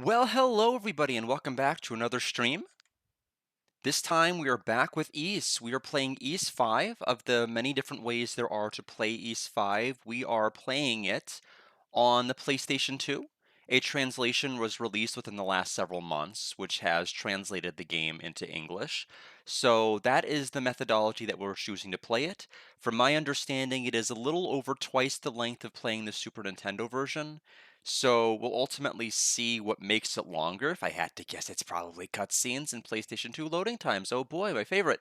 Well, hello everybody, and welcome back to another stream. This time we are back with Ys. We are playing Ys 5. Of the many different ways there are to play Ys 5, we are playing it on the PlayStation 2. A translation was released within the last several months, which has translated the game into English. So that is the methodology that we're choosing to play it. From my understanding, it is a little over twice the length of playing the Super Nintendo version. So we'll ultimately see what makes it longer. If I had to guess, it's probably cutscenes and PlayStation 2 loading times. Oh boy, my favorite.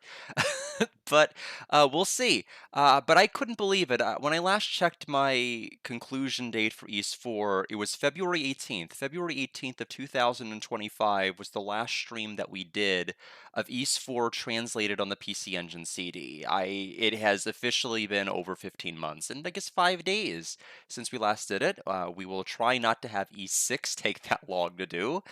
But we'll see. But I couldn't believe it. When I last checked my conclusion date for East 4, it was February 18th. February 18th of 2025 was the last stream that we did of East 4 translated on the PC Engine CD. It has officially been over 15 months, and I guess 5 days since we last did it. We will try not to have E6 take that long to do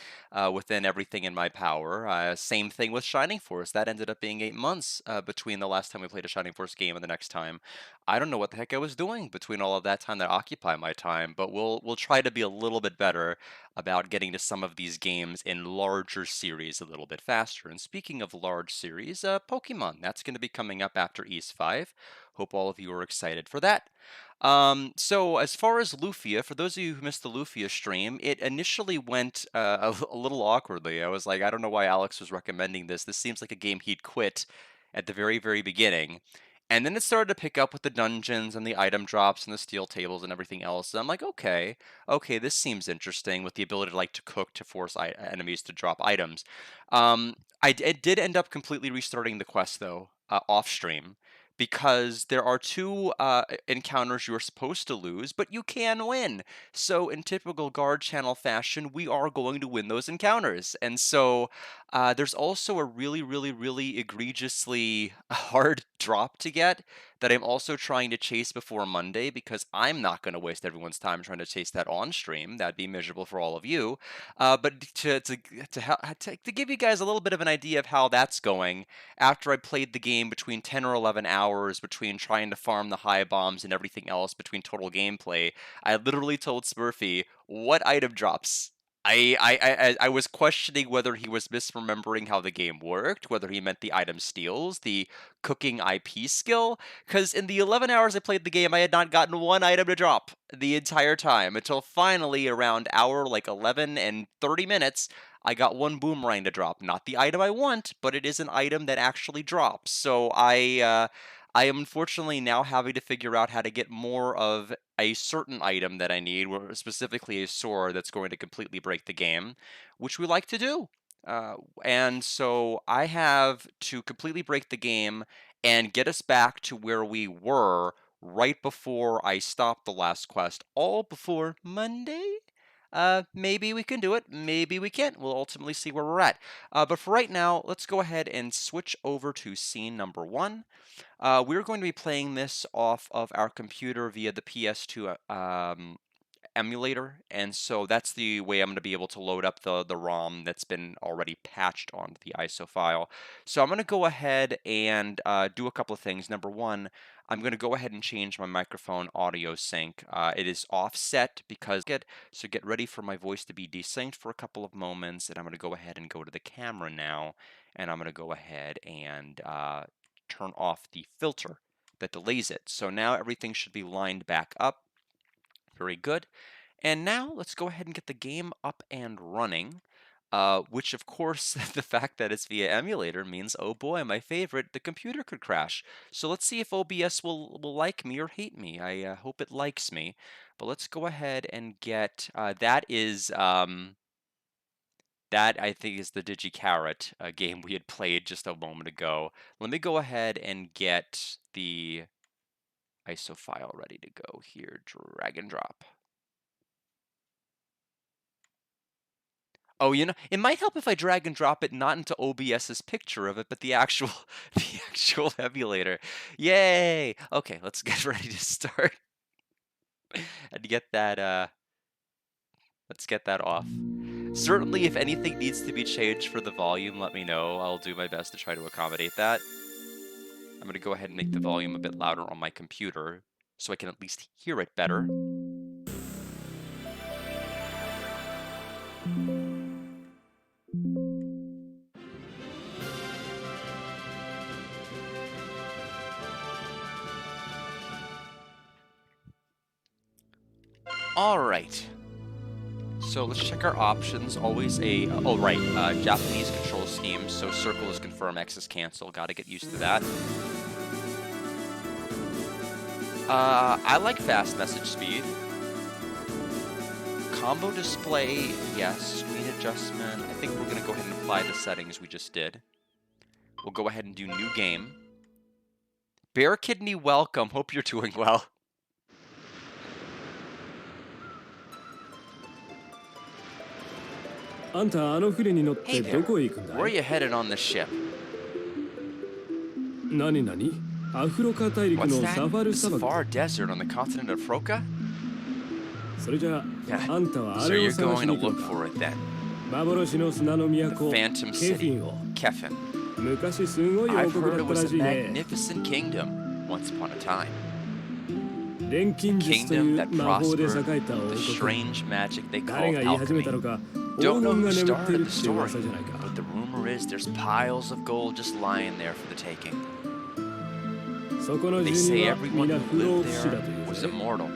within everything in my power. Same thing with Shining Force. That ended up being 8 months between the last time we played a Shining Force game and the next time. I don't know what the heck I was doing between all of that time that occupied my time, but we'll try to be a little bit better about getting to some of these games in larger series a little bit faster. And speaking of large series, Pokemon, that's going to be coming up after East 5. Hope all of you are excited for that. So as far as Lufia, for those of you who missed the Lufia stream, it initially went a little awkwardly. I was like, I don't know why Alex was recommending this. This seems like a game he'd quit at the very, very beginning. And then it started to pick up with the dungeons and the item drops and the steel tables and everything else. And I'm like, okay, this seems interesting with the ability to cook to force enemies to drop items. It did end up completely restarting the quest though, off stream because there are two encounters you're supposed to lose, but you can win. So, in typical guard channel fashion, we are going to win those encounters. And so, there's also a really, really, really egregiously hard drop to get that I'm also trying to chase before Monday because I'm not going to waste everyone's time trying to chase that on stream. That'd be miserable for all of you. But to give you guys a little bit of an idea of how that's going, after I played the game between 10 or 11 hours between trying to farm the high bombs and everything else between total gameplay, I literally told Smurfy, what item drops? I was questioning whether he was misremembering how the game worked, whether he meant the item steals, the cooking IP skill, because in the 11 hours I played the game, I had not gotten one item to drop the entire time, until finally around hour 11 and 30 minutes, I got one boomerang to drop. Not the item I want, but it is an item that actually drops. So I am unfortunately now having to figure out how to get more of a certain item that I need, specifically a sword that's going to completely break the game, which we like to do. Uh, and so I have to completely break the game and get us back to where we were right before I stopped the last quest, all before Monday. Maybe we can do it. Maybe we can't. We'll ultimately see where we're at. But for right now, let's go ahead and switch over to scene number one. We're going to be playing this off of our computer via the PS2 emulator, and so that's the way I'm going to be able to load up the ROM that's been already patched onto the ISO file. So I'm going to go ahead and do a couple of things. Number one, I'm going to go ahead and change my microphone audio sync. It is offset because so get ready for my voice to be desynced for a couple of moments, and I'm going to go ahead and go to the camera now, and I'm going to go ahead and turn off the filter that delays it. So now everything should be lined back up. Very good. And now let's go ahead and get the game up and running. Which of course, the fact that it's via emulator means, oh boy, my favorite, the computer could crash. So let's see if OBS will like me or hate me. I hope it likes me. But let's go ahead and get, that I think is the DigiCarrot game we had played just a moment ago. Let me go ahead and get the ISO file ready to go here. Drag and drop. Oh, it might help if I drag and drop it not into OBS's picture of it, but the actual the actual emulator. Yay! Okay, let's get ready to start and get that let's get that off. Certainly if anything needs to be changed for the volume, let me know. I'll do my best to try to accommodate that. I'm going to go ahead and make the volume a bit louder on my computer so I can at least hear it better. All right. So let's check our options. Always a, oh right, Japanese control scheme. So circle is confirm, X is cancel. Gotta get used to that. I like fast message speed. Combo display, yes. Screen adjustment. I think we're gonna go ahead and apply the settings we just did. We'll go ahead and do new game. Bear Kidney, welcome. Hope you're doing well. Hey there. Where are you headed on this ship? What's that? The Safar Desert on the continent of Froka? So you're going to look for it then. The Phantom City, Kefin. I've heard it was a magnificent kingdom once upon a time. A kingdom that prospered with the strange magic they call alchemy. Don't know who started the story, but the rumor is there's piles of gold just lying there for the taking. They say everyone who lived there was immortal.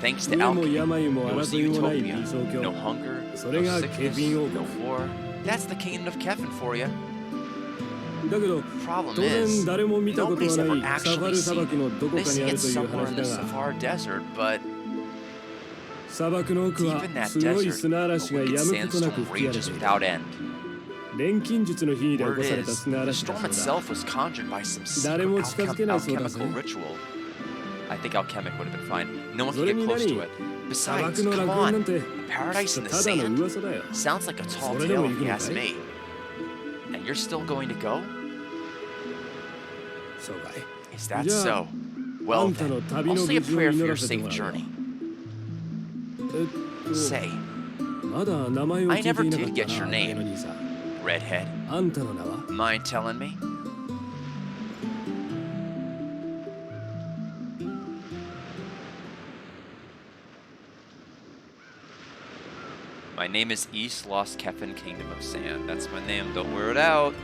Thanks to alchemy, it was a utopia. No hunger, no sickness, no war. That's the kingdom of Kefin for you. Problem is, nobody's ever actually seen it. They say it's somewhere in the Safar Desert, but deep in that desert, a wicked sandstorm rages without end. Word is, the storm itself was conjured by some secret alchemical ritual. I think alchemic would have been fine. No one can get close to it. Besides, come on, a paradise in the sand? Sounds like a tall tale if you ask me. And you're still going to go? Is that so? Well then, I'll say a prayer for your safe journey. Say, I never did get your name, redhead. Mind telling me? My name is East Lost Kefin, Kingdom of Sand. That's my name, don't wear it out.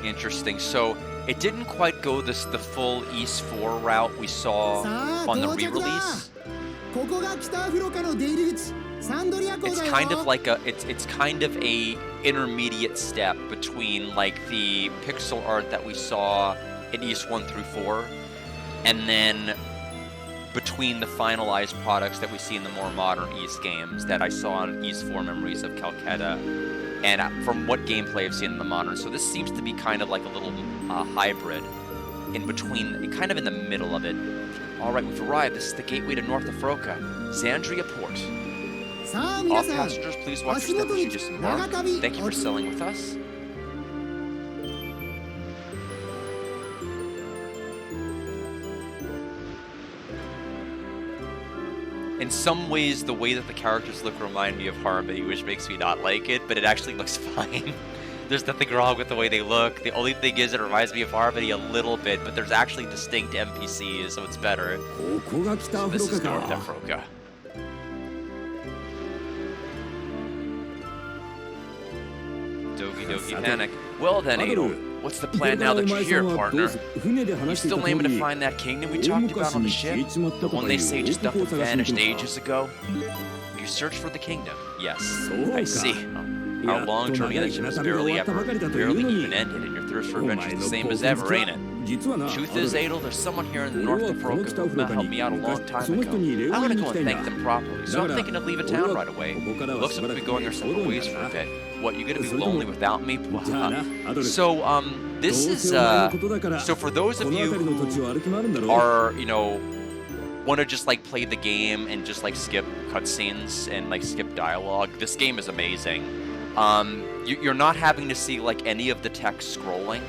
Interesting. So it didn't quite go the full East 4 route we saw on the re-release. It's kind of like it's kind of a intermediate step between like the pixel art that we saw in East 1 through 4, and then between the finalized products that we see in the more modern East games that I saw in East 4 Memories of Calcutta, and from what gameplay I've seen in the modern. So this seems to be kind of like a little hybrid in between, kind of in the middle of it. All right, we've arrived. This is the gateway to north of Froka, Xandria Port. All passengers, please watch your step as you disembark. Thank you for sailing with us. In some ways, the way that the characters look remind me of Harmony, which makes me not like it, but it actually looks fine. There's nothing wrong with the way they look. The only thing is it reminds me of Harmony a little bit, but there's actually distinct NPCs, so it's better. So this is north of Froka. Dogi Dogi Panic. Well then, Adol, what's the plan now that you're here, partner? You still aiming to find that kingdom we talked about on the ship? The one they say just up and vanished ages ago? You search for the kingdom? Yes. I see. Our long journey on the ship is barely even ended, and your thirst for adventure is the same as ever, ain't it? Truth is, Adol, there's someone here in the north of Froka who helped me out a long time ago. I'm gonna go and thank them properly, so I'm thinking of leaving town right away. Looks like we'll be going our separate ways for a bit. What, you gonna be lonely without me? So, this is, so for those of you who are, you know, want to just like play the game and just like skip cutscenes and like skip dialogue, this game is amazing. You're not having to see like any of the text scrolling.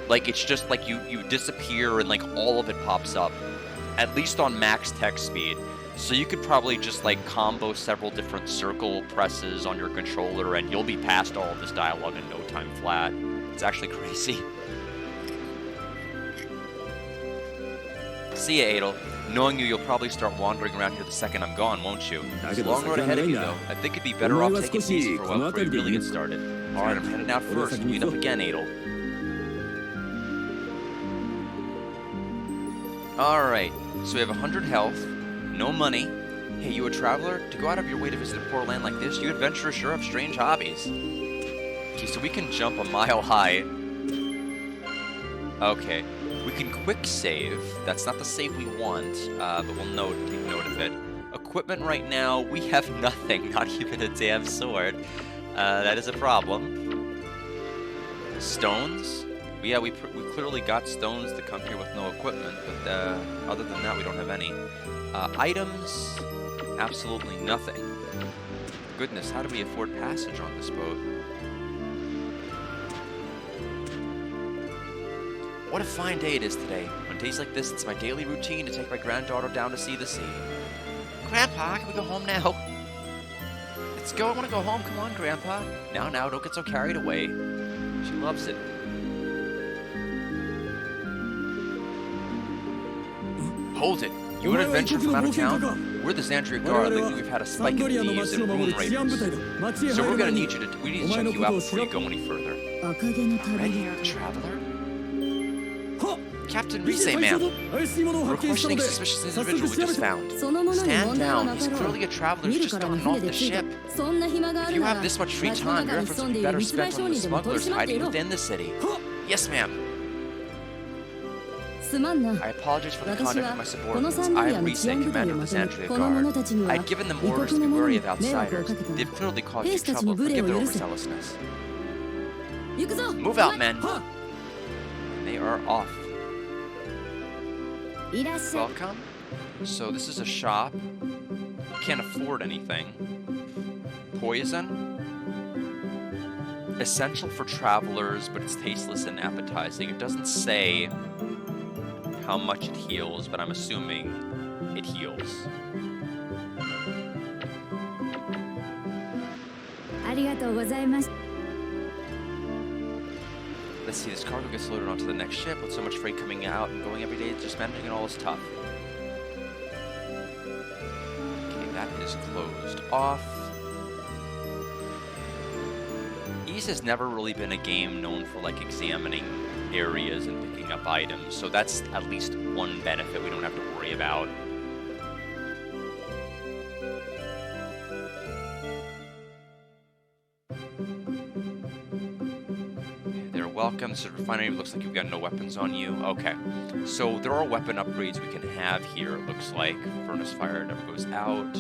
Like it's just like you disappear and like all of it pops up, at least on max text speed. So you could probably just like combo several different circle presses on your controller and you'll be past all of this dialogue in no time flat. It's actually crazy. See ya, Adol. Knowing you, you'll probably start wandering around here the second I'm gone, won't you? There's a long road ahead of you, though. I think it'd be better off taking it easy for a while before you really get started. Alright, I'm heading out first. We'll meet up again, Adol. Alright, so we have 100 health, no money. Hey, you a traveler? To go out of your way to visit a poor land like this, you adventurers sure have strange hobbies. Okay, so we can jump a mile high. Okay, we can quick save. That's not the save we want, but we'll take note of it. Equipment right now, we have nothing, not even a damn sword. That is a problem. Stones? Yeah, we clearly got stones to come here with no equipment, but other than that, we don't have any. Items? Absolutely nothing. Goodness, how do we afford passage on this boat? What a fine day it is today. On days like this, it's my daily routine to take my granddaughter down to see the sea. Grandpa, can we go home now? Let's go, I want to go home. Come on, Grandpa. Now, don't get so carried away. She loves it. Hold it. You an adventurer from out of town? We're the Xandria Guard. Lately we've had a spike in thieves and room raiders. So we need to check you out before you go any further. Red-haired traveler? Captain Rise, ma'am. We're questioning a suspicious individual we just found. Stand down. He's clearly a traveler who's just gotten off the ship. If you have this much free time, your efforts would be better spent on the smugglers hiding within the city. Yes, ma'am. I apologize for the conduct of my subordinates. I am Rise, commander of the Xandria Guard. I've given them orders to be wary of outsiders. They've clearly caused you trouble. Forgive their overzealousness. Move out, men. And they are off. Welcome. So this is a shop. Can't afford anything. Poison. Essential for travelers, but it's tasteless and appetizing. It doesn't say how much it heals, but I'm assuming it heals. Let's see, this cargo gets loaded onto the next ship. With so much freight coming out and going every day, just managing it all is tough. Okay, that is closed off. Ys has never really been a game known for like examining areas and picking up items, so that's at least one benefit we don't have to worry about. They're welcome. This refinery looks like you've got no weapons on you. Okay, so there are weapon upgrades we can have here, it looks like. Furnace fire never goes out.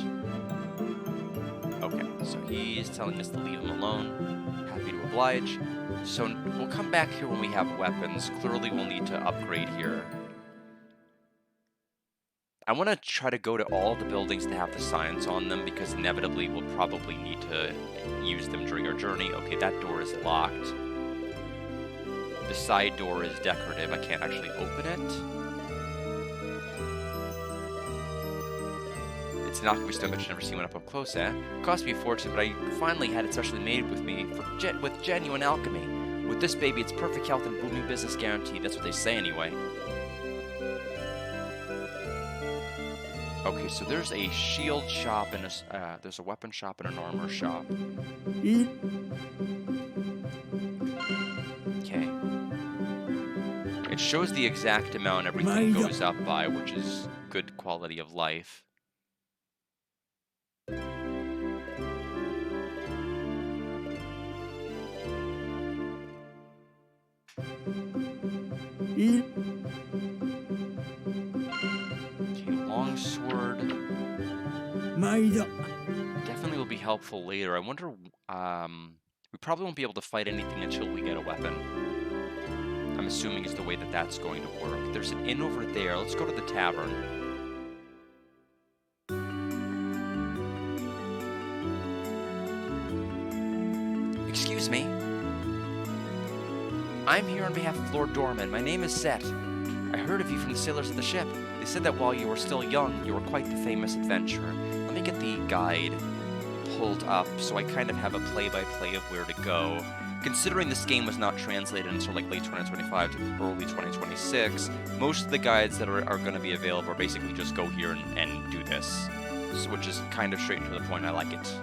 Okay, so he's telling us to leave him alone. Happy to oblige. So we'll come back here when we have weapons. Clearly we'll need to upgrade here. I want to try to go to all the buildings that have the signs on them, because inevitably we'll probably need to use them during our journey. Okay, that door is locked. The side door is decorative. I can't actually open it. It's not going to be so much. I've never seen one up close, eh? It cost me a fortune, but I finally had it specially made with me with genuine alchemy. With this baby, it's perfect health and booming business guaranteed. That's what they say anyway. Okay, so there's a shield shop and there's a weapon shop and an armor shop. Okay. It shows the exact amount everything goes up by, which is good quality of life. Okay, longsword. Definitely will be helpful later. I wonder, we probably won't be able to fight anything until we get a weapon. I'm assuming is the way that that's going to work. There's an inn over there. Let's go to the tavern. Excuse me. I'm here on behalf of Lord Dorman. My name is Set. I heard of you from the sailors of the ship. They said that while you were still young, you were quite the famous adventurer. Let me get the guide pulled up so I kind of have a play-by-play of where to go. Considering this game was not translated until like late 2025 to early 2026, most of the guides that are going to be available are basically just go here and do this, so, which is kind of straight and to the point. I like it.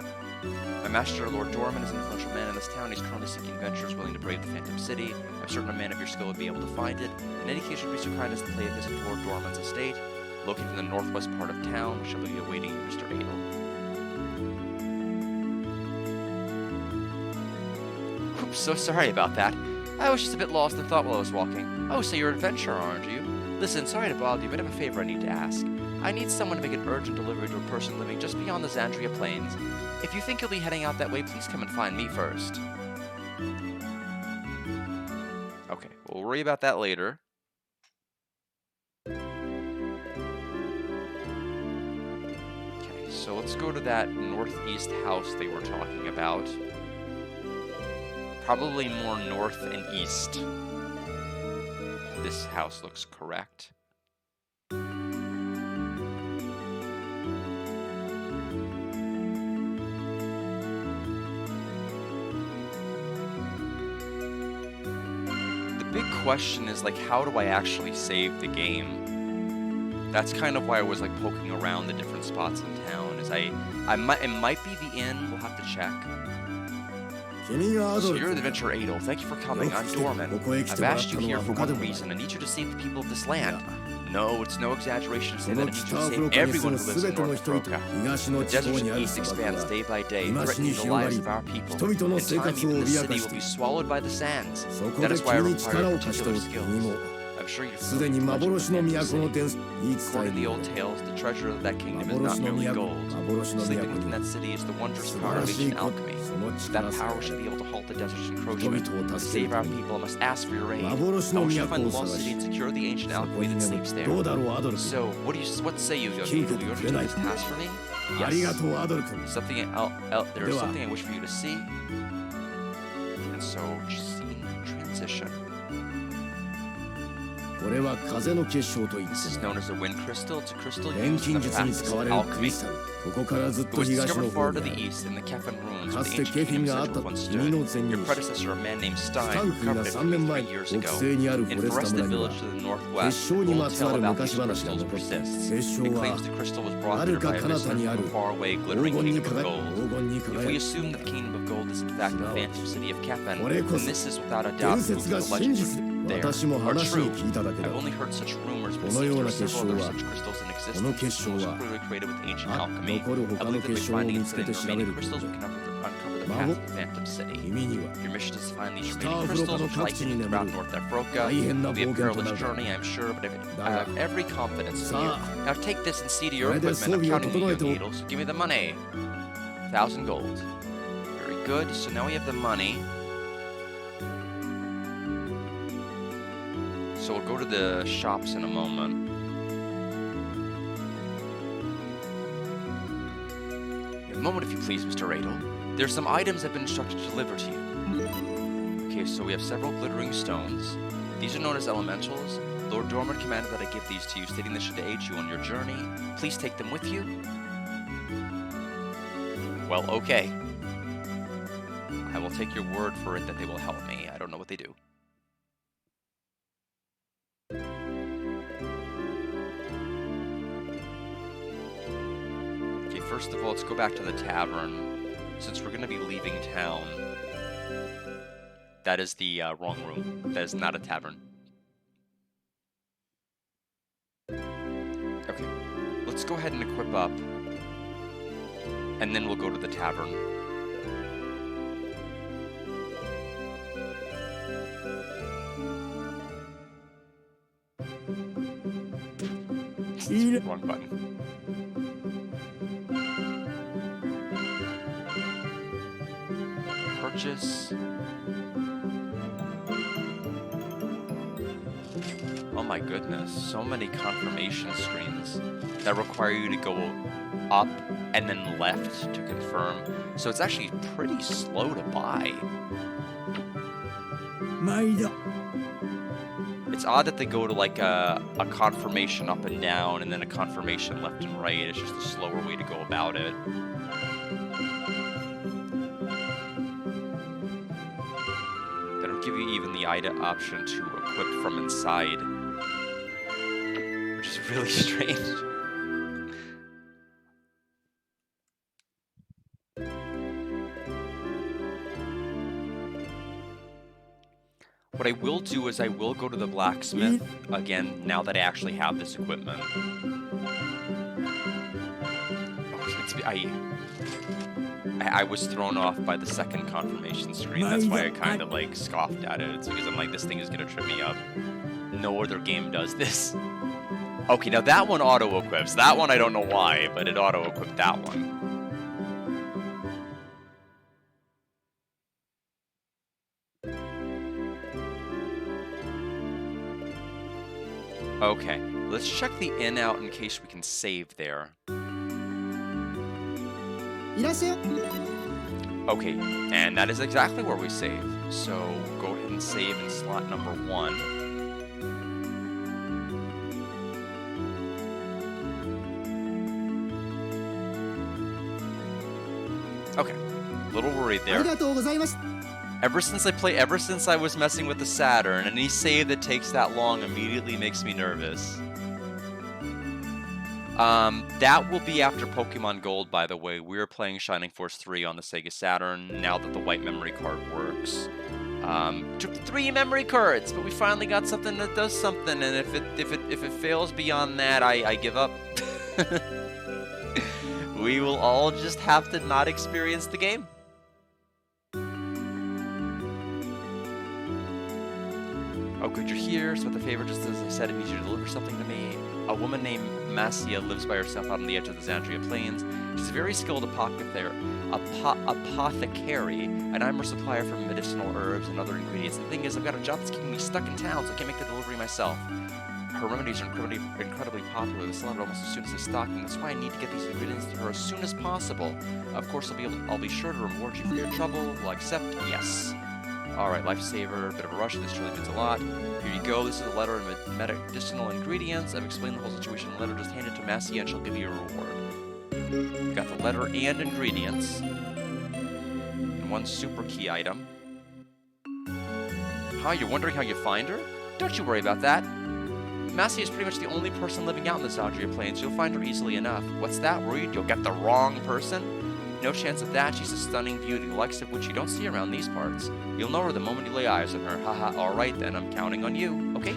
My master, Lord Dorman, is an influential man in this town. He's currently seeking adventurers willing to brave the Phantom City. I'm certain a man of your skill would be able to find it. In any case, you would be so kind as to pay a visit to Lord Dorman's estate, located in the northwest part of town. We shall be awaiting you, Mr. Adel. Oops, so sorry about that. I was just a bit lost in thought while I was walking. Oh, so you're an adventurer, aren't you? Listen, sorry to bother you, but I have a favor I need to ask. I need someone to make an urgent delivery to a person living just beyond the Xandria Plains. If you think you'll be heading out that way, please come and find me first. Okay, we'll worry about that later. Okay, so let's go to that northeast house they were talking about. Probably more north and east. This house looks correct. The big question is, like, how do I actually save the game? That's kind of why I was, like, poking around the different spots in town. It might be the inn. We'll have to check. So you're the adventurer Adel. Thank you for coming. I'm Dorman. I've asked you here for one reason. I need you to save the people of this land. No, it's no exaggeration to say that I need you to save everyone who lives in North Africa. The desert to the east expands day by day, threatening the lives of our people. In time, even the city will be swallowed by the sands. That is why I require particular skills. I'm sure you've heard of According to the old tales, the treasure of that kingdom is not merely gold. Sleeping within that city is the wondrous power of ancient alchemy. That power should be able to halt the desert's encroachment. To save our people, I must ask for your aid. I want you to find the lost city and secure the ancient alchemy that sleeps there. So, what say you, young people? You undertake this task for me? Yes. There's something I wish for you to see. And so, scene transition. This is known as a wind crystal. It's a crystal used in the practice of alchemy. It was discovered far to the east in the Kefan ruins where the ancient kingdom Sedgwick once stood. Your predecessor, a man named Stein, recovered it from 3 years ago. In Forested village to the northwest, the old tale about these crystals persists. It claims the crystal was brought there by a visitor from a faraway, glittering kingdom of gold. If we assume that the kingdom of gold is in fact the phantom city of Kefan, then this is without a doubt proof that the legends there are true. I've only heard such rumors, but it seems there are several other such crystals in existence, most clearly created with ancient alchemy. I believe that by finding and studying the remaining crystals, we can uncover the path to the Phantom City. Your mission is to find these remaining crystals, which lie hidden throughout North Africa. It'll be a perilous journey, I'm sure, but I have every confidence in you. Now take this and see to your equipment. I'm counting on you, young Adel, so give me the money. 1,000 gold. Very good, so now we have the money. So we'll go to the shops in a moment. A moment, if you please, Mr. Adel. There's some items I've been instructed to deliver to you. Okay, so we have several glittering stones. These are known as elementals. Lord Dorman commanded that I give these to you, stating they should aid you on your journey. Please take them with you. Well, okay. I will take your word for it that they will help me. I don't know what they do. First of all, let's go back to the tavern, since we're going to be leaving town. That is the wrong room. That is not a tavern. Okay, let's go ahead and equip up, and then we'll go to the tavern. Wrong button. Purchase. Oh my goodness, so many confirmation screens that require you to go up and then left to confirm. So it's actually pretty slow to buy. It's odd that they go to like a confirmation up and down and then a confirmation left and right. It's just a slower way to go about it. They don't give you even the item option to equip from inside, which is really strange. What I will do is I will go to the blacksmith again now that I actually have this equipment. I was thrown off by the second confirmation screen. That's why I kind of like scoffed at it. It's because I'm like, this thing is gonna trip me up. No other game does this. Okay, now that one auto-equips. That one I don't know why, but it auto-equipped that one. Okay, let's check the in out in case we can save there. Okay, and that is exactly where we save. So go ahead and save in slot number 1. Okay, a little worried there. Ever since I was messing with the Saturn, any save that takes that long immediately makes me nervous. That will be after Pokemon Gold, by the way. We're playing Shining Force 3 on the Sega Saturn now that the white memory card works. Took 3 memory cards, but we finally got something that does something, and if it fails beyond that, I give up. We will all just have to not experience the game. Oh, good, you're here. So, with the favor, just as I said, I need you to deliver something to me. A woman named Massia lives by herself out on the edge of the Xandria Plains. She's a very skilled apothecary, and I'm her supplier for medicinal herbs and other ingredients. The thing is, I've got a job that's keeping me stuck in town, so I can't make the delivery myself. Her remedies are incredibly popular. They sell out almost as soon as they stock them. That's why I need to get these ingredients to her as soon as possible. Of course, I'll be sure to reward you for your trouble. Will I accept? Yes. Alright, lifesaver, bit of a rush, this truly means a lot. Here you go, this is a letter and medicinal ingredients. I've explained the whole situation in the letter, just hand it to Massia and she'll give you a reward. Got the letter and ingredients. And 1 super key item. Huh, you're wondering how you find her? Don't you worry about that. Massia is pretty much the only person living out in the Xandria Plains. You'll find her easily enough. What's that? Worried you'll get the wrong person? No chance of that. She's a stunning beauty, the likes of which you don't see around these parts. You'll know her the moment you lay eyes on her. Haha, alright then, I'm counting on you. Okay?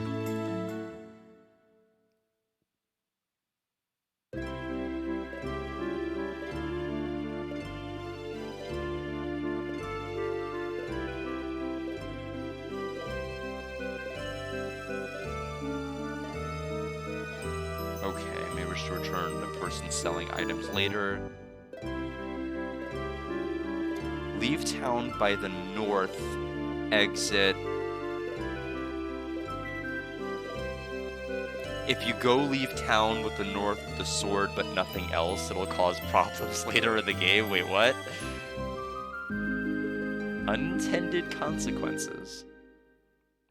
Okay, maybe we should return the person selling items later. Leave town by the north exit. If you go leave town with the north with the sword but nothing else, it'll cause problems later in the game. Wait, what? Unintended consequences.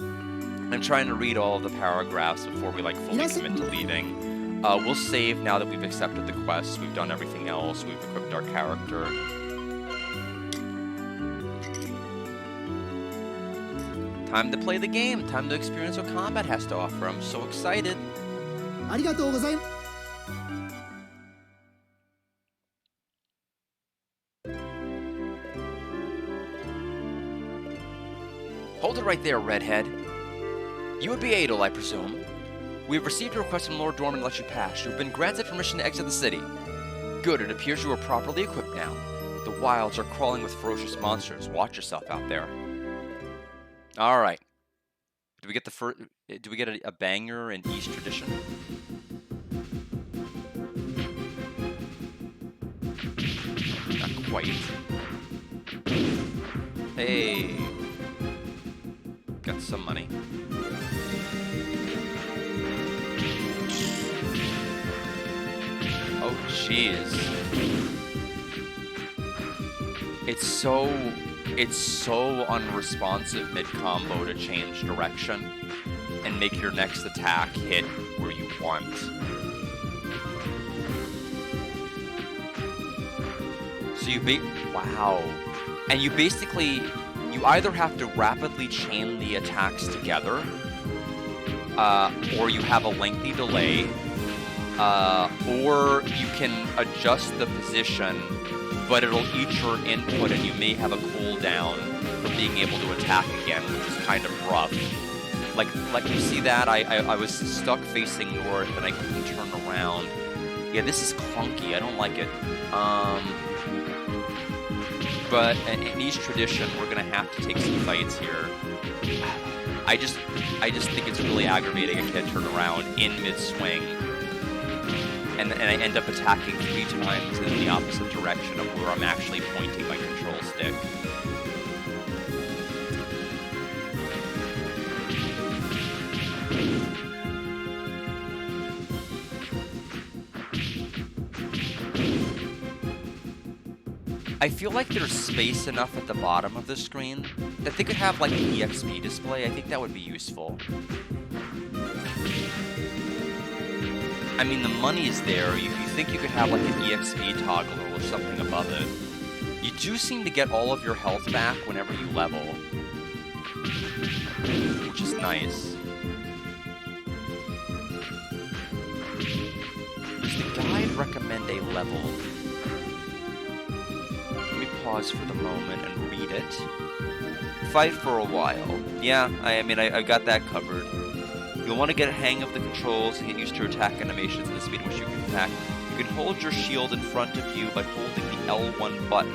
I'm trying to read all of the paragraphs before we like fully commit to leaving. We'll save now that we've accepted the quest. We've done everything else. We've equipped our character. Time to play the game. Time to experience what combat has to offer. I'm so excited. Hold it right there, Redhead. You would be Adel, I presume. We have received a request from Lord Dorman to let you pass. You have been granted permission to exit the city. Good, it appears you are properly equipped now. The wilds are crawling with ferocious monsters. Watch yourself out there. All right. Do we get a banger in East tradition? Not quite. Hey. Got some money. Oh, jeez. It's so unresponsive mid-combo to change direction and make your next attack hit where you want. So wow. And you either have to rapidly chain the attacks together, or you have a lengthy delay, or you can adjust the position, but it'll eat your input and you may have a cooldown from being able to attack again, which is kind of rough. Like you see that? I was stuck facing north and I couldn't turn around. Yeah, this is clunky. I don't like it. But in East tradition, we're gonna have to take some fights here. I just think it's really aggravating. I can't turn around in mid-swing. And I end up attacking 3 times in the opposite direction of where I'm actually pointing my control stick. I feel like there's space enough at the bottom of the screen that they could have like an EXP display. I think that would be useful. I mean, the money is there. You think you could have like an EXP toggle or something above it. You do seem to get all of your health back whenever you level, which is nice. Does the guide recommend a level? Let me pause for the moment and read it. Fight for a while. Yeah, I mean, I got that covered. You'll want to get a hang of the controls and get used to attack animations and the speed in which you can attack. You can hold your shield in front of you by holding the L1 button.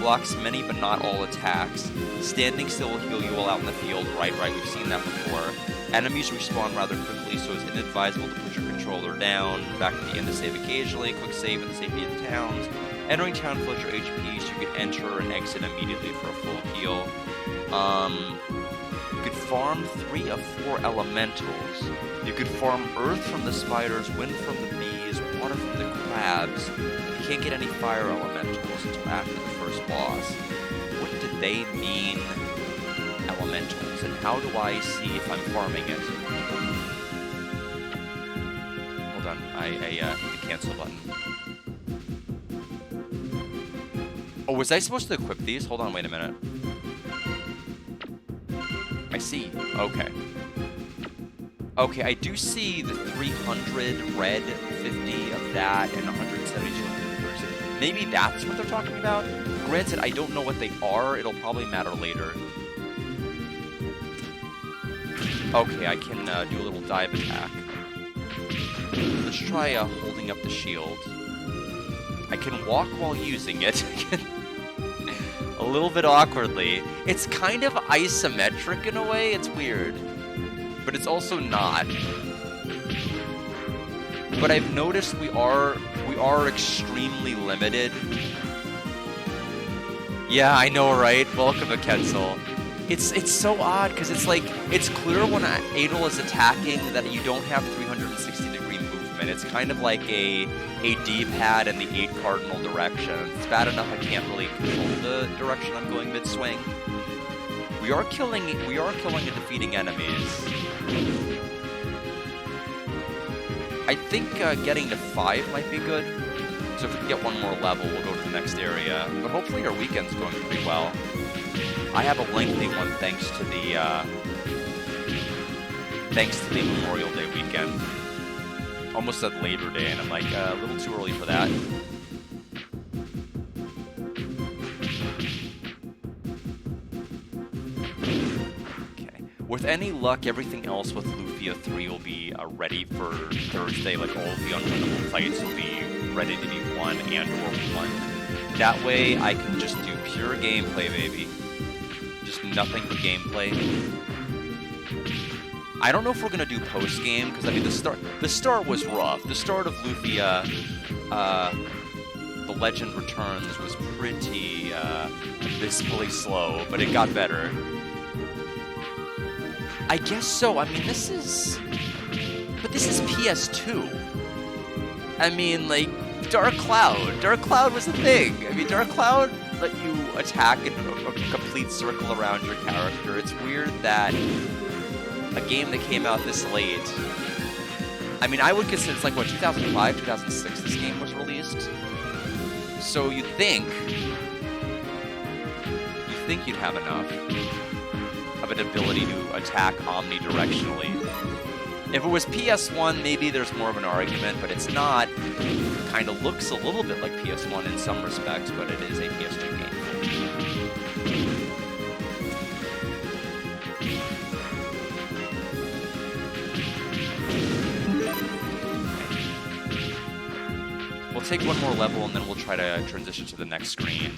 Blocks many but not all attacks. Standing still will heal you while out in the field. Right, we've seen that before. Enemies respawn rather quickly, so it's inadvisable to put your controller down. Back to the end to save occasionally. Quick save in the safety of towns. Entering town fills your HP, so you can enter and exit immediately for a full heal. You could farm 3 of 4 elementals. You could farm earth from the spiders, wind from the bees, water from the crabs. You can't get any fire elementals until after the first boss. What do they mean, elementals, and how do I see if I'm farming it? Hold on, I hit the cancel button. Oh, was I supposed to equip these? Hold on, wait a minute. I see. Okay. Okay, I do see the 300 red, 50 of that, and 172 of maybe that's what they're talking about? Granted, I don't know what they are. It'll probably matter later. Okay, I can do a little dive attack. Let's try holding up the shield. I can walk while using it. A little bit awkwardly. It's kind of isometric in a way. It's weird. But it's also not. But I've noticed we are extremely limited. Yeah, I know, right? Welcome to Ketzel. It's so odd because it's like it's clear when Adel is attacking that you don't have 360-degree movement. It's kind of like a D-pad in the 8 cardinal directions. It's bad enough I can't really control the direction I'm going mid-swing. We are killing and defeating enemies. I think getting to 5 might be good. So if we can get 1 more level, we'll go to the next area. But hopefully our weekend's going pretty well. I have a lengthy one thanks to the Memorial Day weekend. Almost said Labor Day, and I'm like, a little too early for that. Okay. With any luck, everything else with Lufia 3 will be ready for Thursday. Like, all of the unwinnable fights will be ready to be won and/or won. That way, I can just do pure gameplay, baby. Just nothing but gameplay. I don't know if we're gonna do post-game, because I mean the start was rough. The start of Lufia, The Legend Returns was pretty abysmally slow, but it got better. I guess so. I mean, this is PS2. I mean, like, Dark Cloud. Dark Cloud was a thing. I mean, Dark Cloud let you attack in a complete circle around your character. It's weird that a game that came out this late. I mean, I would consider it's like, what, 2005, 2006 this game was released? So you'd think you'd have enough of an ability to attack omnidirectionally. If it was PS1, maybe there's more of an argument, but it's not. It kind of looks a little bit like PS1 in some respects, but it is a PS2 game. take one more level and then we'll try to transition to the next screen.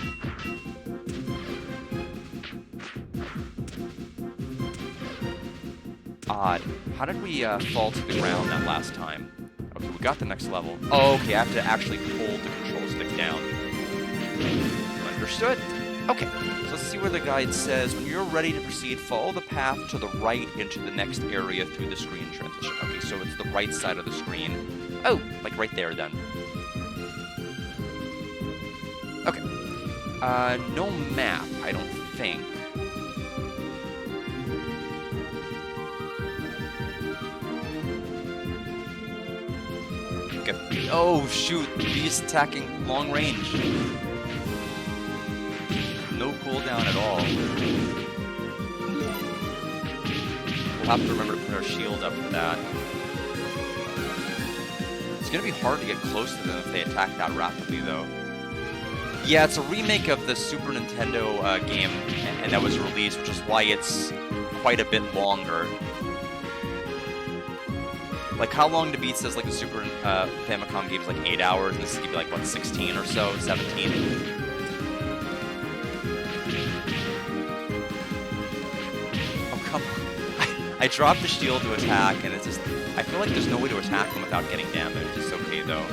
Odd. How did we fall to the ground that last time? Okay, we got the next level. Oh, okay, I have to actually hold the control stick down. Understood. Okay, so let's see where the guide says, when you're ready to proceed, follow the path to the right into the next area through the screen transition. Okay, so it's the right side of the screen. Oh, like right there then. Okay. No map, I don't think. Okay. Oh, shoot, he's attacking long range. No cooldown at all. We'll have to remember to put our shield up for that. It's gonna be hard to get close to them if they attack that rapidly, though. Yeah, it's a remake of the Super Nintendo game, and that was released, which is why it's quite a bit longer. Like, how long to beat says, like, the Super Famicom game is like 8 hours, and this is gonna be like, what, 16 or so? 17? Oh, come on. I dropped the shield to attack, and it's just... I feel like there's no way to attack them without getting damaged. It's okay, though.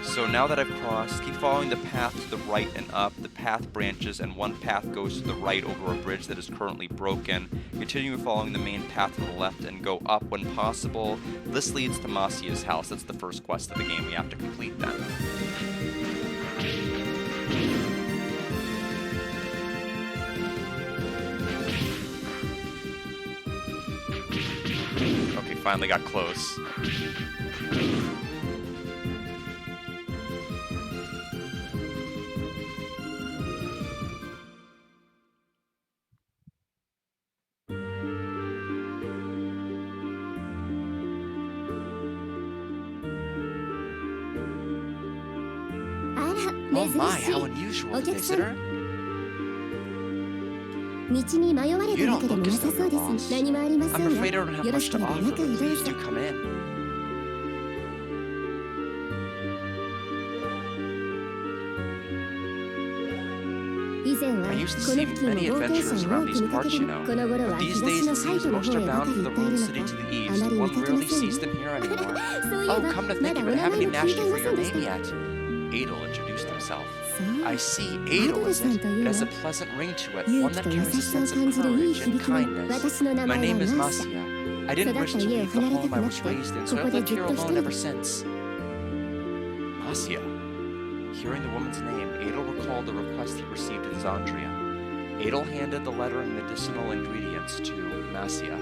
So now that I've crossed, keep following the path to the right and up. The path branches, and one path goes to the right over a bridge that is currently broken. Continue following the main path to the left and go up when possible. This leads to Masia's house. That's the first quest of the game. We have to complete that. Okay, finally got close. Oh my, how unusual, visitor. You don't look as though you're lost. I'm afraid I don't have much to offer, but please do come in. I used to see many adventurers around these parts, you know. But these days it seems most are bound for the ruined city to the east. One rarely sees them here anymore. Oh, come to think of it, I haven't even asked you for your name yet. Adel introduced himself. I see, Adel is it. It has a pleasant ring to it, one that carries a sense of courage and kindness. My name is Masia. I didn't wish to leave the home I was raised in, so I've lived here alone ever since. Masia. Hearing the woman's name, Adel recalled the request he received in Zandria. Adel handed the letter and medicinal ingredients to Masia.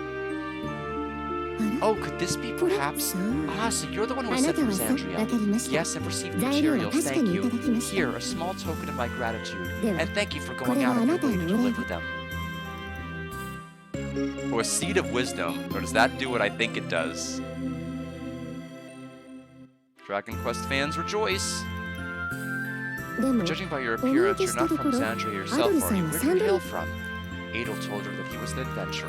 Oh, could this be perhaps... Ah, so you're the one who was sent from Zandria. Yes, I've received the materials, thank you. Here, a small token of my gratitude. And thank you for going out of your way to deliver them. Oh, a seed of wisdom. Or does that do what I think it does? Dragon Quest fans, rejoice! Judging by your appearance, you're not from Zandria yourself, are you? Where do you hail from? Adel told her that he was an adventurer.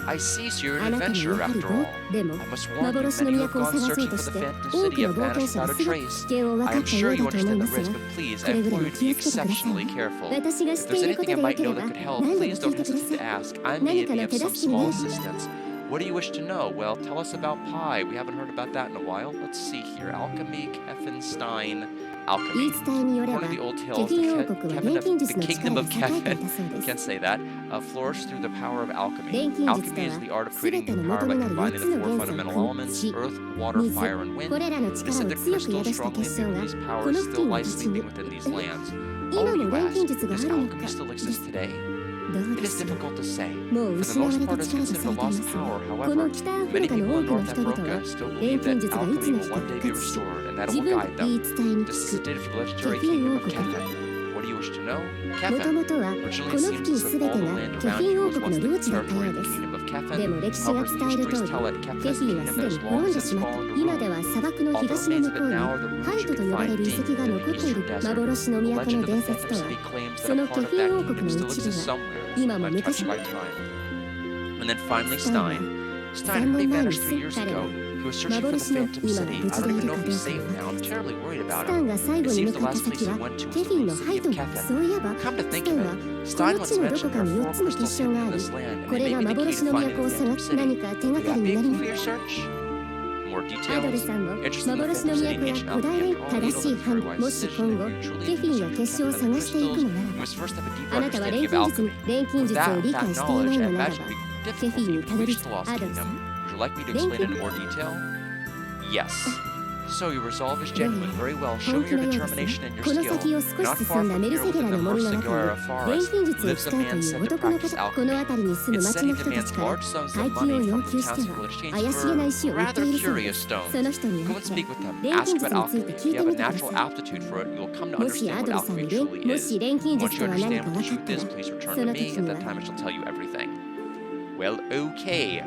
I see, so you're an adventurer after all. I must warn you, many who have gone searching for the phantom city have vanished without a trace. I am sure you understand the risk, but please, I implore you to be exceptionally careful. If there's anything I might know that could help, please don't hesitate to ask. I may be of some small assistance. What do you wish to know? Well, tell us about pie. We haven't heard about that in a while. Let's see here. Alchemy, Kefenstein, alchemy. According to the old tales, the kingdom of Kefin, can't say that, flourished through the power of alchemy. Alchemy is the art of creating new power by combining the four fundamental elements, earth, water, fire, and wind. It is said that crystal strongly imbued with these powers still lie sleeping within these lands. Oh, you ask, does alchemy still exist today? It is difficult to say. For the most part, it's considered a lost power. However, many people in North Africa still believe that alchemy will one day be restored, and that it will guide them. This is dated from the legendary kingdom of Kefin. What do you wish to know? Kefin originally seems as if all the land around you was once the territory of the kingdom of Kefin. However, the histories tell it, Kefin's kingdom has long since fallen to ruin. All the remains of it now are the ruins you can find deep within the eastern desert. The legend of the phantom city claims that a part of that kingdom still exists somewhere, untouched by time. And then finally Stein. Stein heard he vanished 3 years ago. He was searching for the Phantom City. I don't even know if he's safe now. I'm terribly worried about him. It seems the last place he went to was the ruined city of Kefin. Come to think of it, Stein once mentioned there are 4 crystals hidden in this land, and they may be the key to finding the Phantom City. Could that be a clue for your search? More details? Interested in the Phantom City and ancient alchemy and all needle and very wise decision and mutually crystals. You must first have a deeper understanding of alchemy. With that knowledge, I imagine it would be difficult to reach the Lost Kingdom. Would you like me to explain it in more detail? Yes. So your resolve is genuine. Very well. Show me your determination and your skill. Not far from here, within the Mursigara forest, lives a man said to practice alchemy. It's said he demands large sums of money from the townspeople in exchange for rather curious stones. Go and speak with him. Ask about alchemy. If you have a natural aptitude for it, you will come to understand what alchemy truly is. Once you understand what the truth is, please return to me. At that time, I shall tell you everything. Well, okay.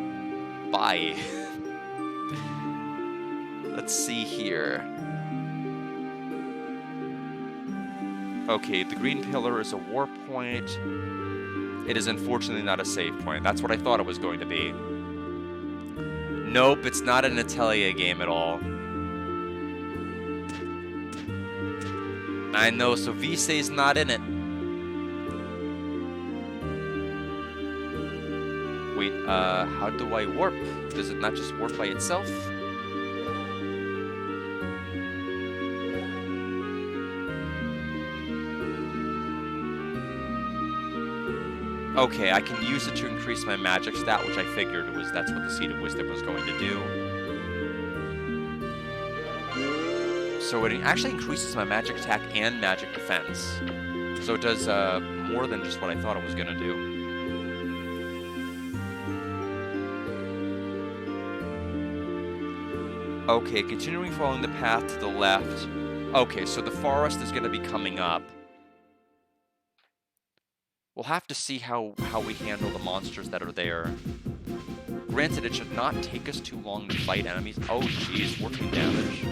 Bye. Let's see here. Okay, the green pillar is a war point. It is unfortunately not a save point. That's what I thought it was going to be. Nope, it's not an Atelier game at all. I know, so V P's not in it. Wait, how do I warp? Does it not just warp by itself? Okay, I can use it to increase my magic stat, which I figured that's what the Seed of Wisdom was going to do. So it actually increases my magic attack and magic defense. So it does more than just what I thought it was going to do. Okay, continuing following the path to the left. Okay, so the forest is going to be coming up. We'll have to see how we handle the monsters that are there. Granted, it should not take us too long to fight enemies. Oh, jeez, 14 damage.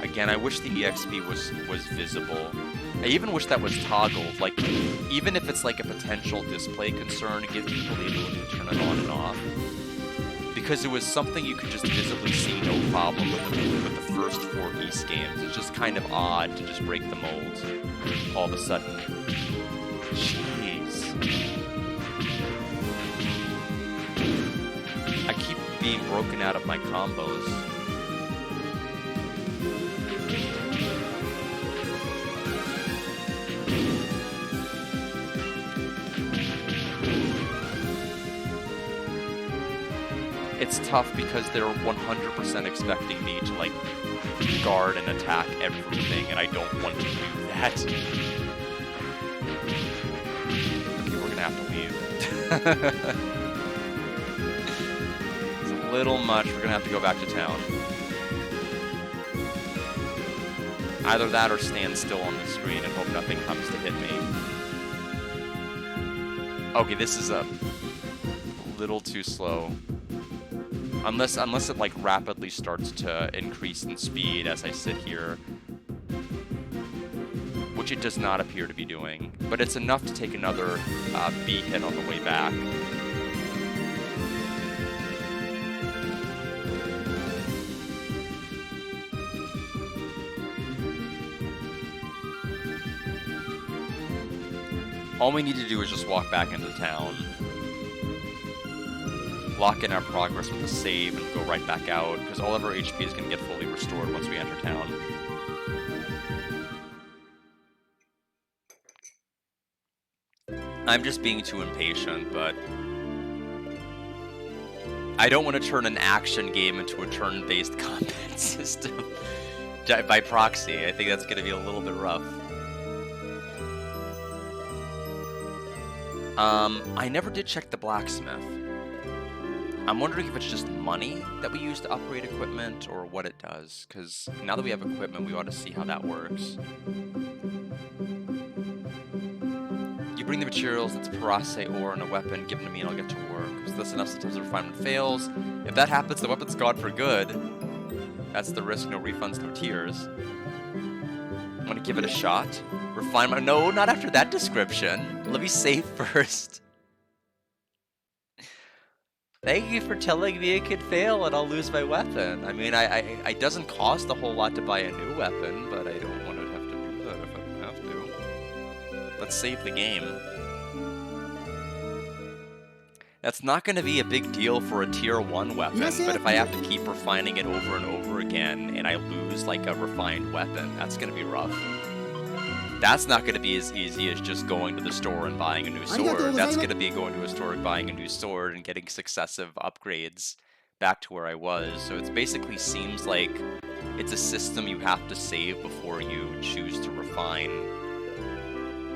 Again, I wish the EXP was visible. I even wish that was toggled, like, even if it's like a potential display concern, give people the ability to turn it on and off. Because it was something you could just visibly see no problem with the first 4 Ys games. It's just kind of odd to just break the mold all of a sudden. Jeez. I keep being broken out of my combos. It's tough because they're 100% expecting me to, like, guard and attack everything, and I don't want to do that. Okay, we're gonna have to leave. It's a little much. We're gonna have to go back to town. Either that or stand still on the screen and hope nothing comes to hit me. Okay, this is a little too slow. Unless it like rapidly starts to increase in speed as I sit here, which it does not appear to be doing, but it's enough to take another B hit on the way back. All we need to do is just walk back into town. Lock in our progress with a save and go right back out, because all of our HP is going to get fully restored once we enter town. I'm just being too impatient, but I don't want to turn an action game into a turn-based combat system by proxy. I think that's going to be a little bit rough. I never did check the blacksmith. I'm wondering if it's just money that we use to upgrade equipment, or what it does, because now that we have equipment, we ought to see how that works. You you bring the materials that's parase ore and a weapon given to me and I'll get to work. So that's enough, sometimes the refinement fails. If that happens, the weapon's gone for good. That's the risk, no refunds, no tears. I'm gonna give it a shot. Refinement, no, not after that description. Let me save first. Thank you for telling me it could fail and I'll lose my weapon. I mean, it doesn't cost a whole lot to buy a new weapon, but I don't want to have to do that if I don't have to. Let's save the game. That's not going to be a big deal for a tier 1 weapon, but if I have to keep refining it over and over again and I lose like a refined weapon, that's going to be rough. That's not going to be as easy as just going to the store and buying a new sword. That's going to be going to a store and buying a new sword and getting successive upgrades back to where I was. So it basically seems like it's a system you have to save before you choose to refine.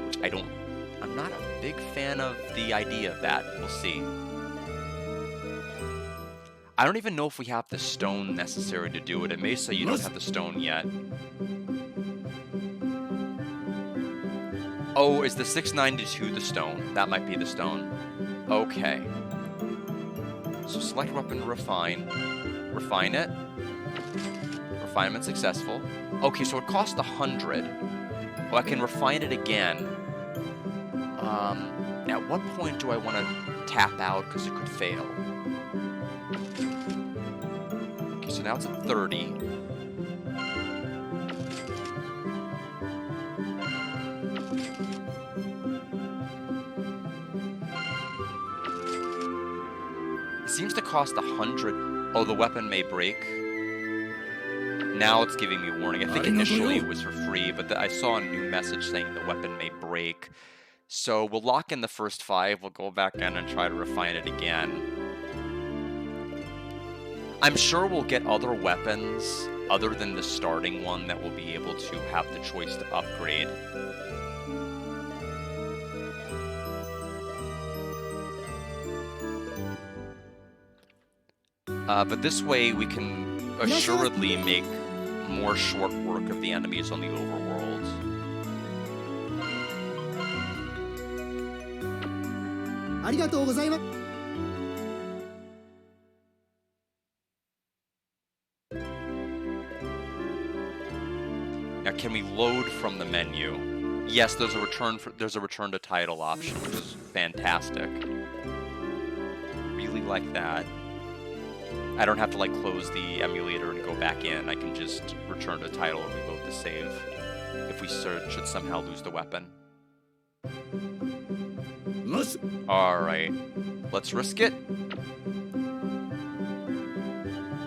Which I'm not a big fan of the idea of that. We'll see. I don't even know if we have the stone necessary to do it. It may say you don't have the stone yet. Oh, is the 692 the stone? That might be the stone. Okay. So select weapon, refine. Refine it. Refinement successful. Okay, so it cost 100. Well, I can refine it again. At what point do I want to tap out because it could fail? Okay, so now it's at 30. It seems to cost 100. Oh, the weapon may break. Now it's giving me warning. I think initially it was for free, but I saw a new message saying the weapon may break. So we'll lock in the first 5. We'll go back in and try to refine it again. I'm sure we'll get other weapons other than the starting one that we'll be able to have the choice to upgrade. But this way we can assuredly make more short work of the enemies on the overworld. Now, can we load from the menu? Yes, there's a return to title option, which is fantastic. Really like that. I don't have to like close the emulator and go back in. I can just return to title and reload the save if we should somehow lose the weapon. Alright, let's risk it.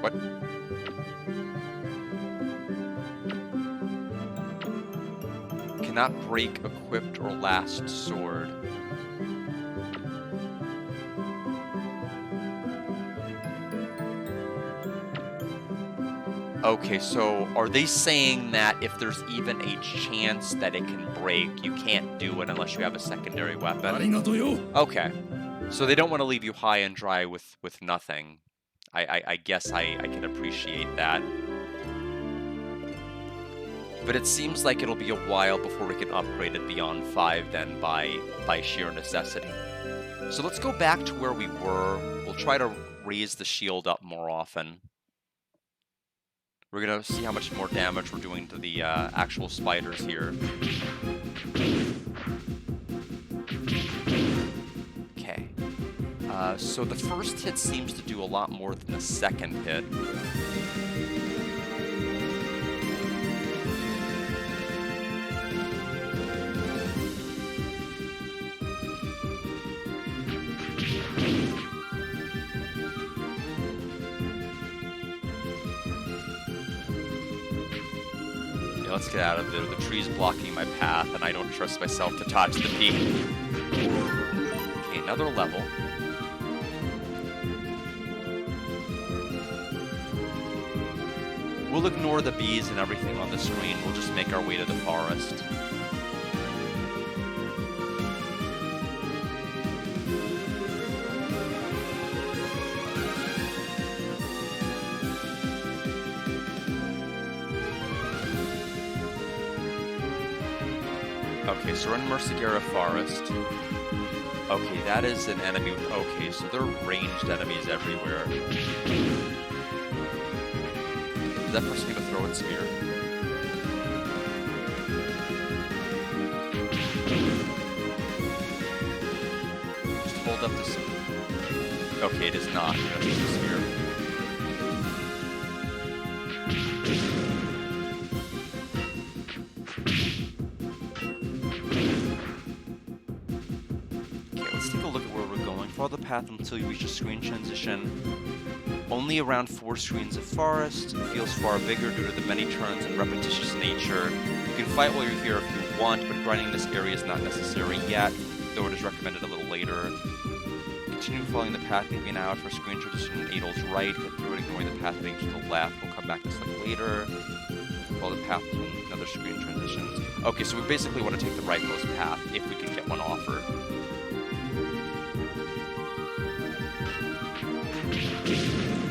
What? Cannot break equipped or last sword. Okay, so are they saying that if there's even a chance that it can break, you can't do it unless you have a secondary weapon? Okay, so they don't want to leave you high and dry with nothing. I guess I can appreciate that. But it seems like it'll be a while before we can upgrade it beyond 5 then by sheer necessity. So let's go back to where we were. We'll try to raise the shield up more often. We're going to see how much more damage we're doing to the actual spiders here. Okay. So the first hit seems to do a lot more than the second hit. Let's get out of there. The tree's blocking my path, and I don't trust myself to touch the peak. Okay, another level. We'll ignore the bees and everything on the screen. We'll just make our way to the forest. Okay, so we're in Mercigera Forest. Okay, that is an enemy. Okay, so they're ranged enemies everywhere. Does that person need to throw a spear? Just hold up this. Okay, it is not. You have to use a spear. Take a look at where we're going. Follow the path until you reach a screen transition. Only around 4 screens of forest. It feels far bigger due to the many turns and repetitious nature. You can fight while you're here if you want, but grinding this area is not necessary yet, though it is recommended a little later. Continue following the path moving out for screen transition and Adel's right. Head through it, ignoring the path heading to the left. We'll come back to this later. Follow the path to another screen transitions. Okay, so we basically want to take the rightmost path if we can get one offered.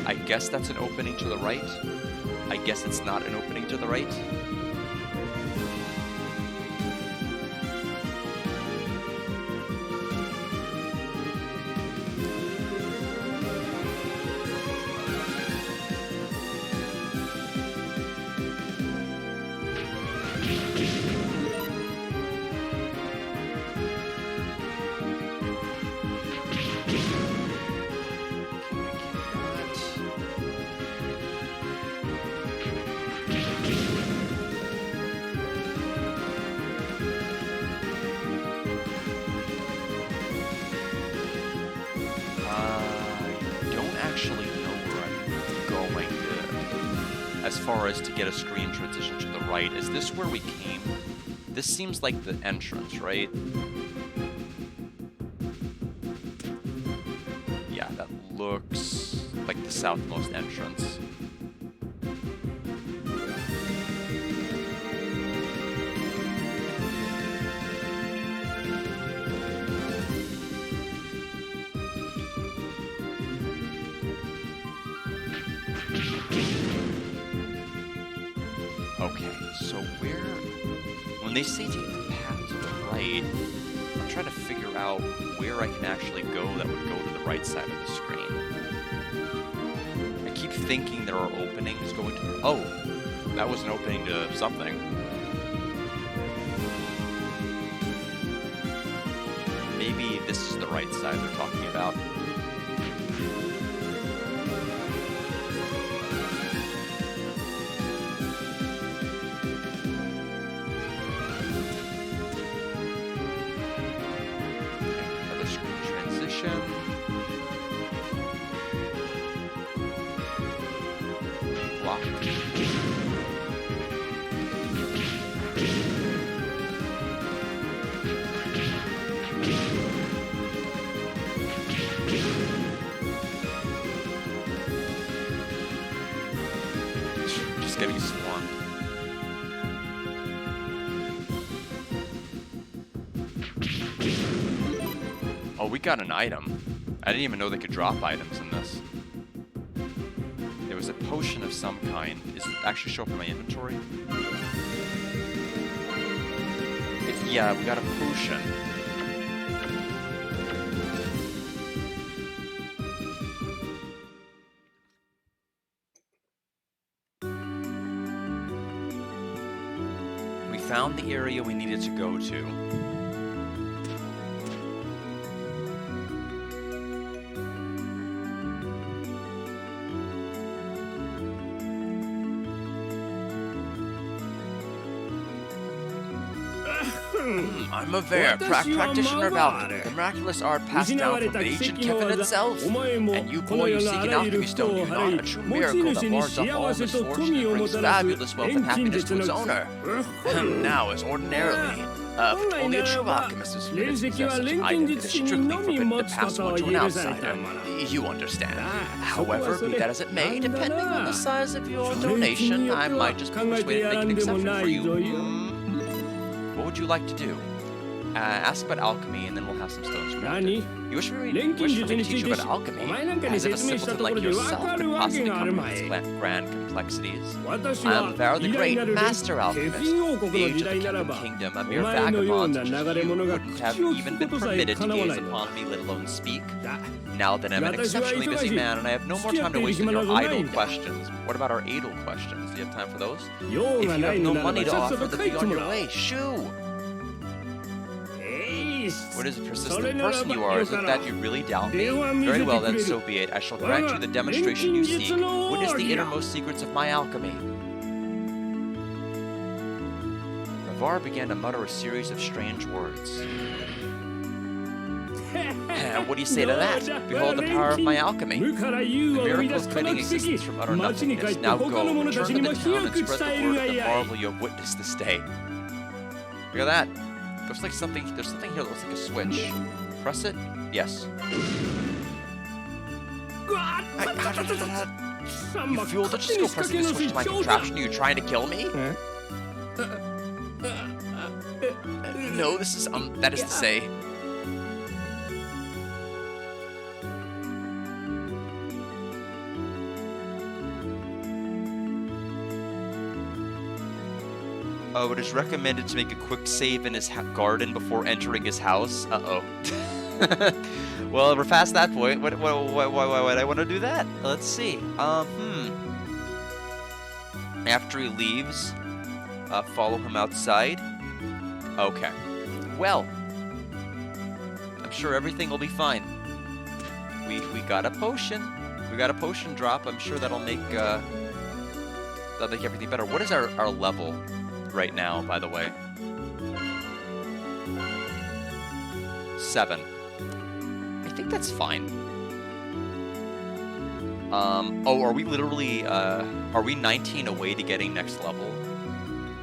I guess that's an opening to the right. I guess it's not an opening to the right. As far as to get a screen transition to the right, is this where we came? This seems like the entrance, right? Yeah, that looks like the southmost entrance. Okay, so when they say take the path to the right, I'm trying to figure out where I can actually go that would go to the right side of the screen. I keep thinking there are openings going to... Oh, that was an opening to something. Maybe this is the right side they're talking about. Just getting swarmed. Oh, we got an item. I didn't even know they could drop items in this. There was a potion of some kind. Does it actually show up in my inventory? Yeah, we got a potion. We found the area we needed to go to. I'm a practitioner of alchemy, the miraculous art passed down from ancient Kevin itself. And you boy who seek an alchemy stone, you not a true miracle that wards off all misfortune and brings fabulous wealth and happiness to its owner. Now, as ordinarily, only a true alchemist is permitted to possess such an item. It is strictly forbidden to pass on to an outsider. You understand. However, be that as it may, depending on the size of your donation, I might just be persuaded to make an exception for you. What would you like to do? Ask about alchemy, and then we'll have some stones from after. Nani? You wish for me to teach you about alchemy, as if a simpleton like yourself could possibly comprehend its grand complexities. I am Varro the Great, Master Alchemist, the age of the Kingdom, a mere vagabond such as you wouldn't have even been permitted to gaze upon me, let alone speak. Now that I'm an exceptionally busy man and I have no more time to waste on your idle questions. What about our idle questions? Do you have time for those? If you have no money to offer, then be on your way. Shoo! What is a persistent person you are? Is it that you really doubt me? Very well then, so be it. I shall grant you the demonstration you seek. Witness the innermost secrets of my alchemy. Navarre began to mutter a series of strange words. What do you say to that? Behold the power of my alchemy. The miracle of creating existence from utter nothingness. Now go, return to the town and spread the word of the marvel you have witnessed this day. Look at that. Looks like something. There's something here that looks like a switch. Press it. Yes. You fool! Don't just go pressing the switch to my contraption. Are you trying to kill me? No, this is that is to say. Oh, it is recommended to make a quick save in his garden before entering his house. Uh-oh. Well, we're past that point. Why would I want to do that? Let's see. After he leaves, follow him outside. Okay. Well, I'm sure everything will be fine. We got a potion. We got a potion drop. I'm sure that'll make everything better. What is our level right now, by the way? 7. I think that's fine. Oh, are we literally, are we 19 away to getting next level?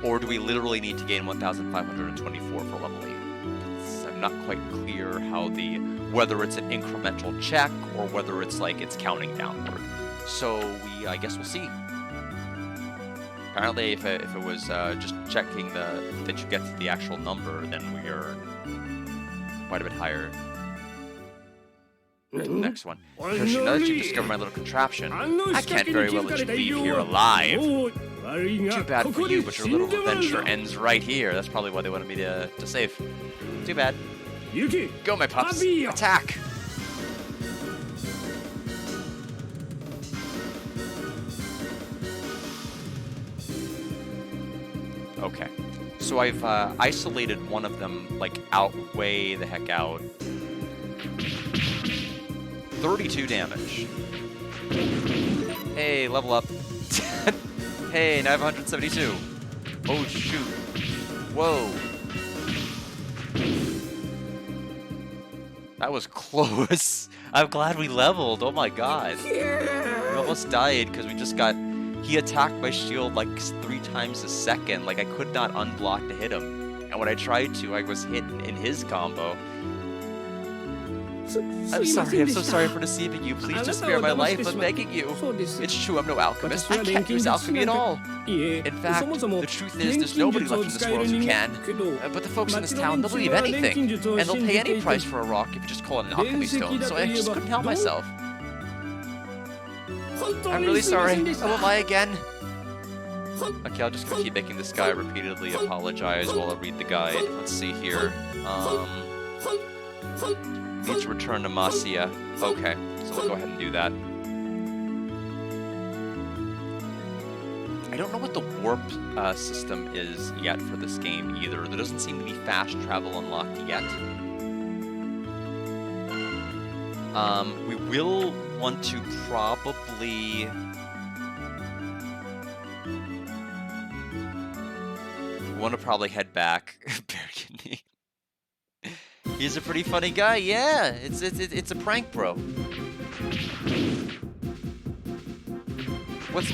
Or do we literally need to gain 1,524 for level 8? I'm not quite clear how whether it's an incremental check or whether it's like it's counting downward. So I guess we'll see. Apparently, if it was just checking that you get to the actual number, then we are quite a bit higher. To the next one. Because now that you've discovered my little contraption, I can't very well let you leave here alive. Too bad for you, but your little adventure ends right here. That's probably why they wanted me to save. Too bad. Go, my pups. Attack! Okay, so I've isolated one of them, like, way the heck out. 32 damage. Hey, level up. Hey, now I have 172. Oh, shoot. Whoa. That was close. I'm glad we leveled. Oh my god. We almost died because we just got... He attacked my shield like 3 times a second. Like, I could not unblock to hit him. And when I tried to, I was hit in his combo. I'm sorry, I'm so sorry for deceiving you. Please just spare my life, I'm begging you. It's true, I'm no alchemist. I can't use alchemy at all. In fact, the truth is, there's nobody left in this world who can. But the folks in this town, they'll believe anything. And they'll pay any price for a rock if you just call it an alchemy stone. So I just couldn't help myself. I'm really sorry. I won't lie again. Okay, I'll just keep making this guy repeatedly apologize while I read the guide. Let's see here. Need to return to Masia. Okay, so we'll go ahead and do that. I don't know what the warp system is yet for this game either. There doesn't seem to be fast travel unlocked yet. We will want to probably... head back. He's a pretty funny guy, yeah. It's a prank, bro. What's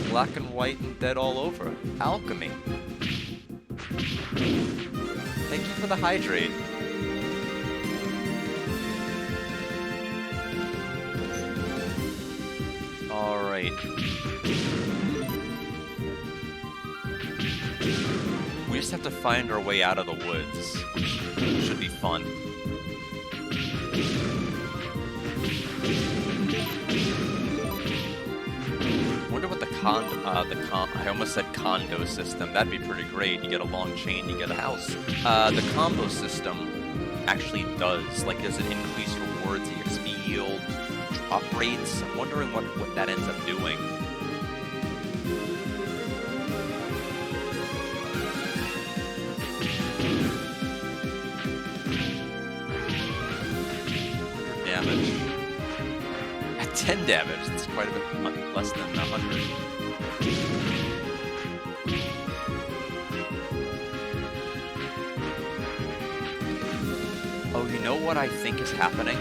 black and white and dead all over? Alchemy. Thank you for the hydrate. All right. We just have to find our way out of the woods, which Should be fun. Wonder what I almost said condo system. That'd be pretty great. You get a long chain, you get a house. The combo system actually does. Like, does it increase rewards, EXP yield, drop rates? I'm wondering what that ends up doing. Damage. At 10 damage, that's quite a bit less than 100. Oh, you know what I think is happening?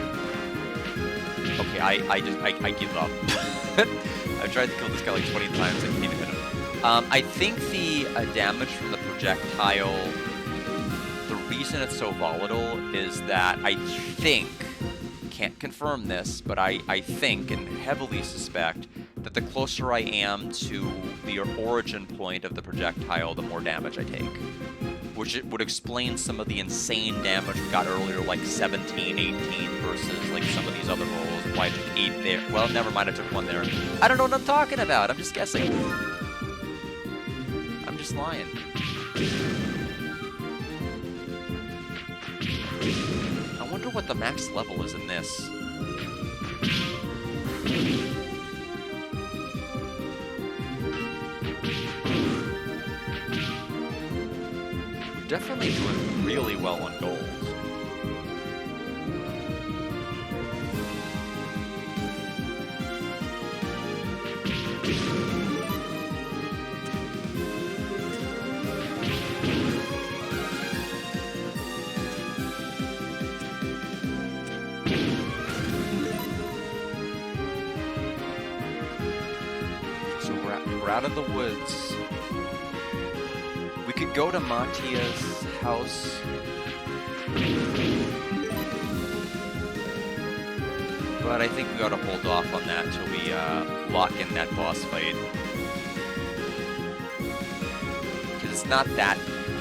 Okay, I give up. I've tried to kill this guy like 20 times, I can't hit him. I think the damage from the projectile, the reason it's so volatile is that I think, can't confirm this, but I think and heavily suspect that the closer I am to the origin point of the projectile, the more damage I take. Which it would explain some of the insane damage we got earlier, like 17, 18 versus like some of these other rolls. Why I took 8 there? Well, never mind, I took 1 there. I don't know what I'm talking about. I'm just guessing. I'm just lying. I wonder what the max level is in this. Definitely doing really well on gold. So we're out of the woods. We could go to Matia's house. But I think we gotta hold off on that till we lock in that boss fight. Because it's not that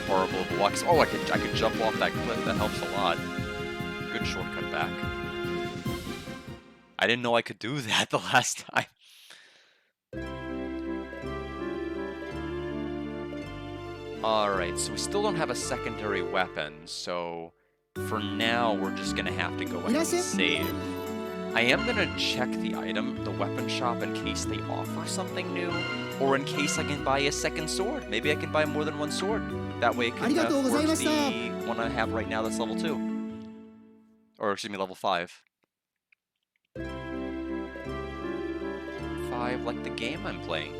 horrible of a walk. Oh, I could jump off that cliff. That helps a lot. Good shortcut back. I didn't know I could do that the last time. Alright, so we still don't have a secondary weapon, so for now we're just gonna have to go ahead and save. I am gonna check the weapon shop in case they offer something new, or in case I can buy a second sword. Maybe I can buy more than one sword. That way it can afford the one I have right now that's level 2. Or, excuse me, level 5. 5 like the game I'm playing.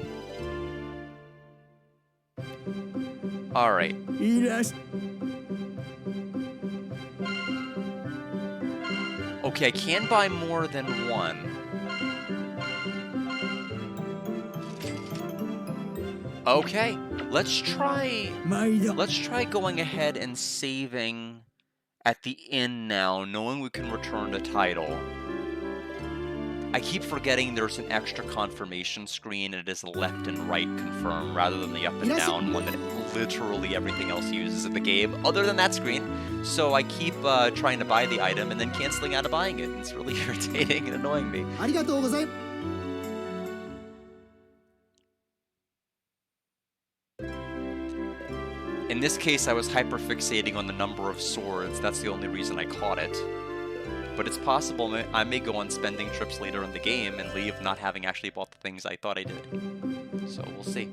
Alright. Okay, I can buy more than one. Okay, let's try going ahead and saving at the inn now, knowing we can return a title. I keep forgetting there's an extra confirmation screen, and it is left and right confirm rather than the up and down one that literally everything else uses in the game, other than that screen. So I keep trying to buy the item and then canceling out of buying it. It's really irritating and annoying me. In this case, I was hyperfixating on the number of swords. That's the only reason I caught it. But it's possible I may go on spending trips later in the game and leave not having actually bought the things I thought I did. So we'll see.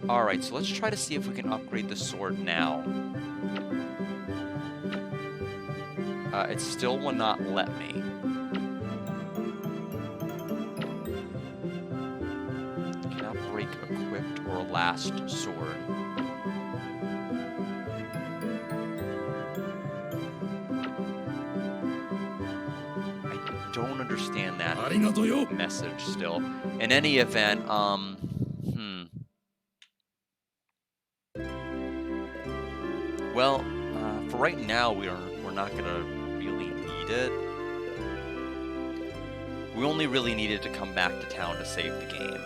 Alright, so let's try to see if we can upgrade the sword now. It still will not let me. Cannot break equipped or last sword. Don't understand that message still. In any event, well, for right now, we're not gonna really need it. We only really needed to come back to town to save the game.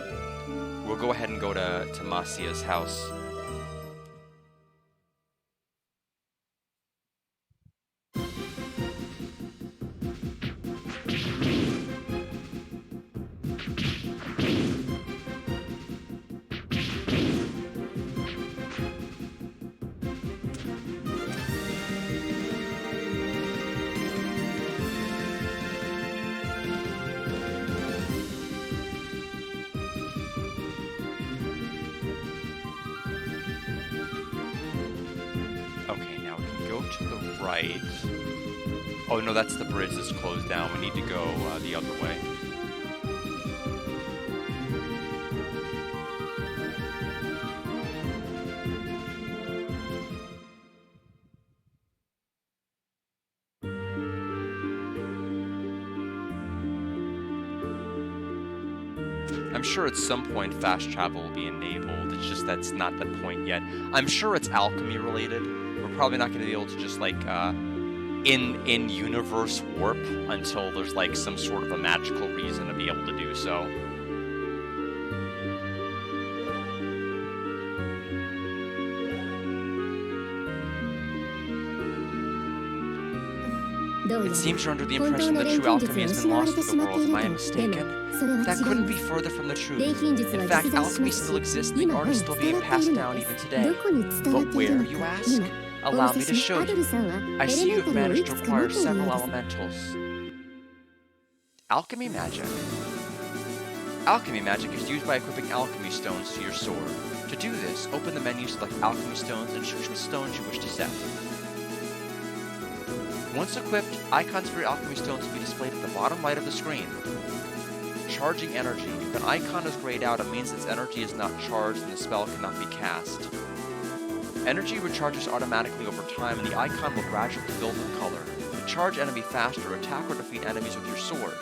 We'll go ahead and go to Masia's house. to the right. Oh no, that's the bridge that's closed down. We need to go the other way. I'm sure at some point fast travel will be enabled. It's just that's not the point yet. I'm sure it's alchemy related. We're probably not going to be able to just like in universe warp until there's like some sort of a magical reason to be able to do so. It seems you're under the impression that true alchemy has been lost to the world. Am I mistaken? That couldn't be further from the truth. In fact, alchemy still exists, the art is still being passed down even today. But where, you ask? Allow me to show you. I see you've managed to acquire several elementals. Alchemy magic. Alchemy magic is used by equipping alchemy stones to your sword. To do this, open the menu, select alchemy stones, and choose which stones you wish to set. Once equipped, icons for your alchemy stones will be displayed at the bottom right of the screen. Charging energy. If an icon is grayed out, it means its energy is not charged and the spell cannot be cast. Energy recharges automatically over time and the icon will gradually fill with color. To charge enemy faster, attack or defeat enemies with your sword.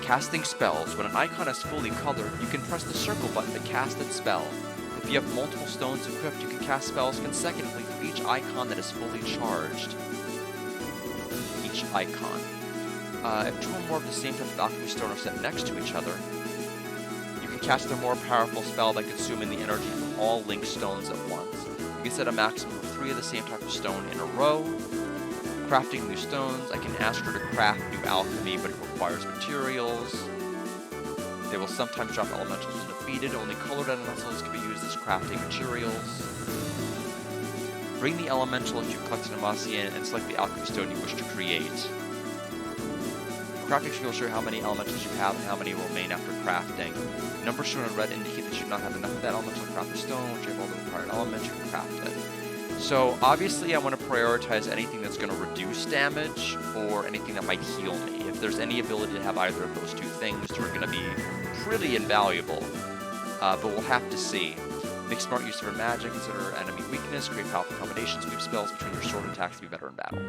Casting spells. When an icon is fully colored, you can press the circle button to cast its spell. If you have multiple stones equipped, you can cast spells consecutively for each icon that is fully charged. Each icon. If two or more of the same type of alchemy stone are set next to each other, you can cast a more powerful spell by consuming the energy from all linked stones at once. You can set a maximum of 3 of the same type of stone in a row. Crafting new stones, I can ask her to craft new alchemy, but it requires materials. They will sometimes drop elementals when defeated. Only colored elementals can be used as crafting materials. Bring the elemental if you've collected Amasia and select the alchemy stone you wish to create. Crafting screen will show you how many elementals you have and how many will remain after crafting. Numbers shown in red indicate that you do not have enough of that elemental to craft the stone. Once you have all the required elements, you can craft it. So obviously I want to prioritize anything that's going to reduce damage or anything that might heal me. If there's any ability to have either of those two things, they're going to be pretty invaluable. But we'll have to see. Make smart use of her magic, consider enemy weakness, create powerful combinations, sweep spells between your sword attacks to be better in battle.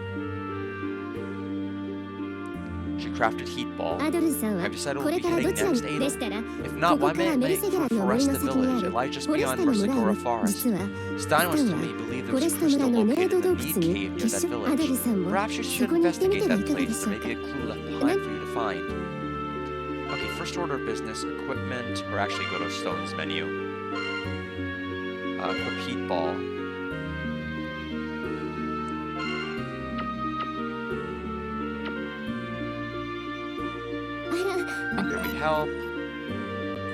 She crafted Heat Ball. Have you decided we'll be heading next, Ada? If not, why may I make for rest the village? It lies just beyond Mersagora Forest. Stein once told me he believed there was a crystal located in the Mead Cave near that village. Perhaps you should investigate that place. There may be a clue left behind for you to find. Okay, first order of business, equipment, or actually go to Stone's menu. Equip Heat Ball. Here we help.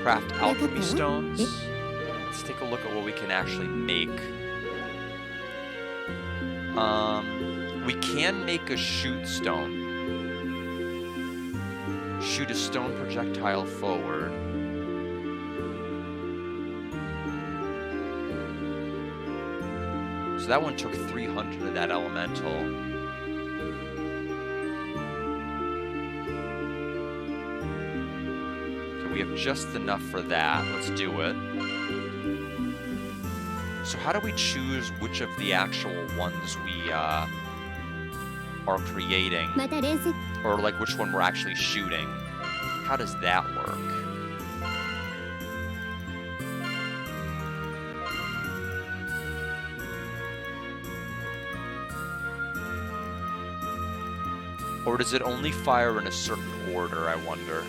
Craft alchemy stones. Let's take a look at what we can actually make. We can make a shoot stone. Shoot a stone projectile forward. So that one took 300 of that elemental. So we have just enough for that. Let's do it. So how do we choose which of the actual ones we are creating? Or like which one we're actually shooting? How does that work? Or does it only fire in a certain order, I wonder?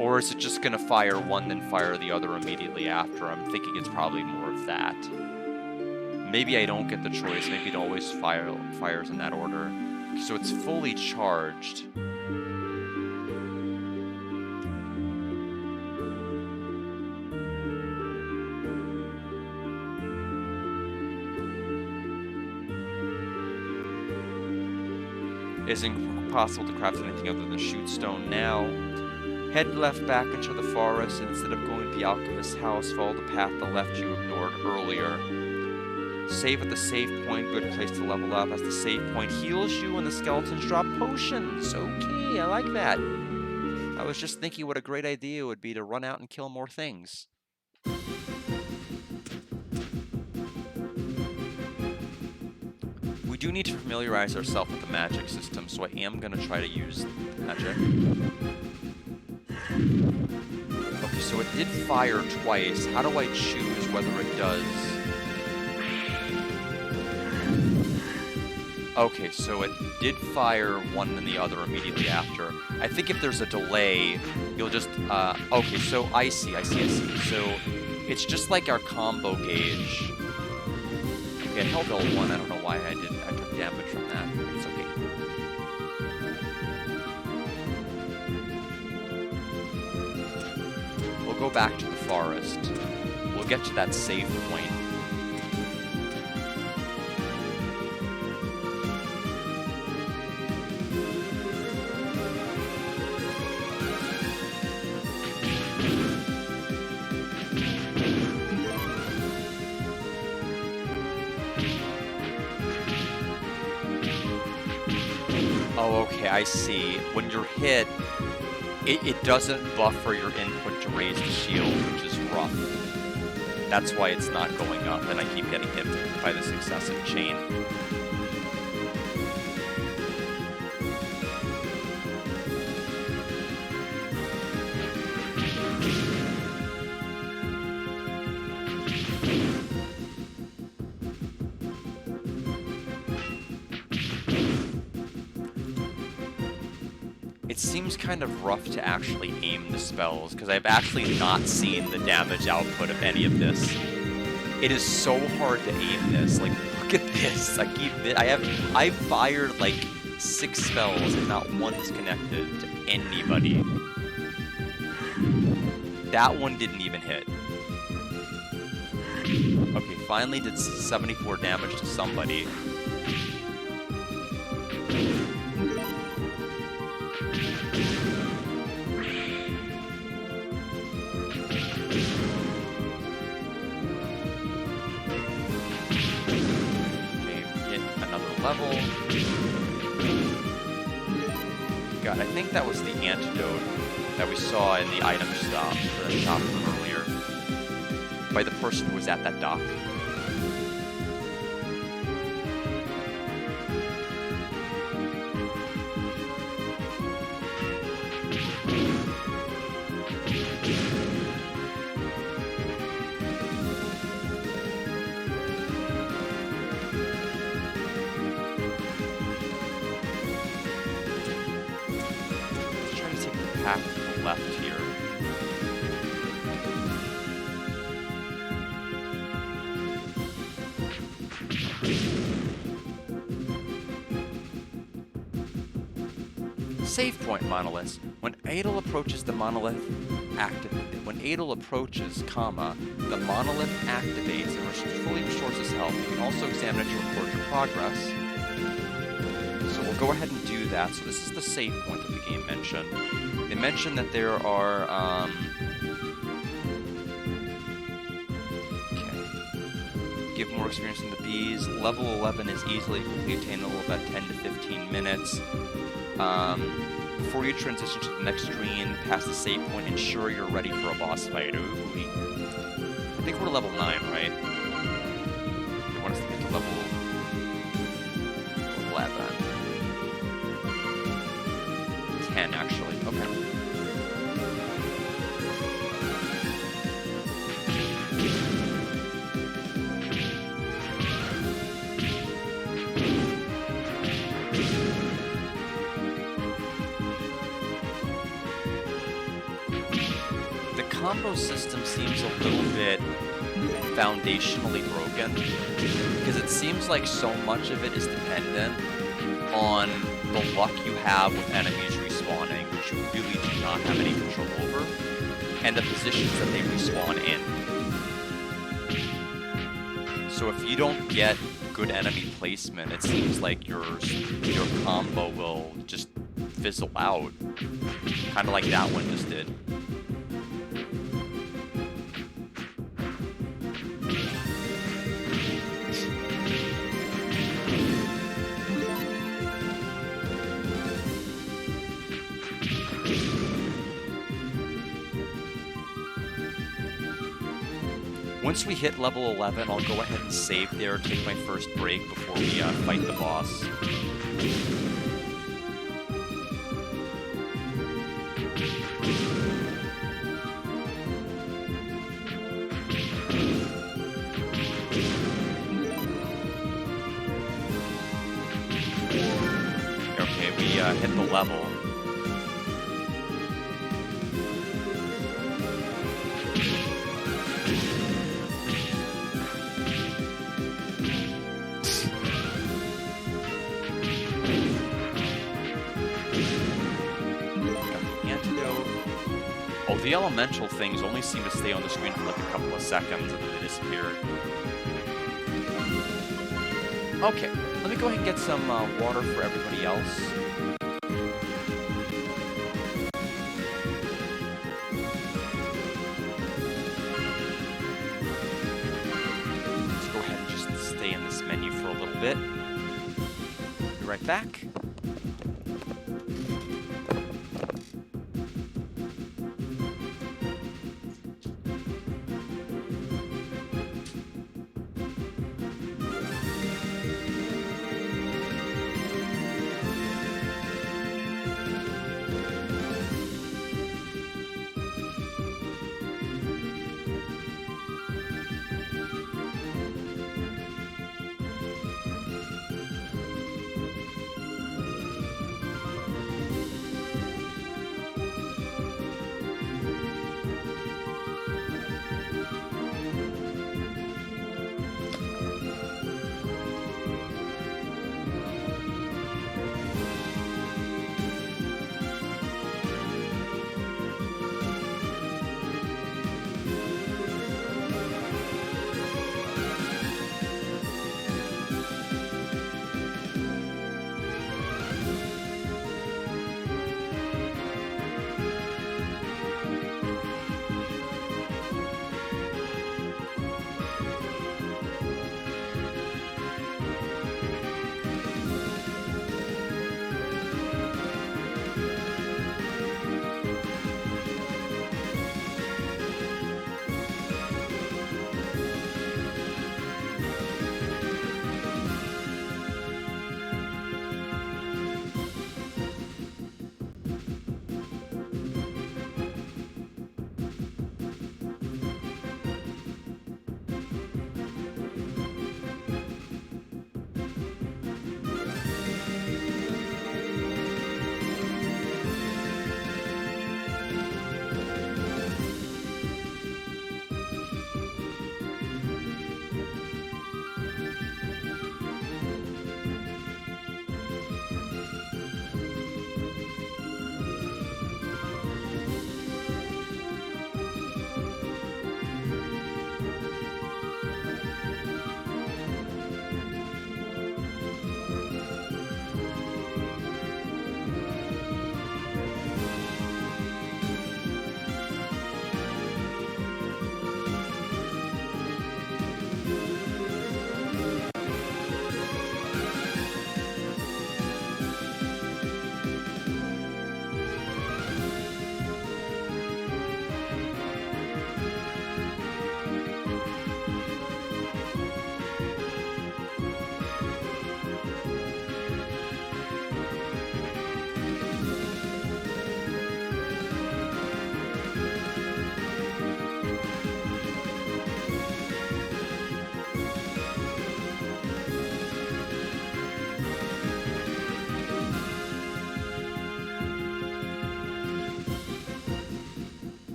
Or is it just going to fire one, then fire the other immediately after? I'm thinking it's probably more of that. Maybe I don't get the choice. Maybe it always fires in that order. So it's fully charged. It isn't possible to craft anything other than shoot stone now. Head left back into the forest. Instead of going to the alchemist's house, follow the path to the left you ignored earlier. Save at the save point. Good place to level up, as the save point heals you and the skeletons drop potions. Okay, I like that. I was just thinking what a great idea it would be to run out and kill more things. We do need to familiarize ourselves with the magic system, so I am going to try to use magic. Okay, so it did fire twice. How do I choose whether it does? Okay, so it did fire one and the other immediately after. I think if there's a delay, you'll just, okay, so I see. So it's just like our combo gauge. Okay, I held L1, I don't know why I took damage from that. It's okay. We'll go back to the forest. We'll get to that save point. Oh, okay, I see. When you're hit, it doesn't buffer your input to raise the shield, which is rough. That's why it's not going up, and I keep getting hit by this excessive chain. It seems kind of rough to actually aim the spells, because I've actually not seen the damage output of any of this. It is so hard to aim this. Like, look at this. I've fired like 6 spells and not one's connected to anybody. That one didn't even hit. Okay, finally did 74 damage to somebody. Level. God, I think that was the antidote that we saw in the item shop earlier by the person who was at that dock. Path to the left here. Save point monoliths. When Adel approaches the monolith, When Adel approaches, the monolith activates and fully restores its health. You can also examine it to record your progress. So we'll go ahead and do that. So this is the save point that the game mentioned. They mentioned that there are, give more experience in the bees. Level 11 is easily quickly attainable, about 10 to 15 minutes. Before you transition to the next screen, past the save point, ensure you're ready for a boss fight. Ooh, I think we're level 9, right? They want us to get to level 11. 10, actually. Okay. The combo system seems a little bit foundationally broken, because it seems like so much of it is dependent on the luck you have with enemies respawning, which you really do not have any control over, and the positions that they respawn in. So if you don't get good enemy placement, it seems like your combo will just fizzle out, kind of like that one just did. Once we hit level 11, I'll go ahead and save there, take my first break before we fight the boss. Okay, we hit the level. Oh, the elemental things only seem to stay on the screen for like a couple of seconds and then they disappear. Okay, let me go ahead and get some water for everybody else. Let's go ahead and just stay in this menu for a little bit. Be right back.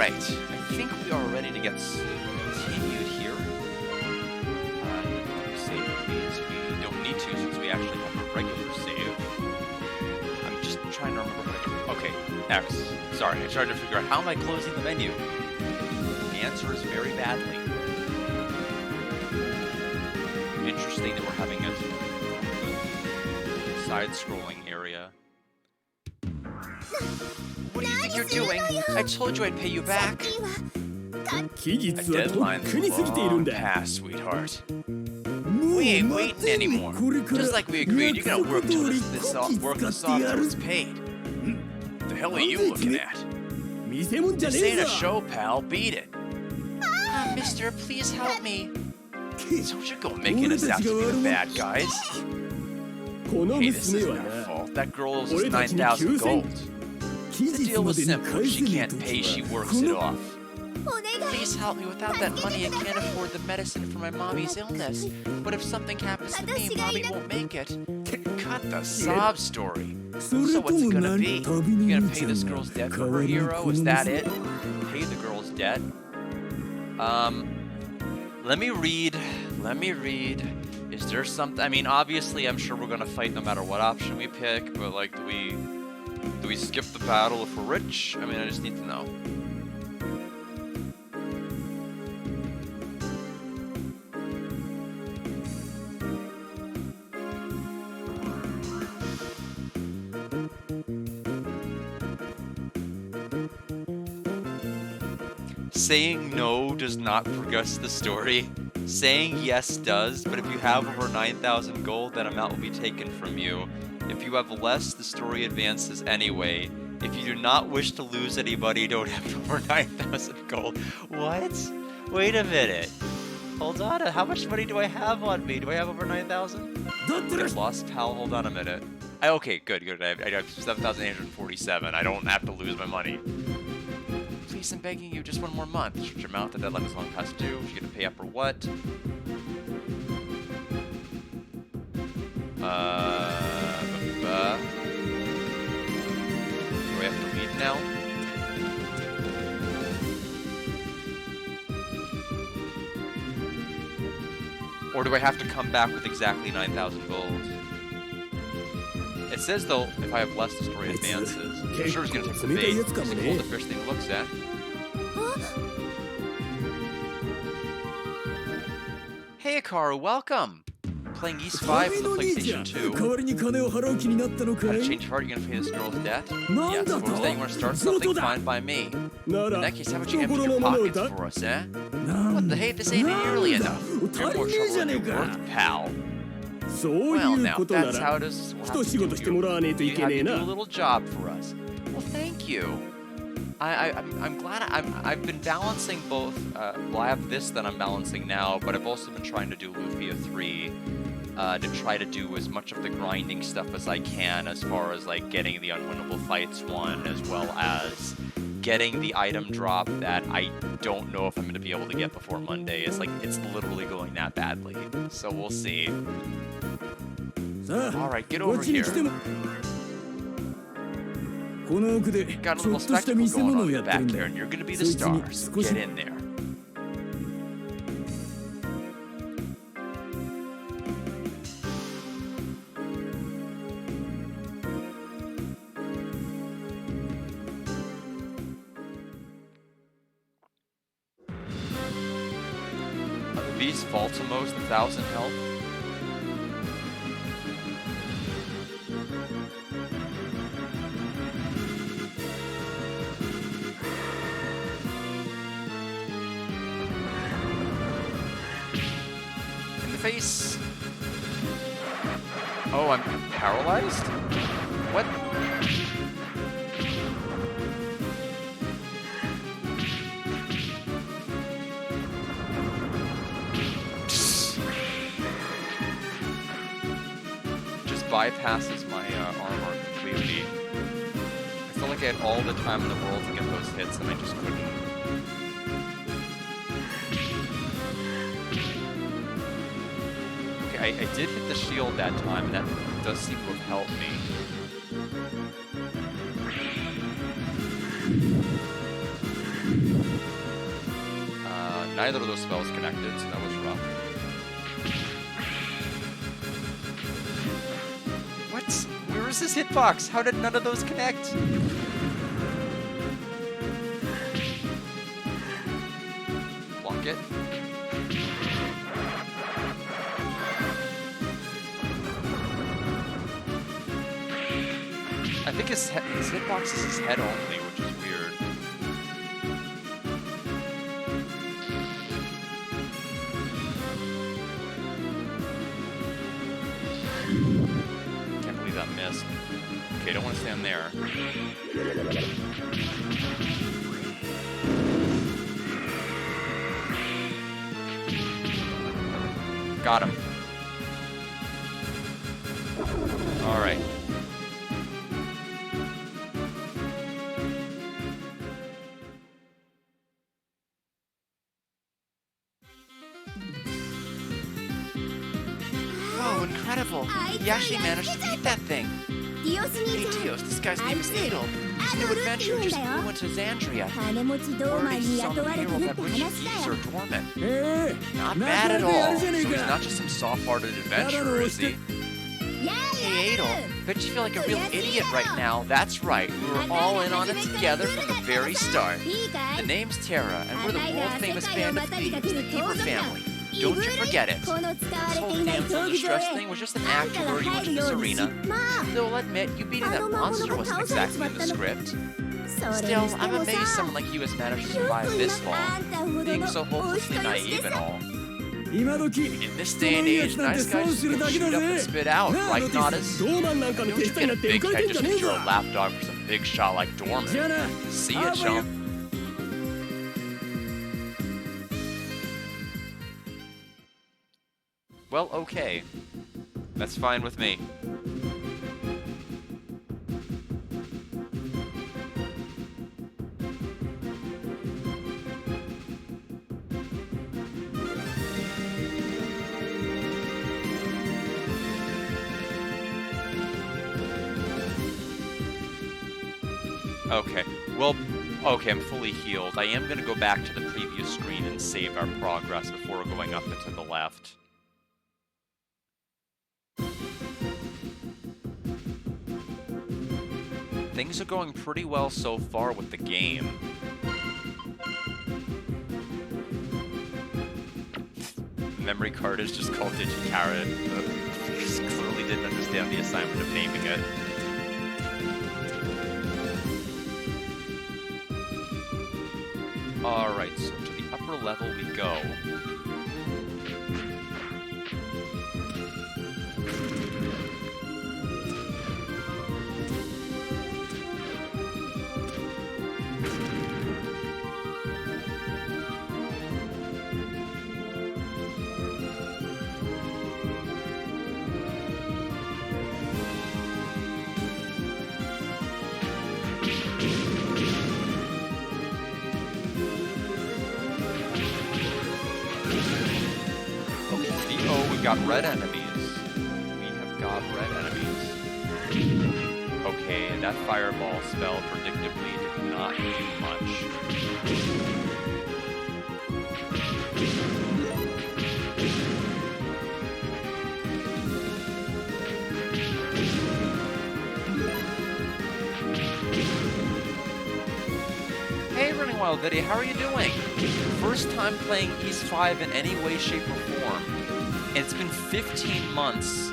Alright, I think we are ready to get continued here. Save please. We don't need to since we actually have a regular save. I'm just trying to remember what I do. Okay, X. Sorry, I'm trying to figure out how am I closing the menu? The answer is very badly. Interesting that we're having a side-scrolling area. What do you think you're doing? I told you I'd pay you back. A deadline's long past, sweetheart. We ain't waiting anymore. Just like we agreed, you're gonna work this off till it's paid. The hell are you looking at? This ain't a show, pal. Beat it. Mister, please help me. Don't you go making us out to be the bad guys. Hey, this isn't our fault. That girl owes us 9,000 gold. The deal was simple. If she can't pay, she works it off. Please help me. Without that money, I can't afford the medicine for my mommy's illness. But if something happens to me, mommy won't make it. Cut the sob story. So what's it gonna be? You gonna pay this girl's debt for her hero? Is that it? Pay the girl's debt? Let me read. Is there something? I mean, obviously, I'm sure we're gonna fight no matter what option we pick. But like, do we skip the battle if we're rich? I mean, I just need to know. Saying no does not progress the story. Saying yes does, but if you have over 9,000 gold, that amount will be taken from you. If you have less, the story advances anyway. If you do not wish to lose anybody, don't have over 9,000 gold. What? Wait a minute. Hold on, how much money do I have on me? Do I have over 9,000? I lost, pal. Hold on a minute. Okay, good. I have 7,847. I don't have to lose my money. Please, I'm begging you, just one more month. Shut your mouth, the deadline is long past due. You're gonna pay up or what? Do I have to leave now? Or do I have to come back with exactly 9,000 gold? It says, though, if I have less, the story advances. I'm sure it's going to take some bait. It's a cool the fish thing looks at. Hey, Akaru, welcome! Playing East 5 on the PlayStation 2. Gotta change heart, you're gonna pay this girl's debt? Yes, of course, then you wanna start something, fine by me. In that case, how about you empty your pockets for us, eh? What the hey, this ain't nearly enough. You're more trouble than you're worth, pal. Well, now, if that's how it is, we'll have to do you have to do a little job for us. Well, thank you. I'm glad I've been balancing both. Well, I have this that I'm balancing now, but I've also been trying to do Lufia 3 to try to do as much of the grinding stuff as I can, as far as like getting the unwinnable fights one, as well as getting the item drop that I don't know if I'm going to be able to get before Monday. It's like it's literally going that badly, so we'll see. All right, get over here. Got a little spectacle going on in the back here, and you're gonna be the star, so get in there. These Baltimos, 1,000 health. Face. Oh, I'm paralyzed? What? Just bypasses my armor completely. I felt like I had all the time in the world to get those hits and I just couldn't. I did hit the shield that time, and that does seem to have helped me. neither of those spells connected, so that was rough. What? Where is this hitbox? How did none of those connect? Block it. I think his hitbox is his head only, which is weird. Can't believe that missed. Okay, don't want to stand there. Got him. All right. Oh, incredible! He actually managed to beat that thing! Hey Dios, this guy's name is Adel. His new adventure just flew into Xandria. Already some hero that which keys are dormant. Not bad at all. So he's not just some soft-hearted adventurer, is he? Hey Adel, bet you feel like a real idiot right now. That's right, we were all in on it together from the very start. The name's Terra, and we're the world-famous band of thieves, the Eber family. Don't you forget it. This whole damsel distress thing was just an act to lure you into this arena. Though I'll admit, you beating that monster wasn't exactly in the script. Still, I'm amazed someone like you has managed to survive this long, being so hopelessly naive and all. In this day and age, nice guys just get shoot up and spit out, right, Nadas? Don't you get a big head just because you're a lapdog for some big shot like Dorman. See ya, chump. Well, okay. That's fine with me. Okay, well, okay, I'm fully healed. I am going to go back to the previous screen and save our progress before going up and to the left. Things are going pretty well so far with the game. Memory card is just called DigiCarrot. Clearly didn't understand the assignment of naming it. Alright, so to the upper level we go. Got red enemies. We have got red enemies. Okay, that fireball spell predictably did not do much. Hey, Running Wild Viddy, how are you doing? First time playing Ys 5 in any way, shape, or form. It's been 15 months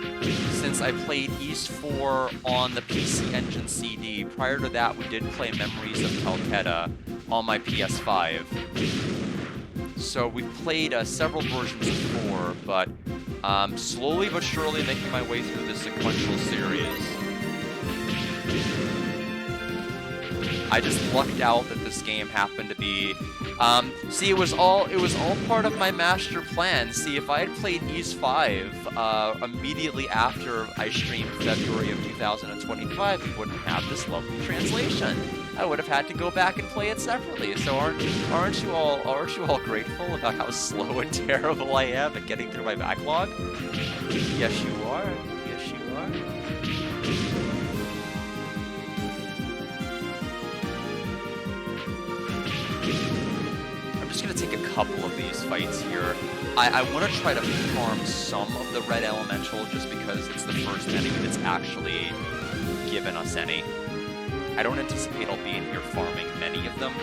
since I played Ys 4 on the PC Engine CD. Prior to that, we did play Memories of Calcutta on my PS5. So we've played several versions of 4, but slowly but surely making my way through the sequential series. I just lucked out that this game happened to be... see, it was all part of my master plan. See, if I had played Ys 5 immediately after I streamed February of 2025, we wouldn't have this lovely translation. I would have had to go back and play it separately. So aren't you all grateful about how slow and terrible I am at getting through my backlog? Yes, you are. Yes, you are. I'm just gonna take a couple of these fights here. I want to try to farm some of the red elemental just because it's the first enemy that's actually given us any. I don't anticipate I'll be in here farming many of them.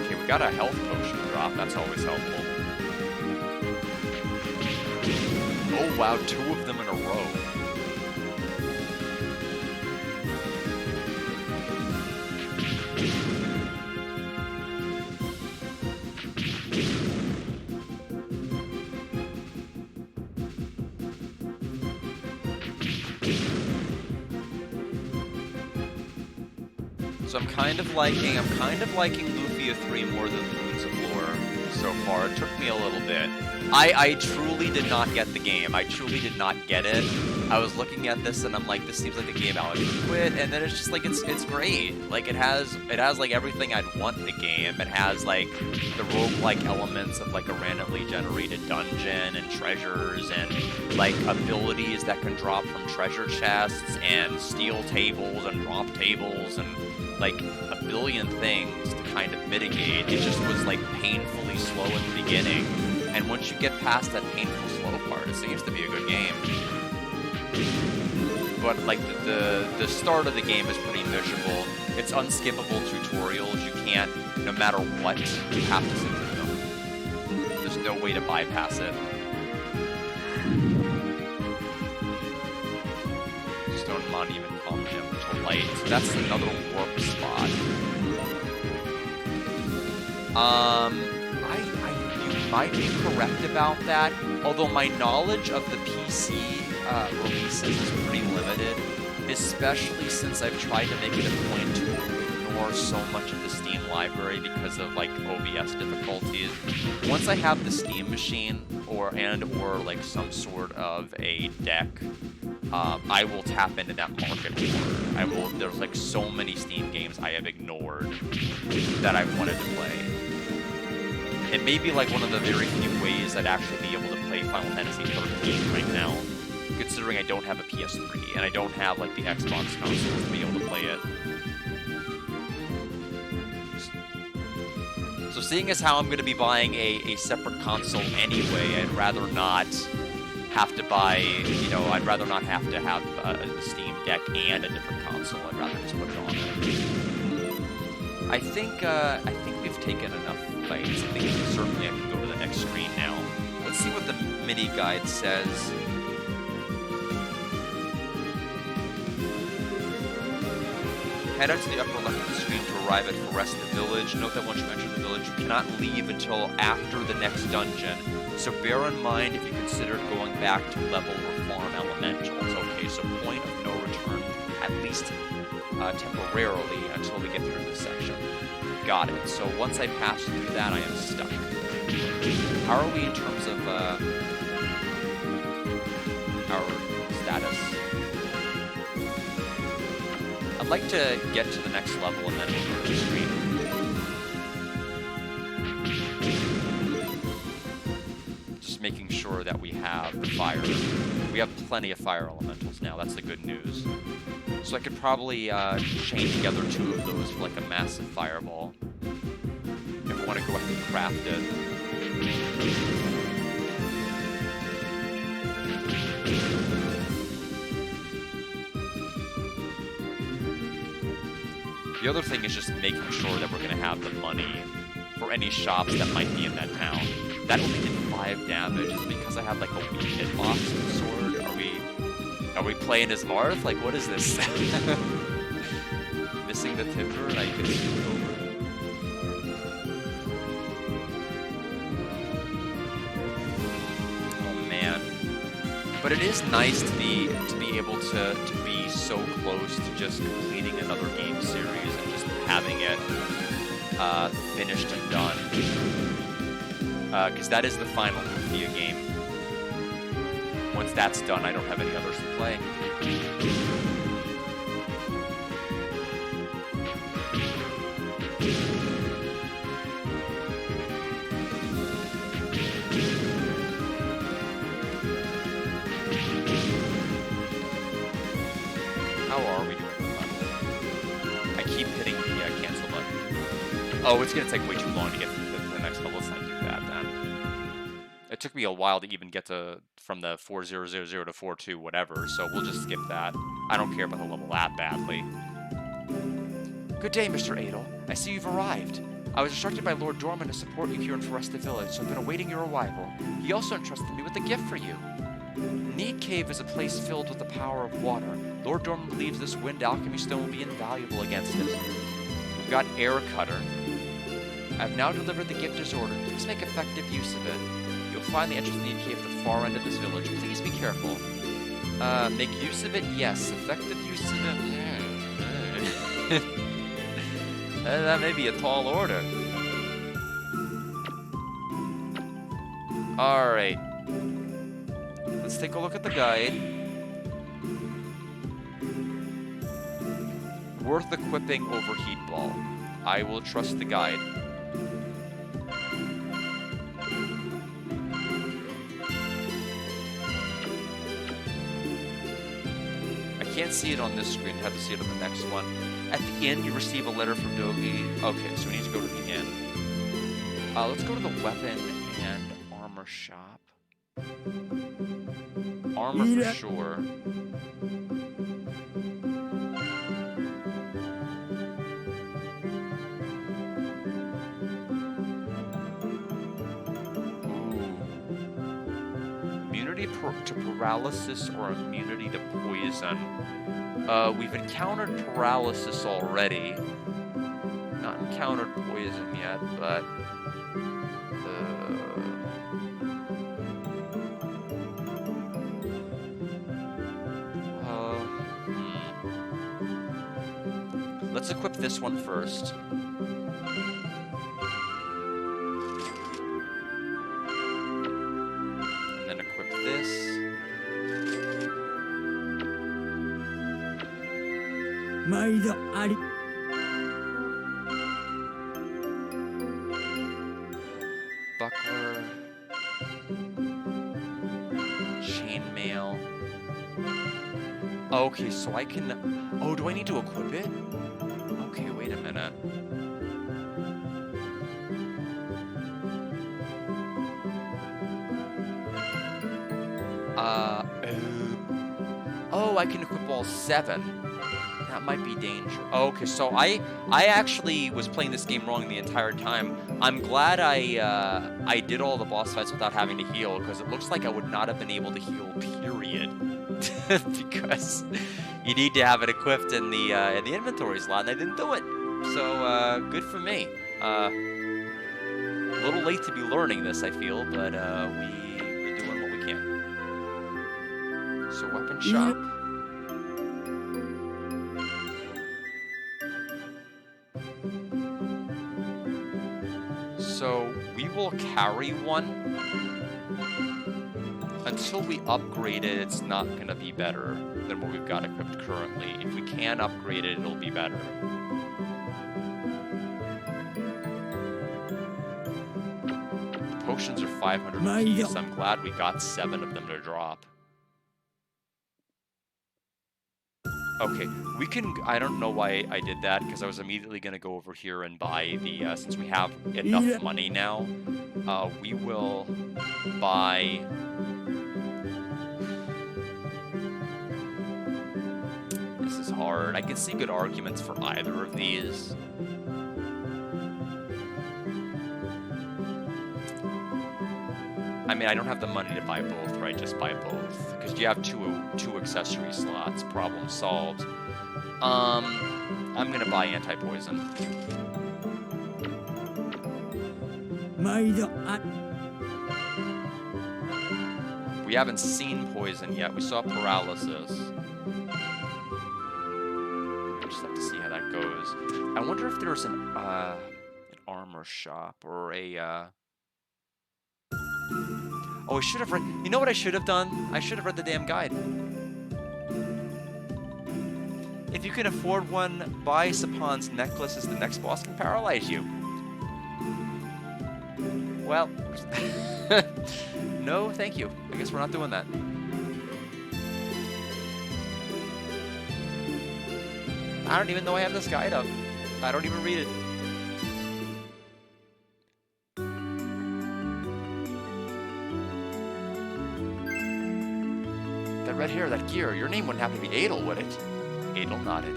Okay, we got a health potion drop. That's always helpful. Oh wow, 2 of them in a row. So I'm kind of liking Lufia 3 more than Moons of Lore so far. It took me a little bit. I truly did not get the game. I truly did not get it. I was looking at this and I'm like, this seems like a game I would quit, and then it's just like it's great. Like it has like everything I'd want in a game. It has like the roguelike elements of like a randomly generated dungeon and treasures and like abilities that can drop from treasure chests and steal tables and drop tables and like a billion things to kind of mitigate. It just was like painfully slow at the beginning. And once you get past that painful slow part, it seems to be a good game. But like the start of the game is pretty miserable. It's unskippable tutorials. You can't, no matter what, you have to sit through them. There's no way to bypass it. Stone Monument, Calm Gem to Light. That's another warp spot. You might be correct about that, although my knowledge of the PC releases is pretty limited, especially since I've tried to make it a point to ignore so much of the Steam library because of like OBS difficulties. Once I have the Steam machine or like some sort of a deck, I will tap into that market more. There's like so many Steam games I have ignored that I wanted to play. It may be like one of the very few ways I'd actually be able to play Final Fantasy 13 right now, considering I don't have a PS3 and I don't have like the Xbox console to be able to play it. So seeing as how I'm going to be buying a separate console anyway, I'd rather not have to buy, I'd rather not have to have a Steam Deck and a different console. I'd rather just put it on there. I think we've taken enough fights. I think certainly I can go to the next screen now. Let's see what the mini guide says. Head out to the upper left of the screen to arrive at Foresta Village. Note that once you enter the village, you cannot leave until after the next dungeon. So bear in mind if you consider going back to level or farm elementals. Okay, so point of no return, at least temporarily, until we get through this section. Got it. So once I pass through that, I am stuck. How are we in terms of our status? I'd like to get to the next level and then we'll go to the screen. Just making sure that we have the fire. We have plenty of fire elementals now. That's the good news. So I could probably chain together 2 of those for like a massive fireball. If I want to go ahead and craft it. The other thing is just making sure that we're going to have the money for any shops that might be in that town. That only did 5 damage. Is it because I have like a weak hitbox with the sword? Are we playing as Marth? Like, what is this? Missing the timber and I get screwed over. Oh man. But it is nice to be able to be so close to just completing another game series and just having it finished and done. Because that is the final Lufia game. Once that's done, I don't have any others to play. Oh, it's gonna take way too long to get to the next level. Let's not do that then. It took me a while to even get from the 4000 to 42 whatever, so we'll just skip that. I don't care about the level that badly. Good day, Mr. Adel. I see you've arrived. I was instructed by Lord Dorman to support you here in Foresta Village, so I've been awaiting your arrival. He also entrusted me with a gift for you. Need Cave is a place filled with the power of water. Lord Dorman believes this wind alchemy stone will be invaluable against it. We've got Air Cutter. I've now delivered the gift as ordered. Please make effective use of it. You'll find the entrance to Need Cave at the far end of this village. Please be careful. Make use of it? Yes. Effective use of it? That may be a tall order. Alright. Let's take a look at the guide. Worth equipping over Heat Ball. I will trust the guide. I can't see it on this screen. I have to see it on the next one. At the inn, you receive a letter from Dogi. Okay, so we need to go to the inn. Let's go to the weapon and armor shop. Armor for sure. Immunity to paralysis or immunity to poison. We've encountered paralysis already. Not encountered poison yet, but... Let's equip this one first. And then equip this. Buckler. Chainmail. Okay, so I can... Oh, do I need to equip it? Okay, wait a minute. Oh, I can equip all 7. That might be dangerous. Oh, okay, so I actually was playing this game wrong the entire time. I'm glad I did all the boss fights without having to heal, because it looks like I would not have been able to heal, period. Because you need to have it equipped in the inventory slot, and I didn't do it. So good for me. A little late to be learning this, I feel, but we're doing what we can. So weapon shop. So we will carry one. Until we upgrade it, it's not going to be better than what we've got equipped currently. If we can upgrade it, it'll be better. The potions are 500 apiece. I'm glad we got 7 of them to drop. Okay, we can... I don't know why I did that, because I was immediately going to go over here and buy the... since we have enough money now, we will buy... This is hard. I can see good arguments for either of these. I mean, I don't have the money to buy both, right? Just buy both. Because you have two accessory slots. Problem solved. I'm gonna buy anti-poison. We haven't seen poison yet. We saw paralysis. We just have to see how that goes. I wonder if there's an armor shop or a... Oh, I should have read... You know what I should have done? I should have read the damn guide. If you can afford one, buy Sapan's necklace as the next boss can paralyze you. Well... no, thank you. I guess we're not doing that. I don't even know I have this guide up. I don't even read it. that red hair, that gear. Your name wouldn't have to be Adel, would it? Adel nodded.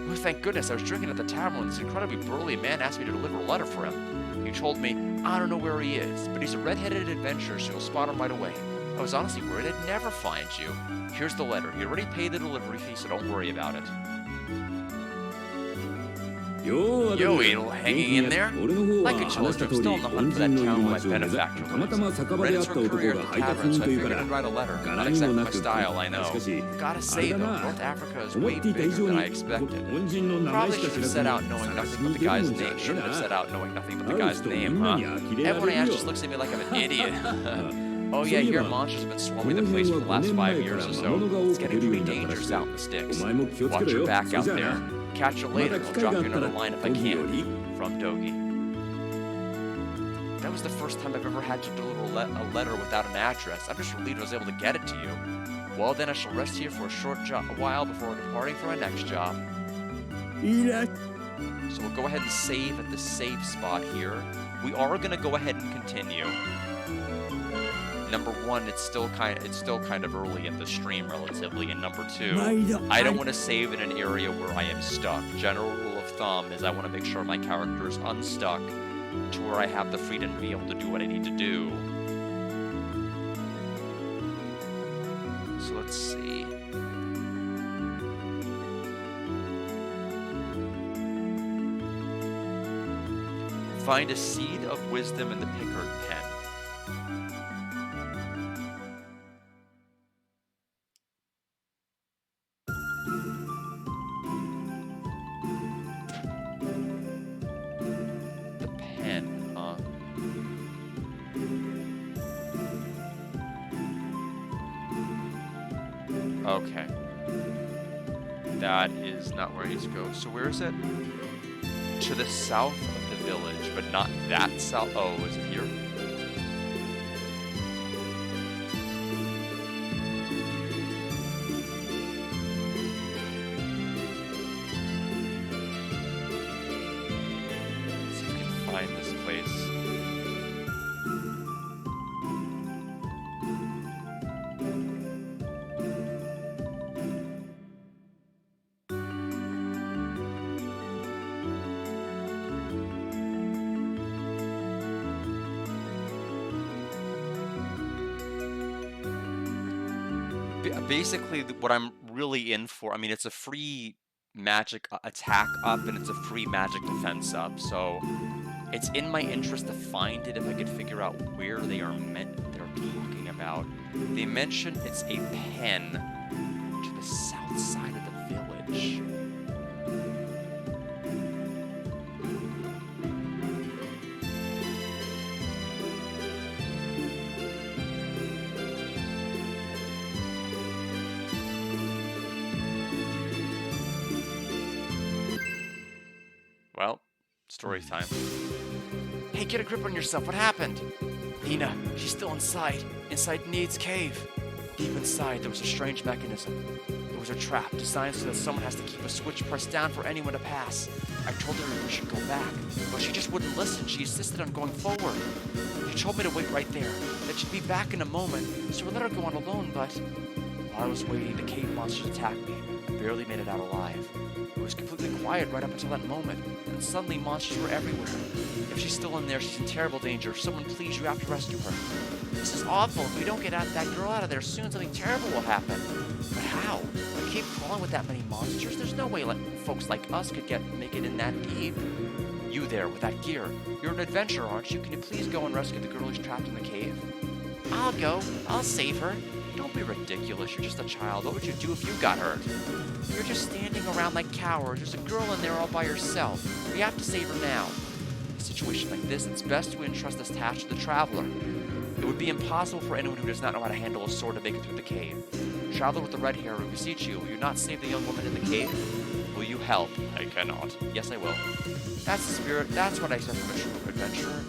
Oh, thank goodness. I was drinking at the tavern when this incredibly burly man asked me to deliver a letter for him. He told me, I don't know where he is, but he's a red-headed adventurer, so you'll spot him right away. I was honestly worried I'd never find you. Here's the letter. You already paid the delivery fee, so don't worry about it. Yo, Adel, hanging in there? Like I told you, I'm still on the hunt for that town where my benefactor lives. Ran into a courier at the tavern, so I figured I'd write a letter. Not exactly my style, I know. Gotta say, though, North Africa is way bigger than I expected. Probably should have set out knowing nothing but the guy's name. Shouldn't have set out knowing nothing but the guy's name, huh? Everyone I ask just looks at me like I'm an idiot. Oh yeah, your monsters have been swarming the place for the last 5 years or so. It's getting pretty dangerous out in the sticks. Watch your back out there. Catch you later, I'll drop you another line if I can. From Dogi. That was the first time I've ever had to deliver a letter without an address. I'm just relieved I was able to get it to you. Well then, I shall rest here for a while before departing for my next job. So we'll go ahead and save at the save spot here. We are going to go ahead and continue. Number one, it's still kind of early in the stream relatively, and number two, I don't want to save in an area where I am stuck. General rule of thumb is I want to make sure my character is unstuck to where I have the freedom to be able to do what I need to do. So let's see. Find a seed of wisdom in the Pickard pen. Okay. That is not where I need to go. So where is it? To the south of the village, but not that south. Oh, is it here? Let's see if we can find this place. Basically, what I'm really in for, I mean, it's a free magic attack up and it's a free magic defense up, so it's in my interest to find it if I could figure out where they're talking about. They mention it's a pen to the south side of the village. Well, story time. Hey, get a grip on yourself. What happened? Nina, she's still inside Need's cave. Deep inside, there was a strange mechanism. It was a trap designed so that someone has to keep a switch pressed down for anyone to pass. I told her we should go back, but she just wouldn't listen. She insisted on going forward. She told me to wait right there, that she'd be back in a moment, so we let her go on alone, but while I was waiting, the cave monsters attacked me. I barely made it out alive. It was completely quiet right up until that moment, and suddenly monsters were everywhere. If she's still in there, she's in terrible danger. Someone please, you have to rescue her. This is awful. If we don't get that girl out of there soon, something terrible will happen. But how? A cave crawling with that many monsters? There's no way folks like us could make it in that deep. You there with that gear. You're an adventurer, aren't you? Can you please go and rescue the girl who's trapped in the cave? I'll go. I'll save her. Don't be ridiculous. You're just a child. What would you do if you got hurt? You're just standing around like cowards. There's a girl in there all by herself. We have to save her now. In a situation like this, it's best to entrust this task to the traveler. It would be impossible for anyone who does not know how to handle a sword to make it through the cave. Traveler with the red hair, we beseech you, will you not save the young woman in the cave? Will you help? I cannot. Yes, I will. That's the spirit. That's what I said from a true adventurer.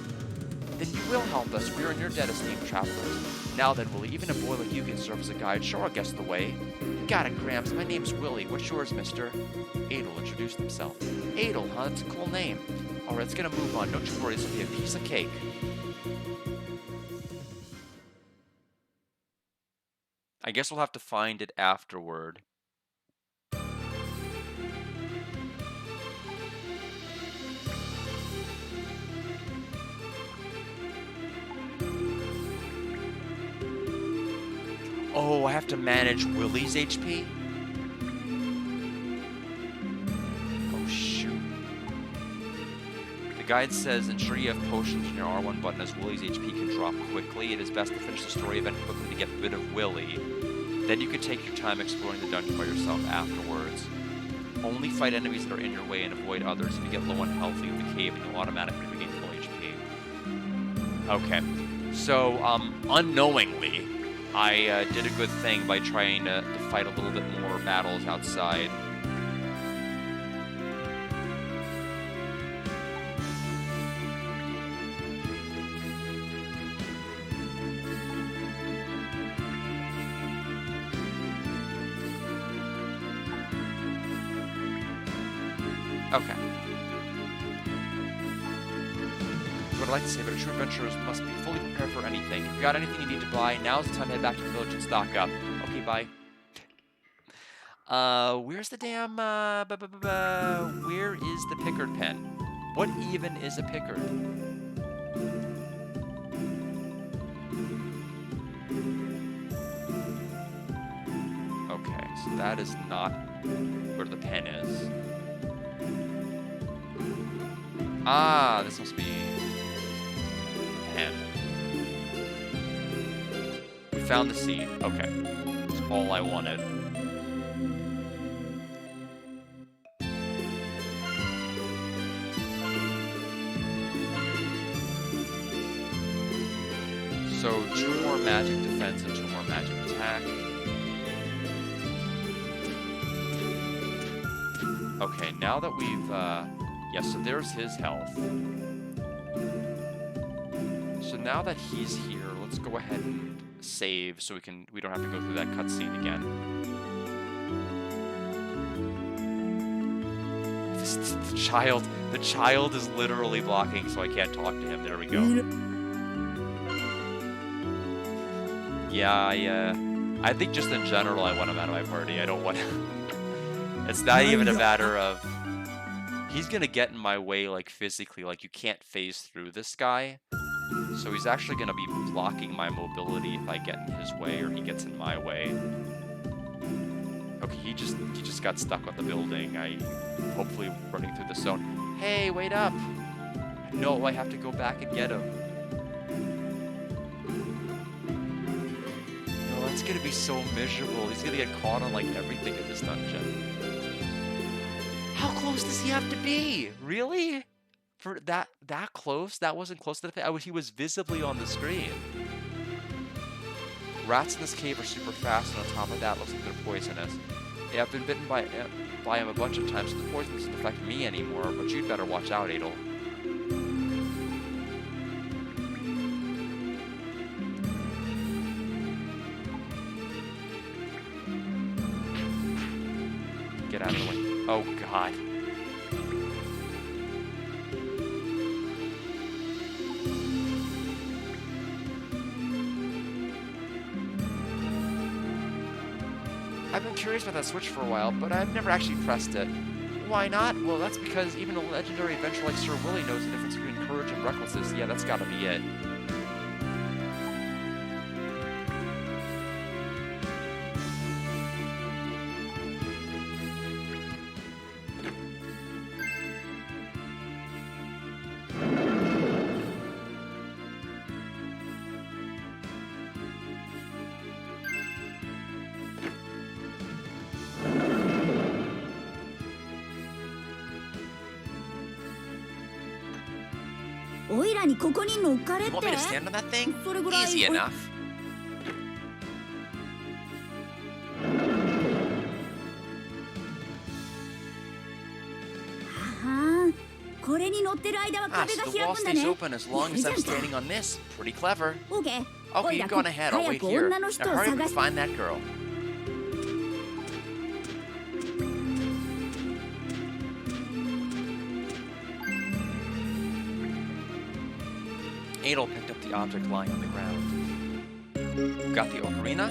Then you will help us. We are in your debt, esteemed travelers. Now then, Willie, even a boy like you can serve as a guide. Sure, I'll guess the way. You got it, Gramps. My name's Willie. What's yours, mister? Adel introduced himself. Adel, huh? That's a cool name. All right, let's get a move on. Don't you worry, this will be a piece of cake. I guess we'll have to find it afterward. Oh, I have to manage Willie's HP? Oh, shoot. The guide says, ensure you have potions in your R1 button as Willie's HP can drop quickly. It is best to finish the story event quickly to get rid of Willie. Then you can take your time exploring the dungeon by yourself afterwards. Only fight enemies that are in your way and avoid others. If you get low on health, leave the cave and you'll automatically regain full HP. Okay. So, unknowingly, I did a good thing by trying to fight a little bit more battles outside. Okay. What I'd like to say, but true adventurers must be fully prepared for anything. If you got anything you need to buy, now's the time to head back to the village and stock up. Okay, bye. Where's the damn, where is the Pickard pen? What even is a Pickard? Okay, so that is not where the pen is. Ah, this must be the pen. We found the seed. Okay. That's all I wanted. So 2 more magic defense and 2 more magic attack. Okay, now that we've, yes, so there's his health. So now that he's here, let's go ahead and save so we don't have to go through that cutscene again. The child is literally blocking, so I can't talk to him. There we go. Yeah, I think just in general, I want him out of my party. I don't want him. It's not even a matter of... He's gonna get in my way, like, physically. Like, you can't phase through this guy. So he's actually gonna be blocking my mobility if I get in his way or he gets in my way. Okay, he just got stuck on the building. Hopefully running through the zone. Hey, wait up! No, I have to go back and get him. No, that's gonna be so miserable. He's gonna get caught on, like, everything in this dungeon. How close does he have to be? Really? For that close? That wasn't close to the thing. He was visibly on the screen. Rats in this cave are super fast, and on top of that, looks like they're poisonous. Yeah, I've been bitten by him a bunch of times, so the poison doesn't affect me anymore, but you'd better watch out, Adel. Get out of the way. Oh, God. I've been curious about that switch for a while, but I've never actually pressed it. Why not? Well, that's because even a legendary adventurer like Sir Willie knows the difference between courage and recklessness. Yeah, that's gotta be it. You want me to stand on that thing? Easy enough. Ah, so the wall stays open as long as I'm standing on this. Pretty clever. Okay, you go on ahead. I'll wait here. Now hurry up and find that girl. Adel picked up the object lying on the ground. Got the ocarina?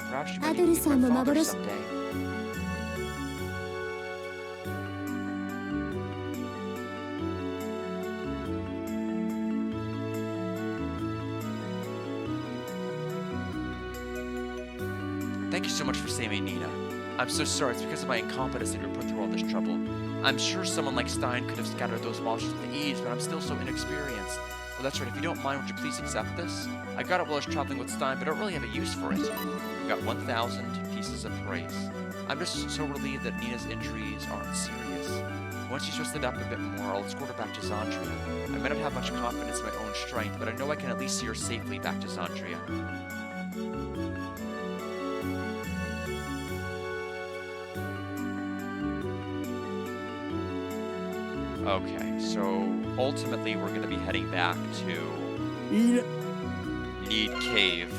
Perhaps she might アド even ル be さん my も father 幻 someday. Thank you so much for saving me, Nina. I'm so sorry. It's because of my incompetence that you were put through all this trouble. I'm sure someone like Stein could have scattered those monsters with ease, but I'm still so inexperienced. Well, that's right. If you don't mind, would you please accept this? I got it while I was traveling with Stein, but I don't really have a use for it. We got 1,000 pieces of praise. I'm just so relieved that Nina's injuries aren't serious. Once she's rested up a bit more, I'll escort her back to Zandria. I may not have much confidence in my own strength, but I know I can at least see her safely back to Zandria. Okay, so ultimately we're going to be heading back to Need Cave.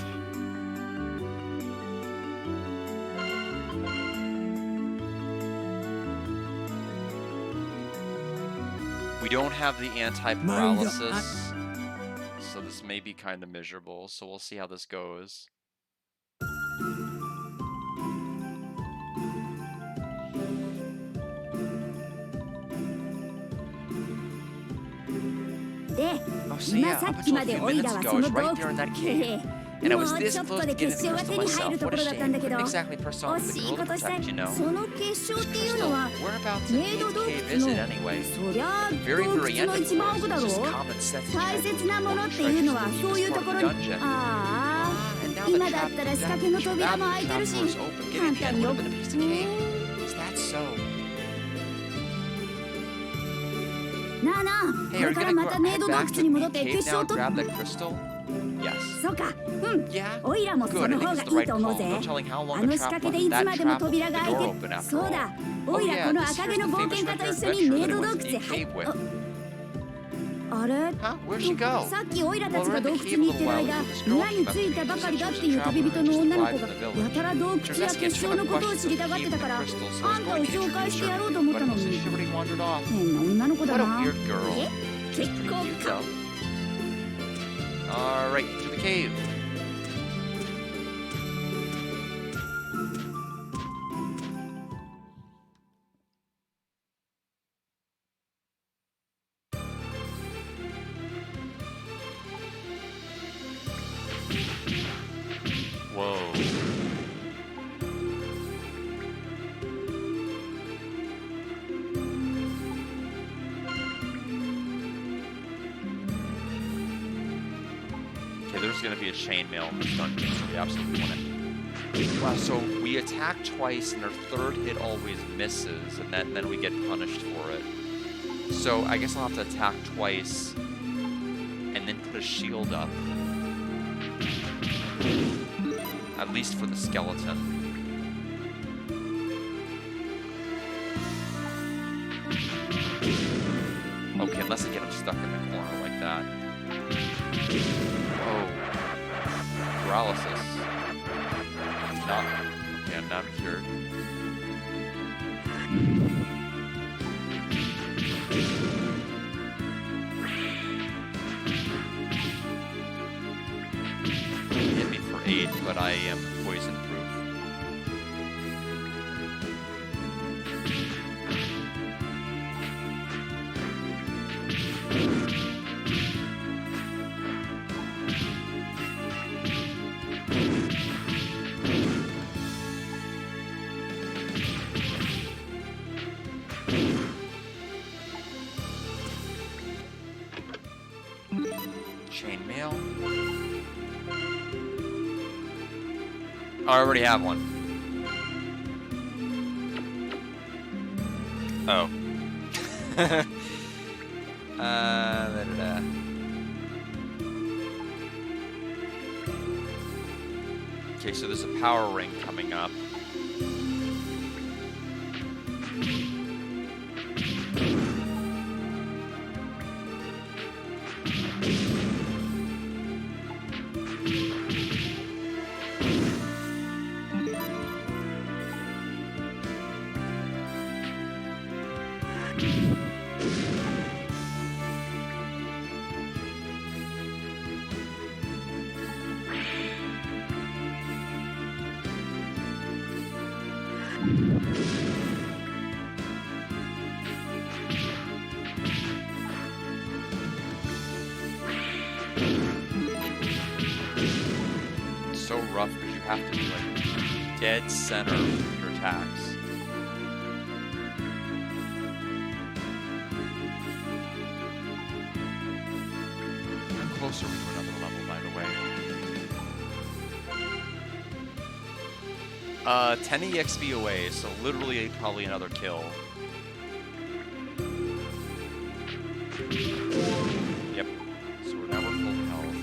We don't have the anti-paralysis, so this may be kind of miserable, so we'll see how this goes. Oh, so yeah, up until a few minutes ago, I was right there in that cave, and I was this close to getting the crystal myself. What a shame. Couldn't exactly press on with the girl to protect, you know. Crystal, whereabouts in Need's Cave is it anyway? The very, very end, of course. It's just common sense. And now the trap door is open. Getting the end would have been a piece of cake. Is that so? Hey, are you gonna head back to the cave now and grab that crystal? Yes. Yeah? Good, I think it's the right call. No telling how long the trap left that trap will keep the door open after all. Oh yeah, this here's the famous red-haired adventurer that I went to the cave with. Huh? Where'd she go? Well, we're in the cave a little while ago. This girl came up to me and said she was a traveler who just arrived in the village. She was asking a ton of questions of the cave and the crystals, so I was going to introduce her, but it looks like she already wandered off. What a weird girl. She's pretty cute though. Alright, to the cave. Whoa. Okay, there's gonna be a chainmail in this dungeon, so we absolutely want it. Wow, so we attack twice and our third hit always misses, and then we get punished for it. So I guess I'll have to attack twice and then put a shield up. At least for the skeleton. Okay, unless I get him stuck in the corner like that. Oh. Paralysis. Not. Okay, I'm not cured. Hit me for 8, but I am poison proof. Chainmail. I already have one. Oh. Da-da-da. Okay, so there's a power ring coming up. So rough because you have to be like dead center with your attacks. How close are we to another level, by the way? 10 EXP away, so literally probably another kill. Yep. So now we're full health.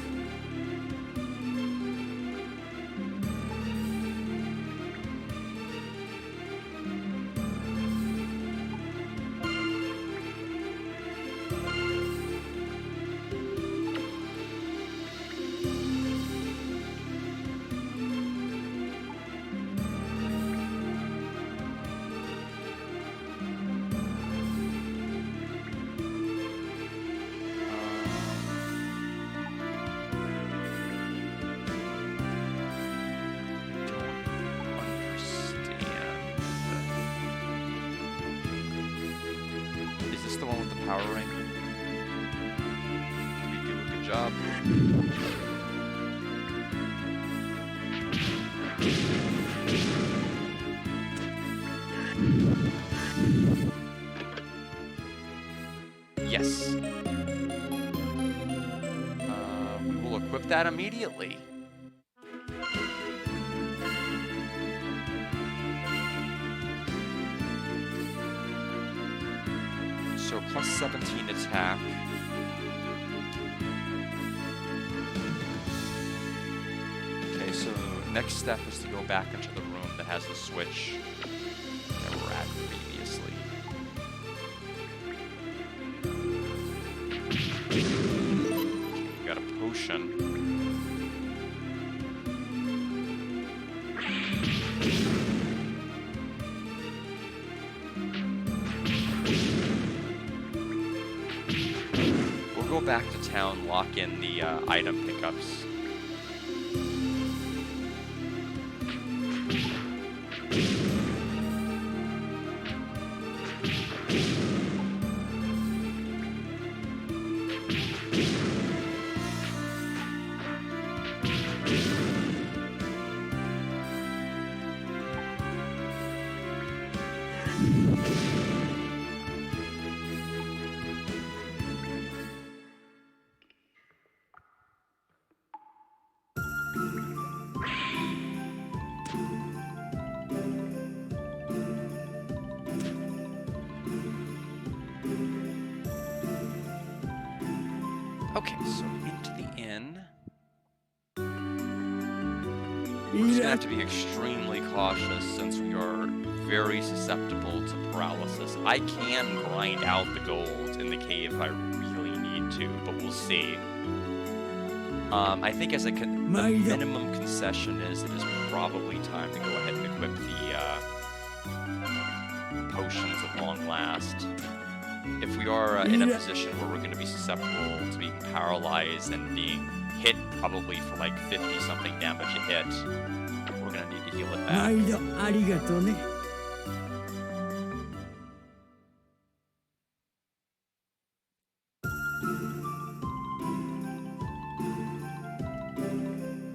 Is this the one with the power ring? Did we do a good job? Yes. We will equip that immediately. So plus 17 attack. Okay, so next step is to go back into the room that has the switch that we're at previously. We got a potion. We'll go back to town, lock in the item pickups. Okay, so into the inn. We're just gonna have to be extremely cautious since we are very susceptible to paralysis. I can grind out the gold in the cave if I really need to, but we'll see. I think as the minimum concession is, it is probably time to go ahead and equip the potions at long last. If we are in a position where we're going to be susceptible to being paralyzed and being hit probably for like 50-something damage a hit, we're going to need to heal it back.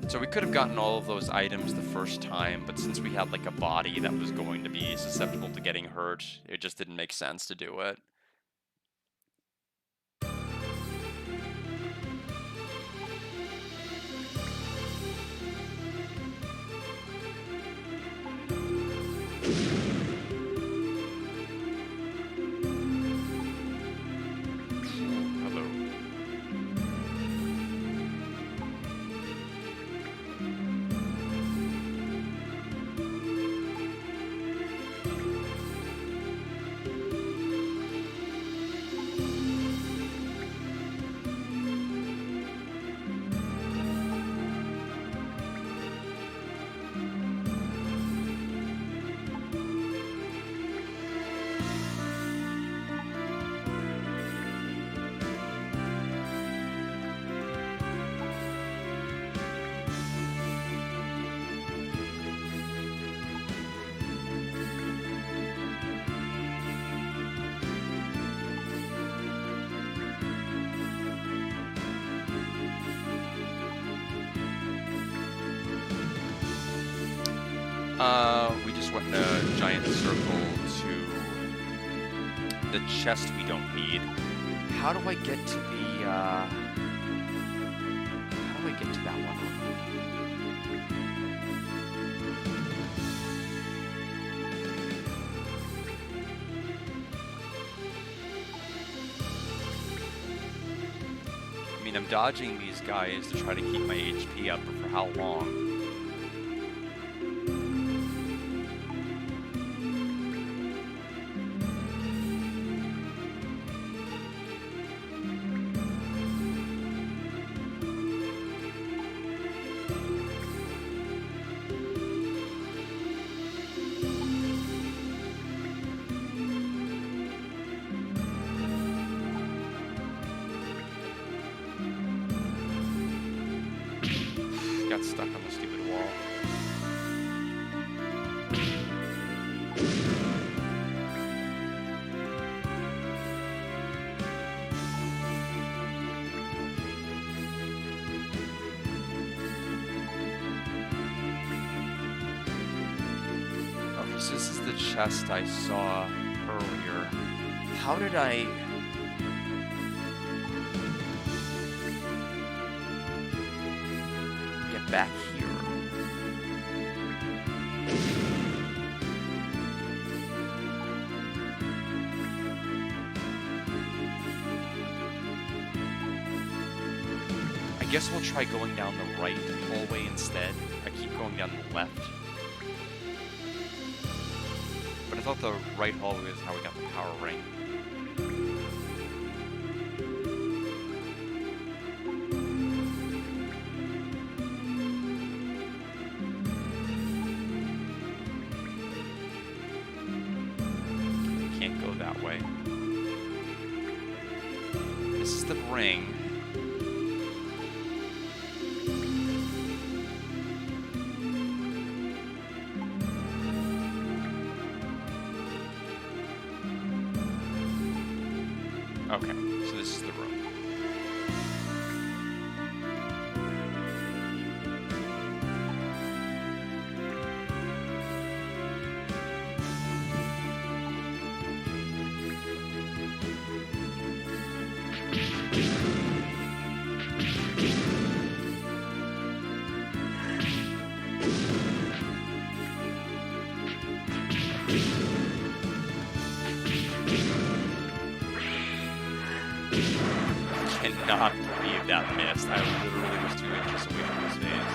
So we could have gotten all of those items the first time, but since we had like a body that was going to be susceptible to getting hurt, it just didn't make sense to do it. Hello. We just went in a giant circle to the chest we don't need. How do I get to the, how do I get to that one? I mean, I'm dodging these guys to try to keep my HP up, but for how long? Got stuck on the stupid wall. Okay, so this is the chest I saw earlier. How did I... get back here? I guess we'll try going down the right hallway instead. I keep going down the left. But I thought the right hallway is how we got the power ring. Can't go that way. This is the ring. Okay, so this is the room. Cannot believe that missed. I literally was 2 inches away from his face.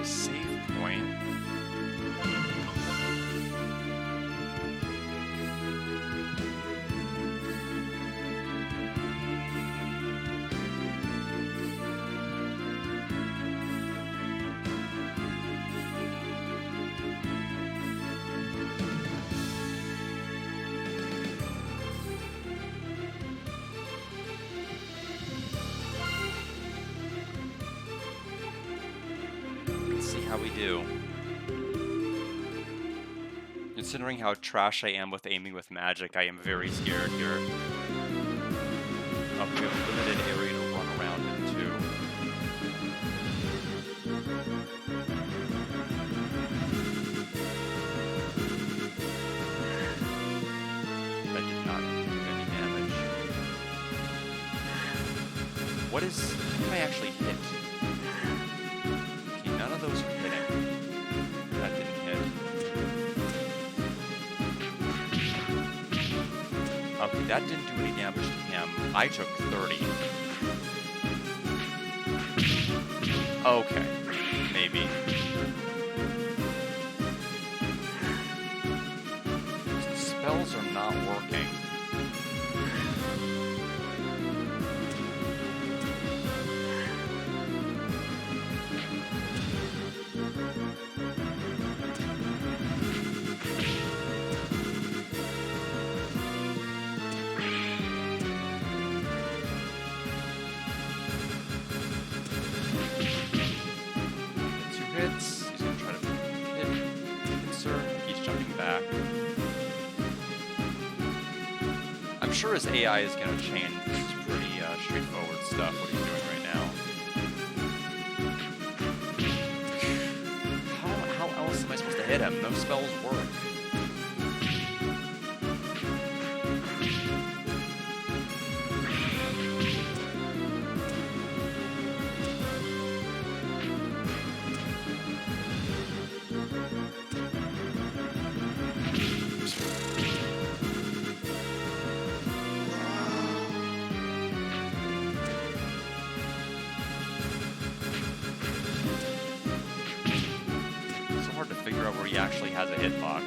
Save point. Let's see how we do. Considering how trash I am with aiming with magic, I am very scared here. Oh, we have a limited area to run around into. what can I actually hit? Okay, none of those are hitting. That didn't hit. Okay, that didn't do any damage to him. I took 30. Okay, maybe. The spells are not working. He's gonna try to hit, insert, he's jumping back. I'm sure his AI is gonna change. This is pretty straightforward stuff, what he's doing right now. How else am I supposed to hit him? No spells work. Figure out where he actually has a hitbox.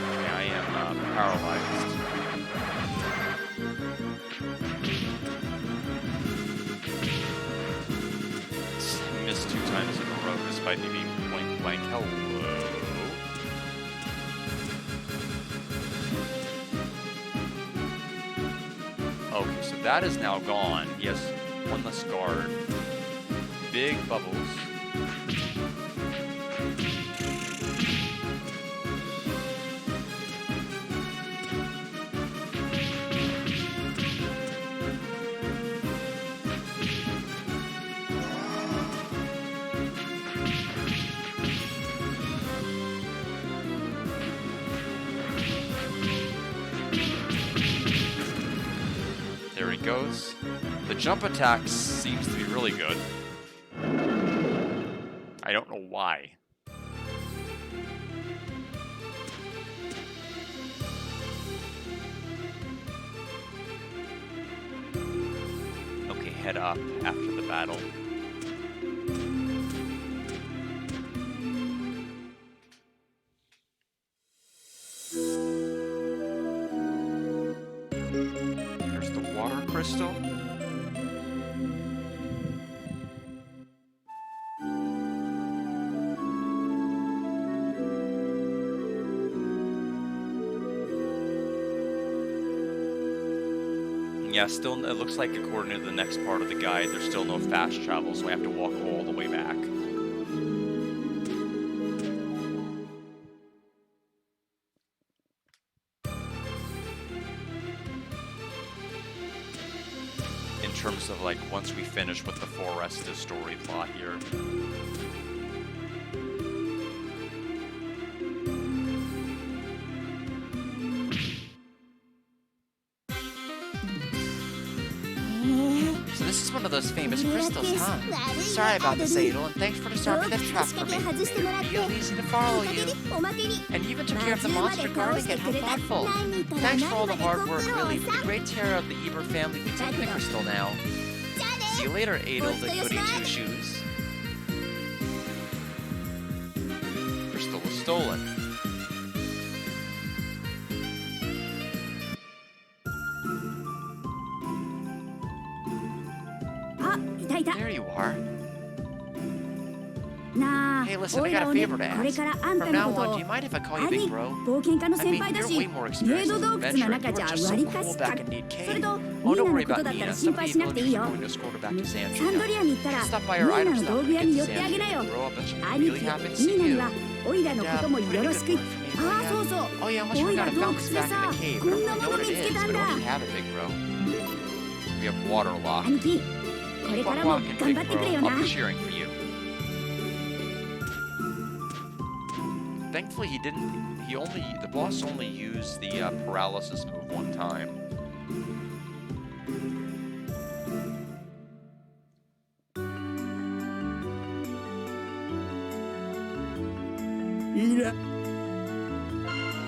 Okay, I am paralyzed. Missed 2 times in a row despite me being point blank. Hello. Okay, so that is now gone. He has 1 less guard. Big bubbles. There he goes. The jump attack seems to be really good. I don't know why. Okay, head up after the battle. There's the water crystal. Yeah, still, it looks like according to the next part of the guide, there's still no fast travel, so I have to walk all the way back. In terms of, like, once we finish with the Foresta story plot here. So this is one of those famous crystals, huh? Sorry about this, Adel, and thanks for disarming that trap for me. Made it real easy to follow you. And you even took care of the monster guarding it. How thoughtful. Thanks for all the hard work, really. With the great terror of the Eber family, we take the crystal now. See you later, Adel, the goody two-shoes. Crystal was stolen. There you are. Hey, listen, I got a favor to ask. From now on, do you mind if I call you Big Bro? I mean, you're way more experienced as an adventurer. You were just so cool back in Need Cave. Oh, don't worry about Nina. Some of the villagers are going to escort her back to Sandria. Stop by our item shop and get to Sandria. Grow up and she'll be really happy to see you. オイラのことも put よ in a ろ good しく。 word for me, will ああ ya? そうそう Oh yeah, I almost オイ forgot ラ I 洞 found 窟 this で back さ in the cave. こ I ん don't な really も know の what 見 it つけ is, た but ん it だ already have it, Big Bro. We have water lock. 兄貴これ Keep か on らも walking, 頑張 Big ってくれ Bro. よ I'll な be cheering for you. Thankfully, the boss only used the paralysis move one time.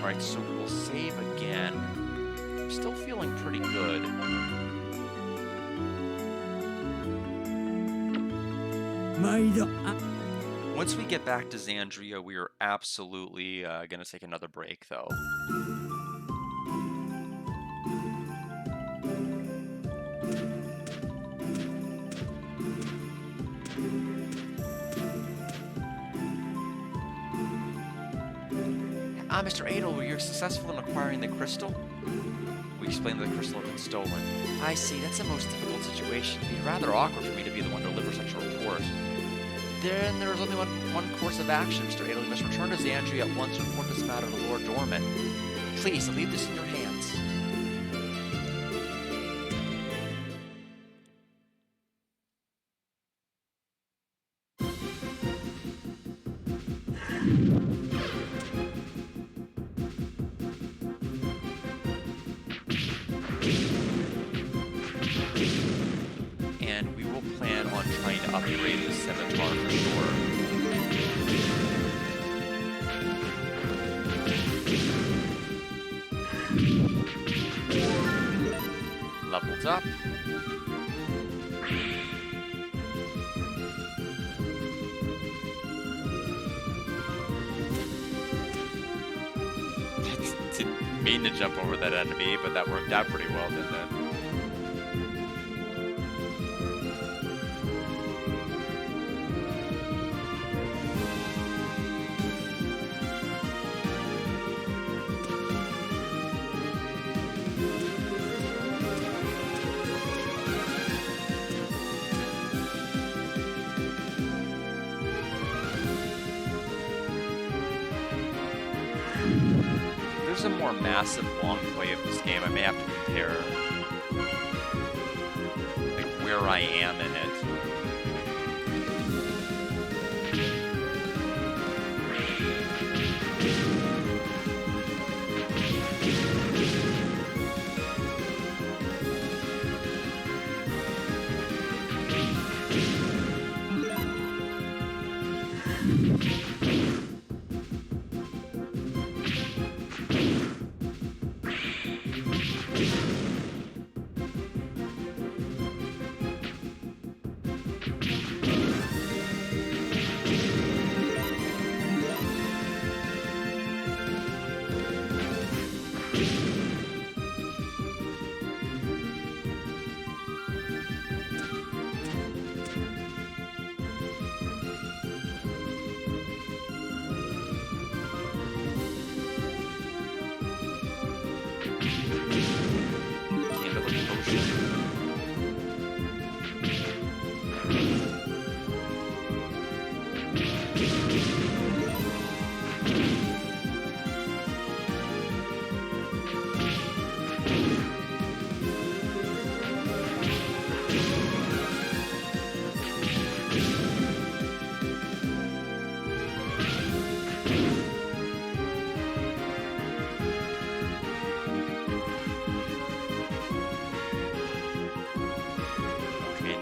Alright, so we'll save again. I'm still feeling pretty good. Once we get back to Xandria, we are absolutely going to take another break, though. Mr. Adel, were you successful in acquiring the crystal? We explained that the crystal had been stolen. I see, that's a most difficult situation. It'd be rather awkward for me to be the one to deliver such a report. Then there is only one course of action, Mr. Adel. You must return to Xandria at once and report this matter to Lord Dorman. Please, I'll leave this in your hands. And we will plan on trying to upgrade the scimitar for sure. Levels up. Didn't mean to jump over that enemy, but that worked out pretty well, didn't it? There's a more massive long play of this game. I may have to compare like where I am in it.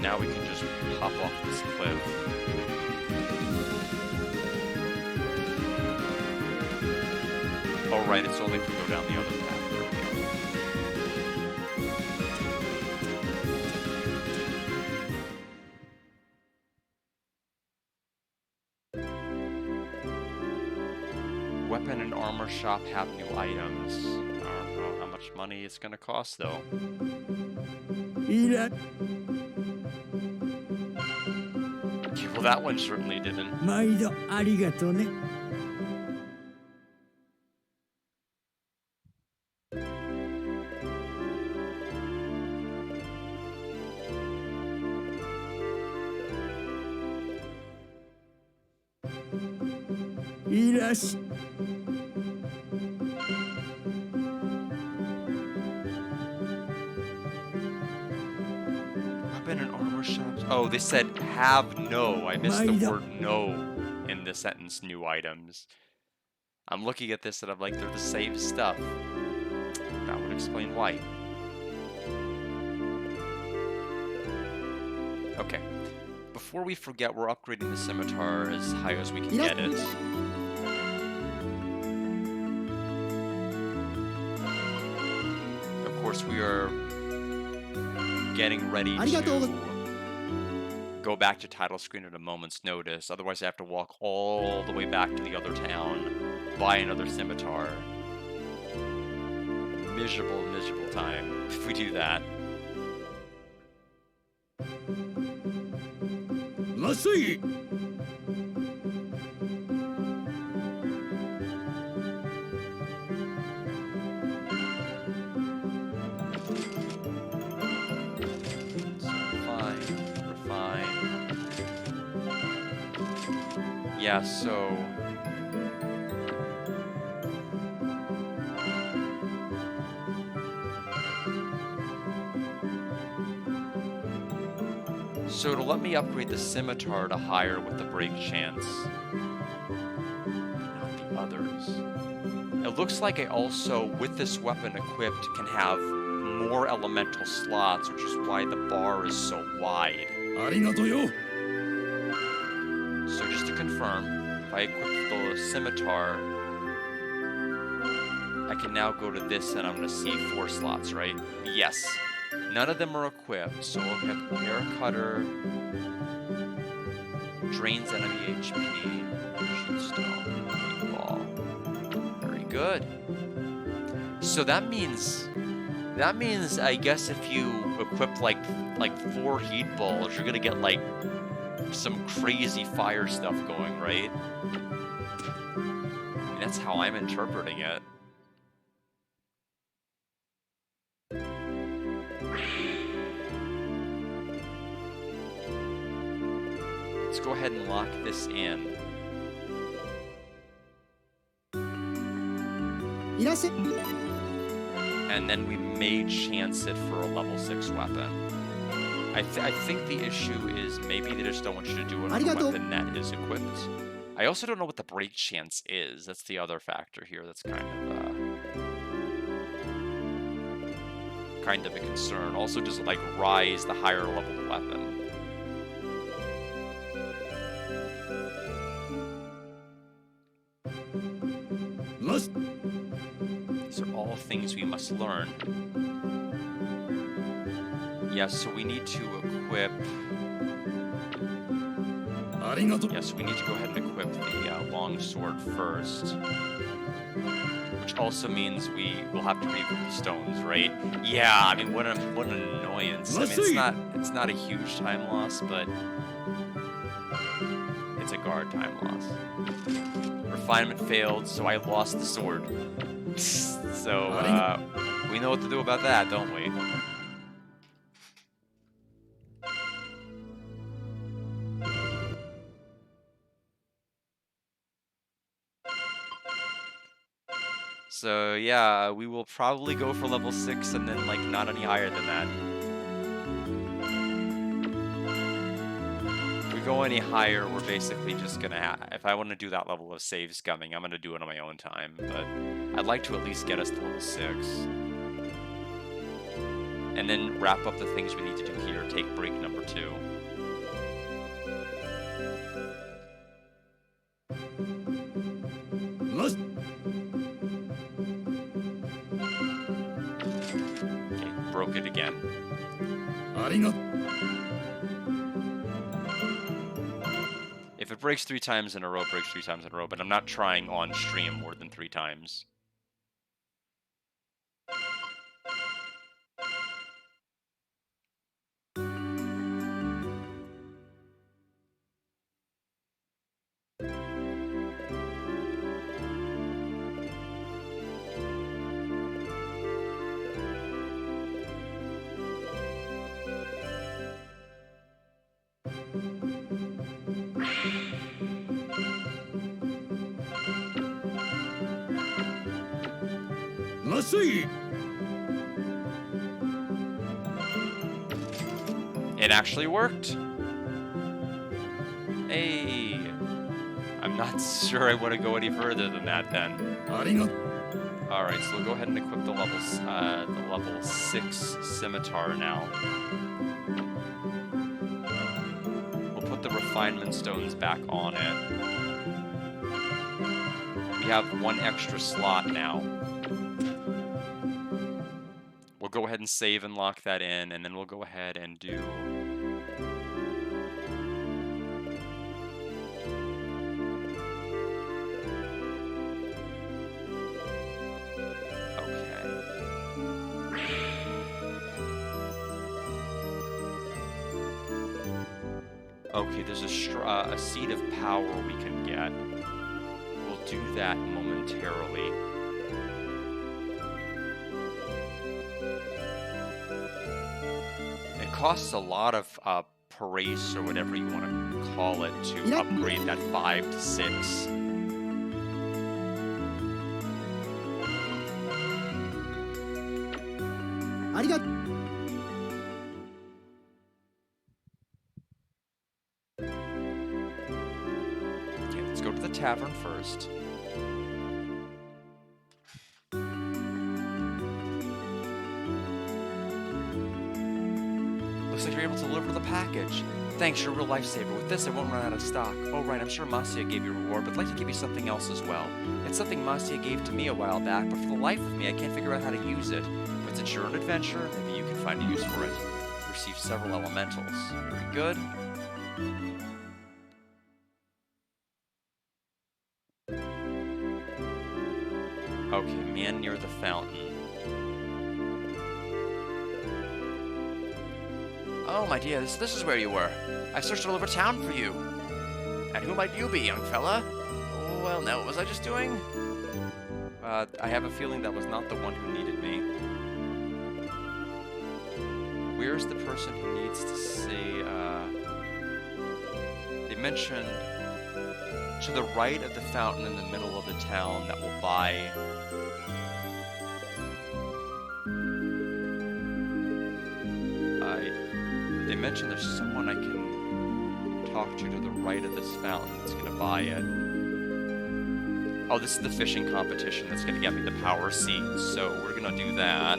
Now we can just hop off this cliff. Oh right, it's only if we go down the other path. There we go. Weapon and armor shop have new items. I don't know how much money it's gonna cost though. Well, that one certainly didn't. 毎度ありがとうね。いらっしWeapon and armor shops. Oh, they said have no. I missed the Mind up. word no in the sentence new items. I'm looking at this and I'm like, they're the same stuff. That would explain why. Okay. Before we forget, we're upgrading the scimitar as high as we can get it. Of course, we are getting ready to go back to title screen at a moment's notice. Otherwise, I have to walk all the way back to the other town, buy another scimitar. Miserable, miserable time if we do that. まっすい Yeah, so... So to let me upgrade the scimitar to higher with the break chance. Not the others. It looks like I also, with this weapon equipped, can have more elemental slots, which is why the bar is so wide. ありがとよ So just to confirm, if I equip the scimitar, I can now go to this and I'm going to see 4 slots, right? Yes. None of them are equipped, so we'll have air cutter, drains enemy HP, shoot stone, ball. Very good. So that means I guess if you equip like 4 heat balls, you're gonna get like some crazy fire stuff going, right? I mean, that's how I'm interpreting it. Let's go ahead and lock this in. いらっしゃい And then we may chance it for a level 6 weapon. I think the issue is maybe they just don't want you to do it on a weapon that is equipped. I also don't know what the break chance is. That's the other factor here that's kind of a concern. Also, does it like rise the higher level the weapon? Must These are all things we must learn. Yes, so we need to equip... ありがとう Yes, we need to go ahead and equip the long sword first. Which also means we will have to re-equip the stones, right? Yeah, I mean, what an annoyance. I mean, it's not a huge time loss, but it's a guard time loss. Refinement failed, so I lost the sword. So, we know what to do about that, don't we? So yeah, we will probably go for level 6 and then like not any higher than that. If we go any higher, we're basically just gonna if I want to do that level of save scumming, I'm gonna do it on my own time, but I'd like to at least get us to level 6. And then wrap up the things we need to do here, take break number 2. Must Broke it again. ありが If it breaks 3 times in a row, it breaks 3 times in a row, but I'm not trying on stream more than 3 times. せい。 It actually worked. Hey. I'm not sure I want to go any further than that then. ありがとう。 Alright, so we'll go ahead and equip the level 6 scimitar now. We'll put the refinement stones back on it. We have one extra slot now. We'll go ahead and save and lock that in, and then we'll go ahead and do... Okay, there's a seed of power we can get. We'll do that momentarily. It costs a lot of praise or whatever you want to call it to upgrade that 5 to 6. Okay, let's go to the tavern first. Looks like you're able to deliver the package. Thanks, you're a real lifesaver. With this, I won't run out of stock. Oh, right, I'm sure Masia gave you a reward, but I'd like to give you something else as well. It's something Masia gave to me a while back, but for the life of me, I can't figure out how to use it. But since you're an adventurer, maybe you can find a use for it. Receive several elementals. Very good. Okay, man near the fountain. Oh, my dear, this is where you were. I searched all over town for you. And who might you be, young fella? Oh, well, now, what was I just doing? I have a feeling that was not the one who needed me. Where's the person who needs to see, They mentioned to the right of the fountain in the middle of the town that will buy... They mentioned there's someone I can talk to the right of this fountain that's going to buy it. Oh, this is the fishing competition that's going to get me the power seed, so we're going to do that.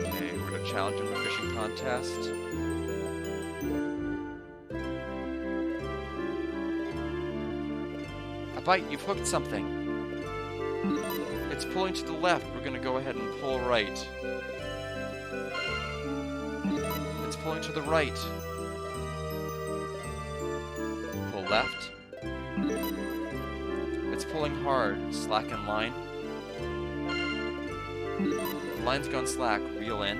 Okay, we're going to challenge him in the fishing contest. A bite, you've hooked something. It's pulling to the left. We're going to go ahead and pull right. It's pulling to the right. Pull left. It's pulling hard. Slacken line. Line's gone slack. Reel in.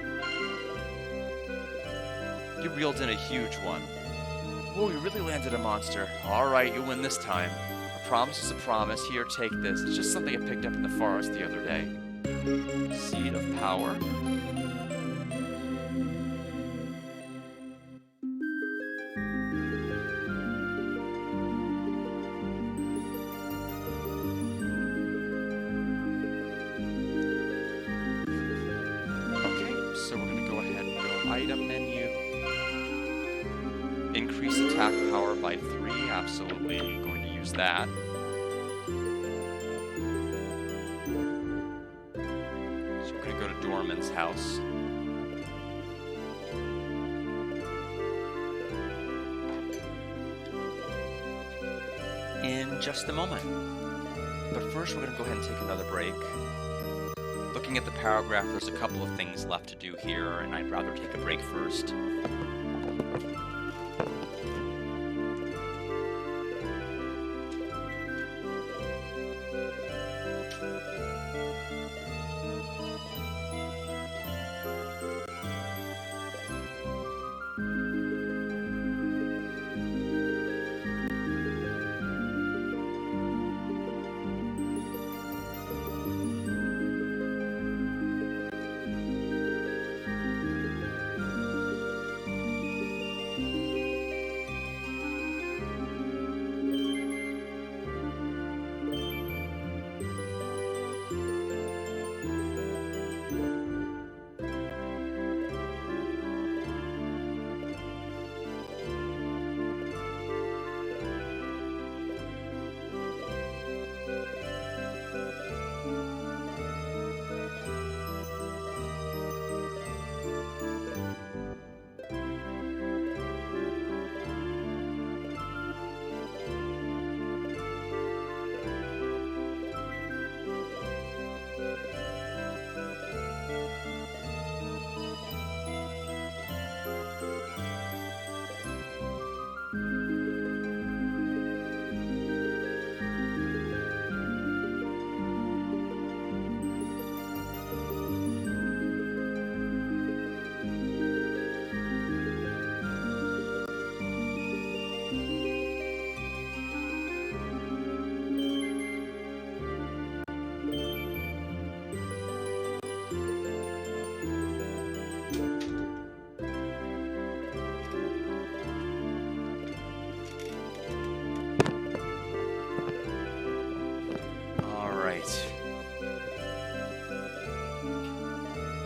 You reeled in a huge one. Whoa, you really landed a monster. Alright, you win this time. A promise is a promise. Here, take this. It's just something I picked up in the forest the other day. Seed of power. Okay, so we're going to go ahead and go item menu. Increase attack power by 3. Absolutely going to use that. So we're going to go to Dorman's house. In just a moment. But first, we're going to go ahead and take another break. Looking at the paragraph, there's a couple of things left to do here, and I'd rather take a break first.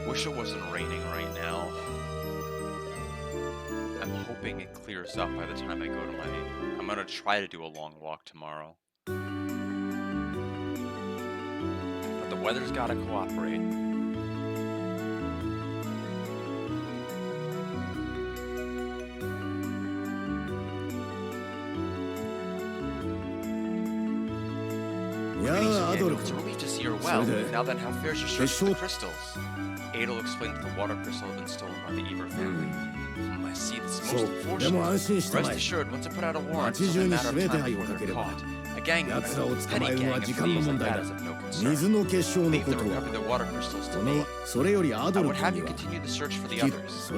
Wish it wasn't raining right now. I'm hoping it clears up by the time I go to my... I'm gonna try to do a long walk tomorrow. But the weather's gotta cooperate. Greetings, Daniel. It's a relief to see you're well. Now then, how fares your search for the crystals? Adel explained that the water crystal had been stolen by the Eber family. I see, this is most unfortunate. Rest assured, once I put out a warrant, it's only a matter of time before they're caught. A gang of petty gang of thieves like that is of no concern. Leave the recovery of the water crystals to me. I would have you continue the search for the others. To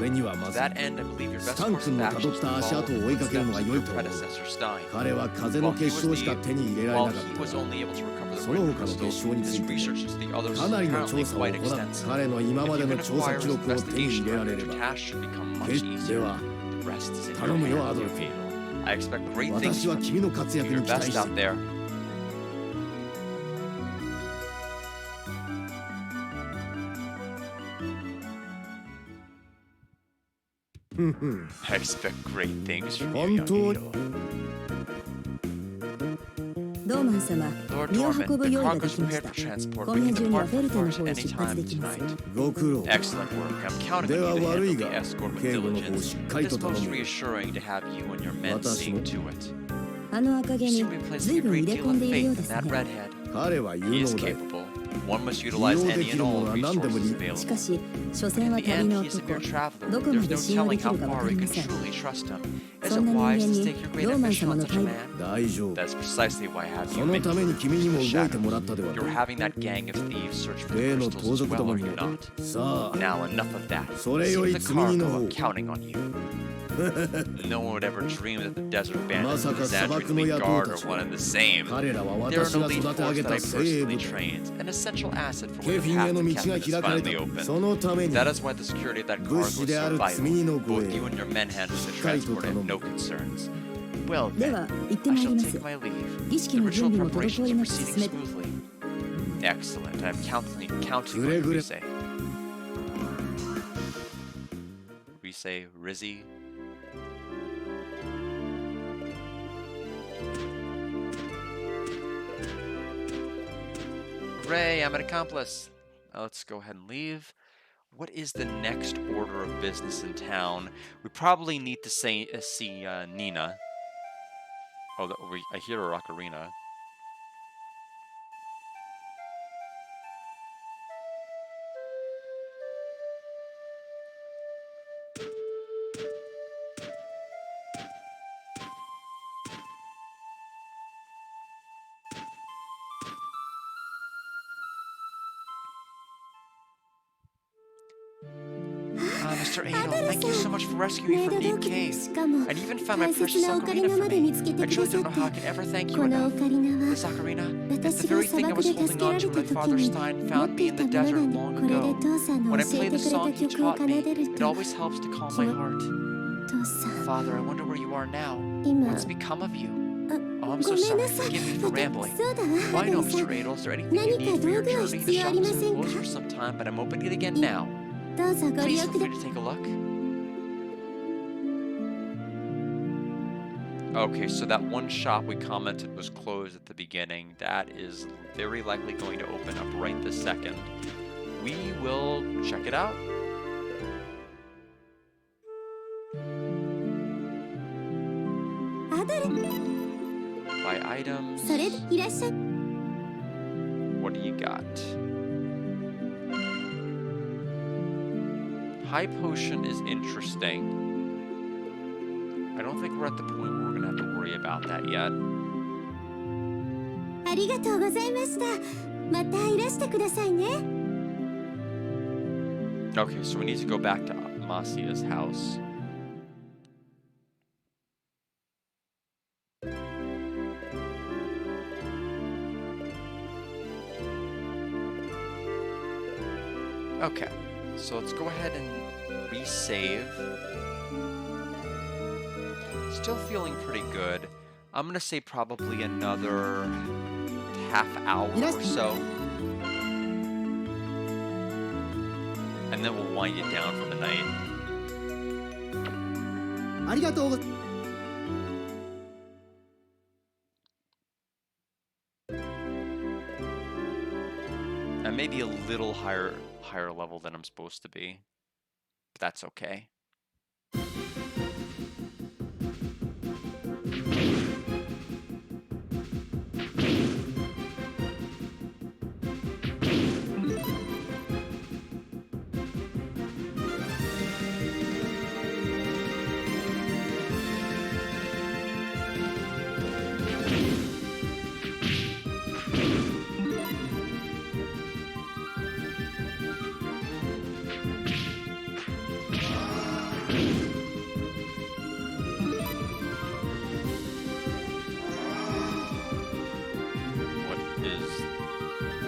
that end, I believe your best course of action is to follow the footsteps of your predecessor, Stein. While he was only able to recover the wind crystals, his research into the others is apparently quite extensive. If you can acquire his investigation record, your task should become much easier. The rest is in your hands, Adel. I expect great things from you. Do your best out there. I expect great things from you, young Adel. ドーマン様、 Lord 身を Dorman, 運ぶ the 用意が cargo's できまし prepared た。 for transport. 今 We 夜 can 中には depart ベル from トの port 方へ出発 anytime できます。 tonight. ご苦労 Excellent work. I'm counting on you to handle the escort with 警護の方 diligence. しっかり It's と頼 most む reassuring to have you and your men 私 seeing も to it. あの赤毛 You に seem to be placing 随 a 分 great 入れ deal 込ん of でいるよう faith で in す that ね。 redhead. 彼は He 有 is 能だ capable. One must 利 utilize 用で any き and るも all のは何でも resources 利 available. しかし、所詮 In は the 旅 end, の he is a 男。 mere traveler. どこま There's で no 信用で telling き how るかわ far か we り can ません。 truly trust him. Is そん it な人 wise 間 to に stake your great ローマン ambition 様 on の such a 対応。 man? 大丈夫 That's precisely why I have そ you の make ために君にも動いて shadow. もらったでは You're ない having that gang of thieves search for the 例の crystals 盗 as 賊ど well, も are に you も not? さあ Now enough of that. それより Save the 積み荷の cargo. 方 I'm counting on you. No one would ever dream that the desert ま bandits さ and か the 砂 Zandri 漠の League 野 Guard 党た are ち one and the same. 彼らは They are 私 an が elite 育て上 force げ that た I 精 personally 鋭部隊 trained, an essential asset for ケ when フ the ィンへ path の to 道が captain is 開かれ finally た open. そのために That is why the security of that cargo 物 is 資であ so る vital. 積み荷の護 Both you 衛 and your men handling the しっかりと transport 頼 have む no concerns. Well で then, は、行って I まいり shall ま take す。 my leave. 儀式 The の準 ritual 備も滞 preparations り are なく proceeding 進めて。 smoothly. Excellent. I'm counting く on れ you, ぐれ we say. We say, Rizzy. Hooray, I'm an accomplice. Now let's go ahead and leave. What is the next order of business in town? We probably need to see Nina. Oh, I hear a ocarina. Mr. Adel, thank you so much for rescuing me メイ from ド Deep ドキ Cave. しかも And even found my 大切 precious なオカリ ocarina ナ for まで見 me. つけて I くだ truly さ don't っ know how I て can ever thank you このオ enough. カリナは This ocarina, it's the 私が very 砂 thing I 漠 was で助 holding けら on れ to た when my 時 father に Stein 持っ found て me い in た the もの desert が long これで ago. 父さんの When I 教え play て the くれ song た you 曲を taught 奏 me, でる it と always helps to calm 気 my 持 heart. 父さん Father, I wonder where you are now. 今 What's become of you? あ Oh, I'm ご so めん sorry. なさい Forgive me for そうだ rambling. そうだわ Why ハ no, ドルさ Mr. ん Adel? Is there anything you 何か need for your 道具は journey? 必 The 要あり shop ま is せんか closed for some time, but I'm opening it again now. どうぞご利 Please 用 feel くだ free to take a look. Okay, so that one shop we commented was closed at the beginning. That is very likely going to open up right this second. We will check it out. アドル Buy items. それでいらっしゃい What do you got? High potion is interesting. I don't think we're at the point where we're gonna have to worry about that yet. ありがとうございましたまたいらしてくださいね Okay, so we need to go back to Masia's house. Okay, so let's go ahead and resave. Still feeling pretty good. I'm gonna say probably another half hour or so. And then we'll wind it down for the night. ありがとうご I may be a little higher level than I'm supposed to be. But that's okay.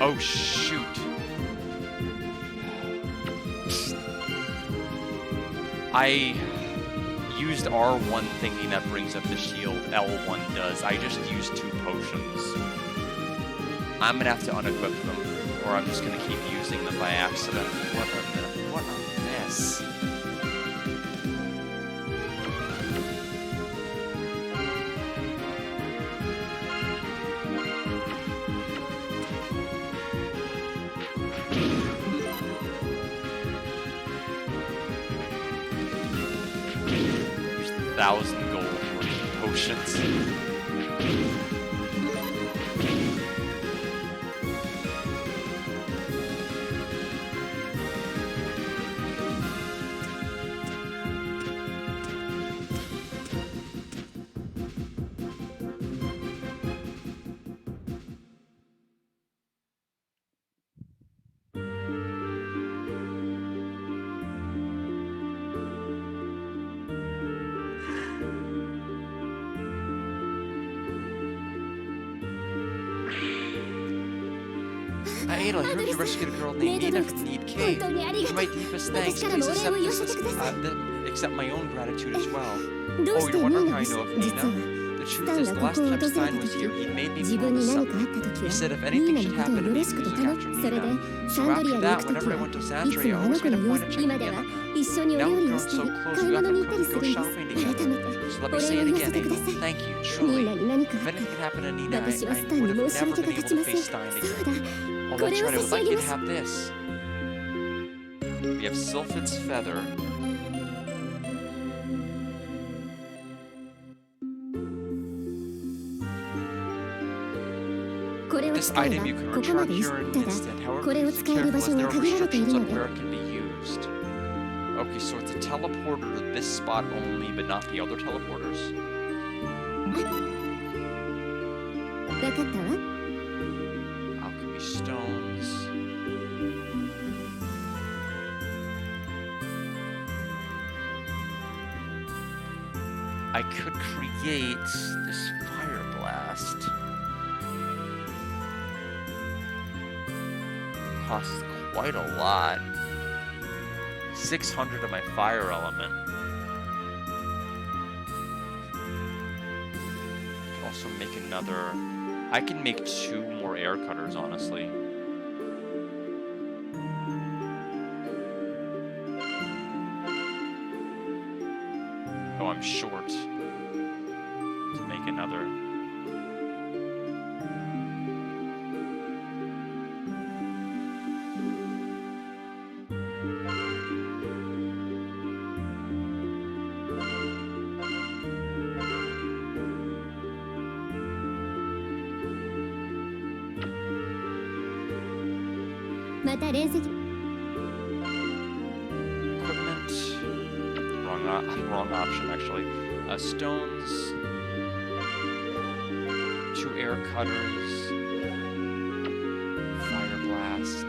Oh, shoot. I used R1 thinking that brings up the shield. L1 does. I just used 2 potions. I'm gonna have to unequip them, or I'm just gonna keep using them by accident. What a mess. Here's 1,000 gold worth of potions. Adel, I heard you rescued a girl named Nina from Need Cave. For my deepest thanks, please accept accept my own gratitude as well. Oh, you're wondering how I know of Nina? The truth is, the last time Stein was here, he made me promise something. He said if anything should happen to me, please look after Nina. So after that, whenever I went to Xandria, I always made a point of checking in on her. Now we've grown so close, we often cook and go shopping together. So let me say it again, Adel. Thank you, truly. If anything had happened to Nina, I would have never been able to face Stein again. Oh, that's right, I would like you to have this. We have Sylphid's Feather. This item you can return here in an instant. However, be careful as there are restrictions on where it can be used. Okay, so it's a teleporter to this spot only, but not the other teleporters? Alchemy stones. I could create this fire blast. Costs quite a lot. 600 of my fire element. I can also make another. I can make 2 more air cutters, honestly. Oh, I'm short to make another. Equipment. Wrong option, actually. Stones. 2 air cutters. Fire blast.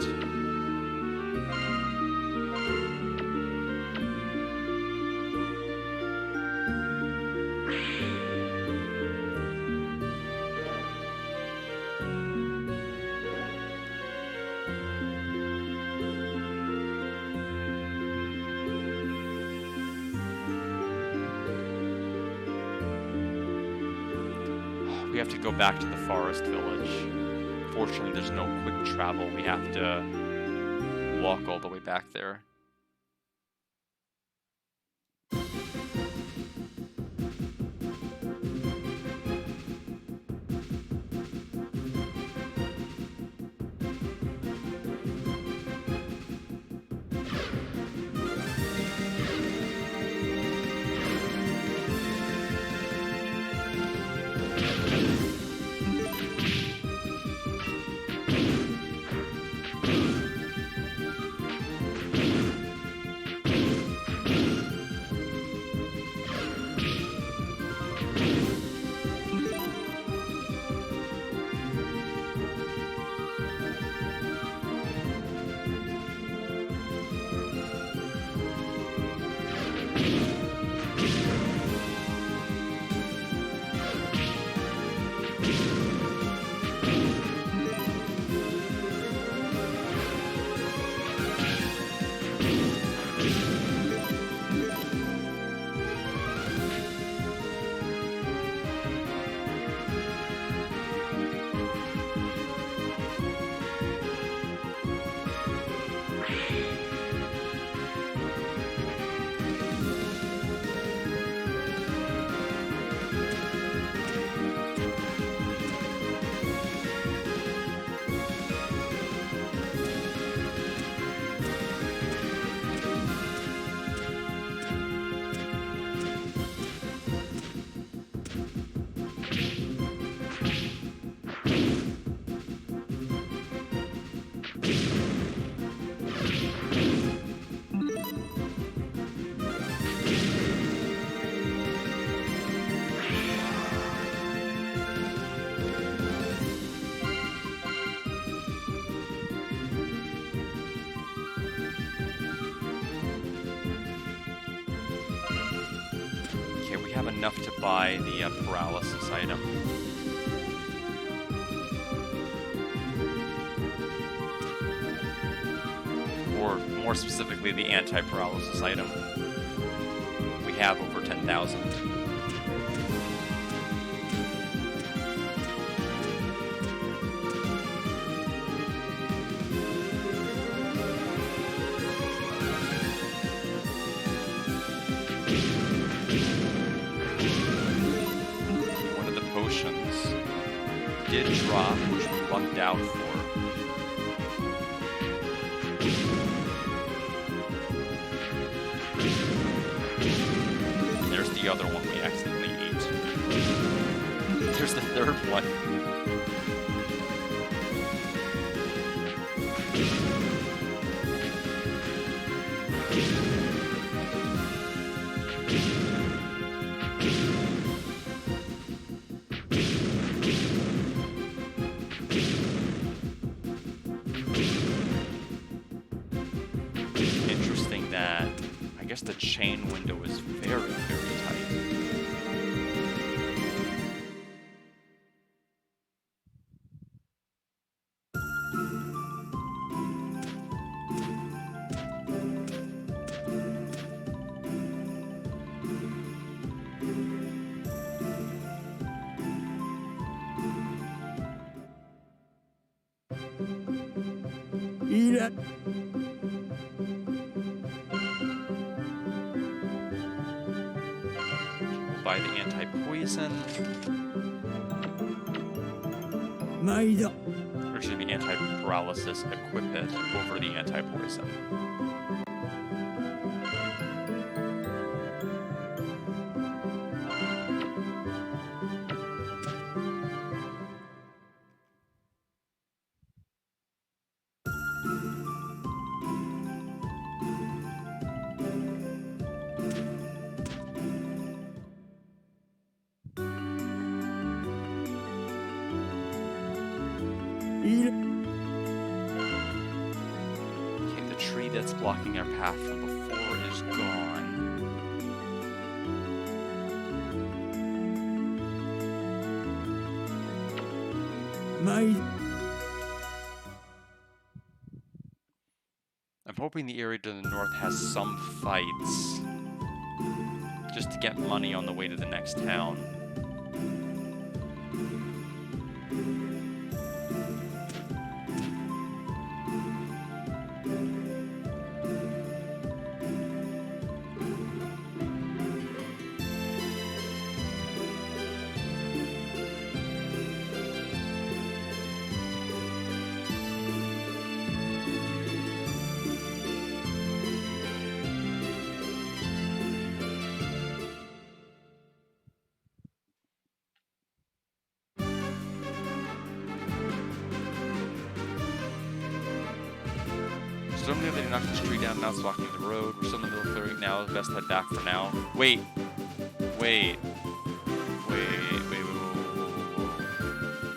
We have to go back to the forest village. Fortunately, there's no quick travel. We have to walk all the way back there. enough to buy the paralysis item. Or more specifically, the anti-paralysis item. We have over 10,000. One of the potions did drop, which we lucked out for. There's the other one we accidentally ate. There's the third one. Interesting that I guess the chain window is very, very tight. We'll buy the anti-poison. Or excuse me, anti-paralysis, equip it over the anti-poison. Okay, the tree that's blocking our path from before is gone. I'm hoping the area to the north has some fights, just to get money on the way to the next town. So somebody they knocked the tree down, now it's blocking the road. We're still in the middle of clearing now. Best head back for now. Wait. Wait.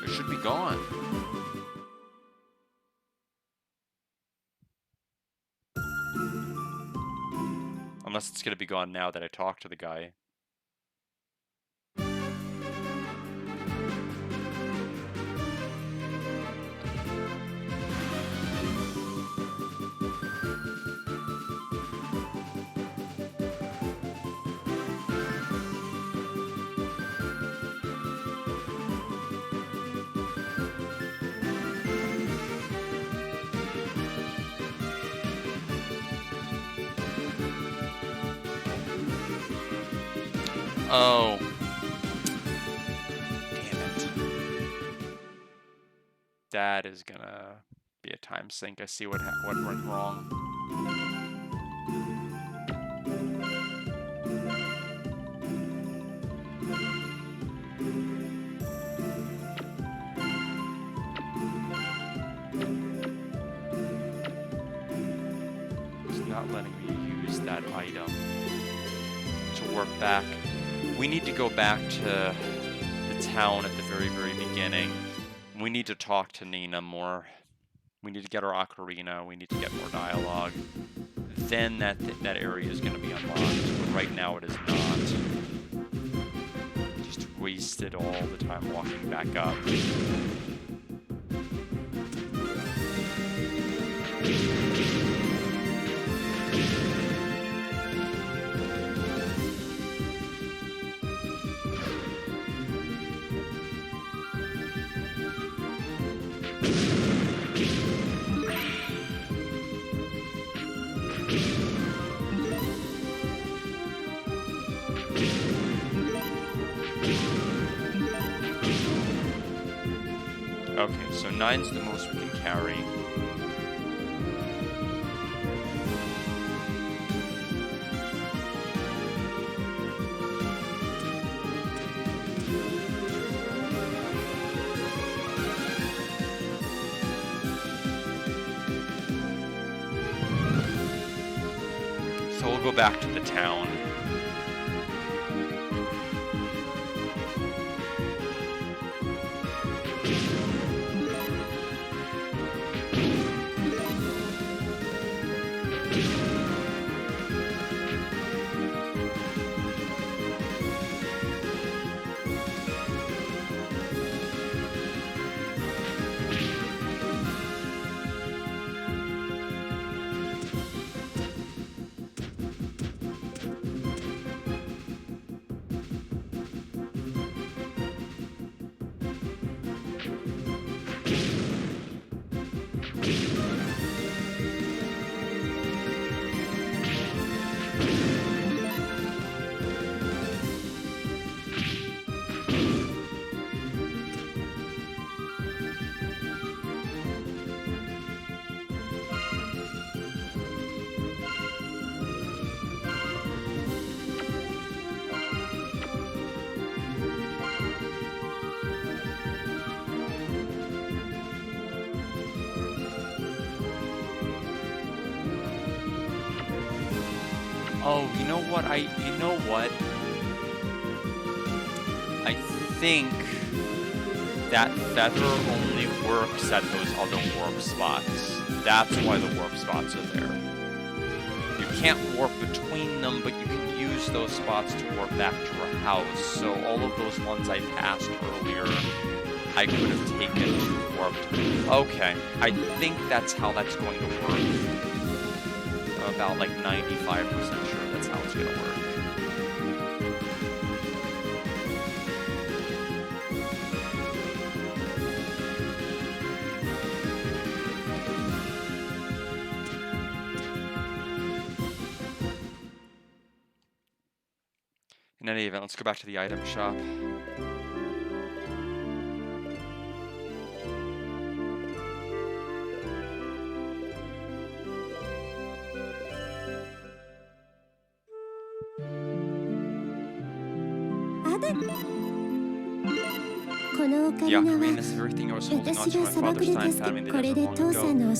It should be gone. Unless it's gonna be gone now that I talked to the guy. Oh. Damn it. That is gonna be a time sink. I see what went wrong. It's not letting me use that item to work back. We need to go back to the town at the very, very beginning. We need to talk to Nina more. We need to get our ocarina. We need to get more dialogue. Then that area is going to be unlocked. But right now it is not. wasted all the time walking back up. Okay, so 9's the most we can carry. So we'll go back to the town. Oh, you know what? I think that feather only works at those other warp spots. That's why the warp spots are there. You can't warp between them, but you can use those spots to warp back to your house. So all of those ones I passed earlier, I could have taken to warped. Okay, I think that's how that's going to work. I'm about like 95% sure that's how it's going to work. In any event, let's go back to the item shop. The ocarina is the very thing I was holding on to my father's sign found me in the desert long ago.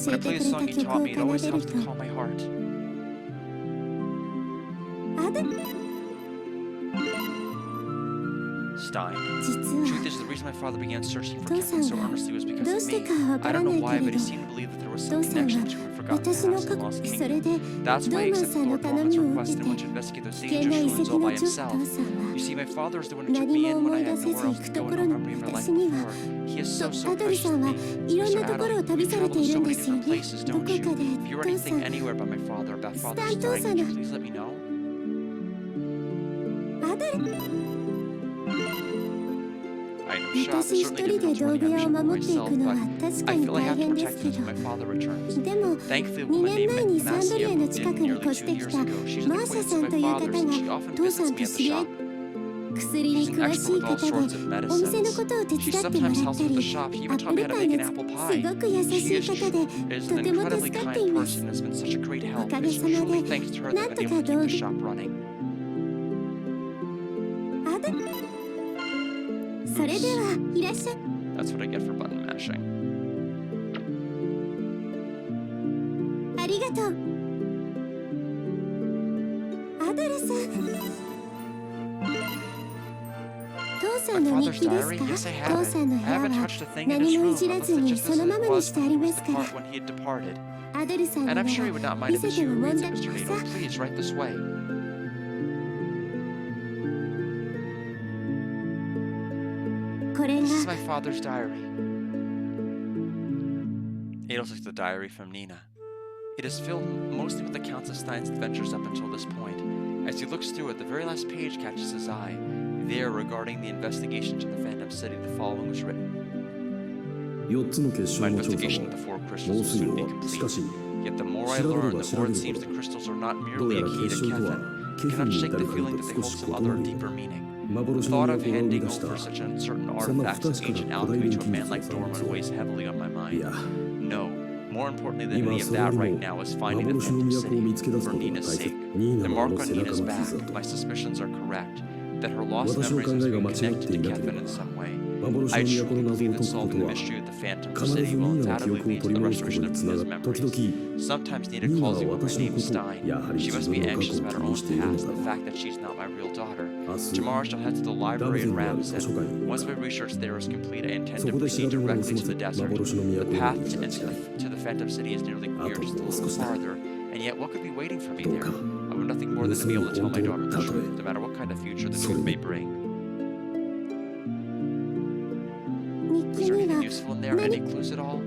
When I play a song he taught me, it always helps to calm my heart. Stein. Truth is, the reason my father began searching for Kevin so earnestly was because of me. I don't know why, but he seemed to believe that there was some connection to a forgotten past and lost kingdom. That's why he accepted Lord Norman's request and went to investigate those ancient ruins all by himself. You see, my father is the one who took me in when I had nowhere else to go and no memory of my life before. He is so precious to me. Mr. Adam, you travel to so many different places, don't you? If you heard anything anywhere about my father, about father's dying, could you please let me know? Item shop is certainly difficult to run a shop myself, but I feel I have to protect it until my father returns. Thankfully, a woman named Marcia moved in nearly 2 years ago. She's an acquaintance of my father's, and she often visits me at the shop. She's an expert with all sorts of medicines. She sometimes helps with the shop. She even taught me how to make an apple pie. She is an incredibly kind person and has been such a great help. It's truly thanks to her that I'm able to keep the shop running. That's what I get for button mashing. My father's diary? Yes, I have it. I haven't touched a thing in his room, unless it just as it was the part when he had departed. And I'm sure he would not mind if Mr. Yu reads it, Mr. Nino. Please, right this way. This is が my father's diary. Adolf took the diary from Nina. It is filled mostly with accounts of Stein's adventures up until this point. As he looks through it, the very last page catches his eye. There, regarding the investigation to the Phantom City, the following was written. 4つの結 My 晶の調査 investigation of the は four も crystals う will すぐ soon 終 be わる。し complete. かし Yet the more I 調べれ learn, ば the 調 more べ it る seems ほ the crystals are not どどう merely や a ら key 結 to 晶とは Kevin. ケ I フ cannot に shake 抱 the かれ feeling る that と they 少 hold し some 異 other なる。 deeper meaning. 幻 The の thought 実 of はこれを生み handing 出した over such an uncertain そんな不 artifact as 確か ancient な古代 alchemy 錬 to a 金 man 術 like を探 Dorman そう。 weighs heavily on my い mind. や No, more importantly than 今 any そ of れよ that り right も now is finding the 幻の Phantom 都を見 City つけ出す for ことが Nina's 大切。 sake. ニー The ナはあ mark の on 背中 Nina's の back, 傷跡 my suspicions are correct, that her lost 私の memories 考 must え be が間違っ connected てい to なけれ Kevin ば in some way. 幻 I の truly 都の謎を believe 解 that くこ solving と the は mystery of the Phantom 必ず City ニ will ーナの記 undoubtedly 憶を lead to 取 the り戻すこと restoration に of つなが Nina's る。時 memories. 々 Sometimes Nina ニーナ calls は you when her 私の name's こと Stein. やはり She 自 must 分 be の過去 anxious を about 気 her に own しているの past, だ the ろう。 fact that she's not my real daughter. 明日 Tomorrow she'll head to the ダム library ゼ in ンにある図書 Ramson. 館に行 Once く my research there is complete, I intend そ to こで調 proceed べ物を directly 済ま to せ the desert. 幻の都 The へ path に to, 立ち会い to the Phantom City is nearly clear, just a little farther. And yet, what could be waiting for me どう there? か I want nothing more than to be able to tell my daughter the 娘の本当を truth, no matter what kind of future the それ truth に may bring. 日 Was 記 there に anything は useful in there? Any clues at all?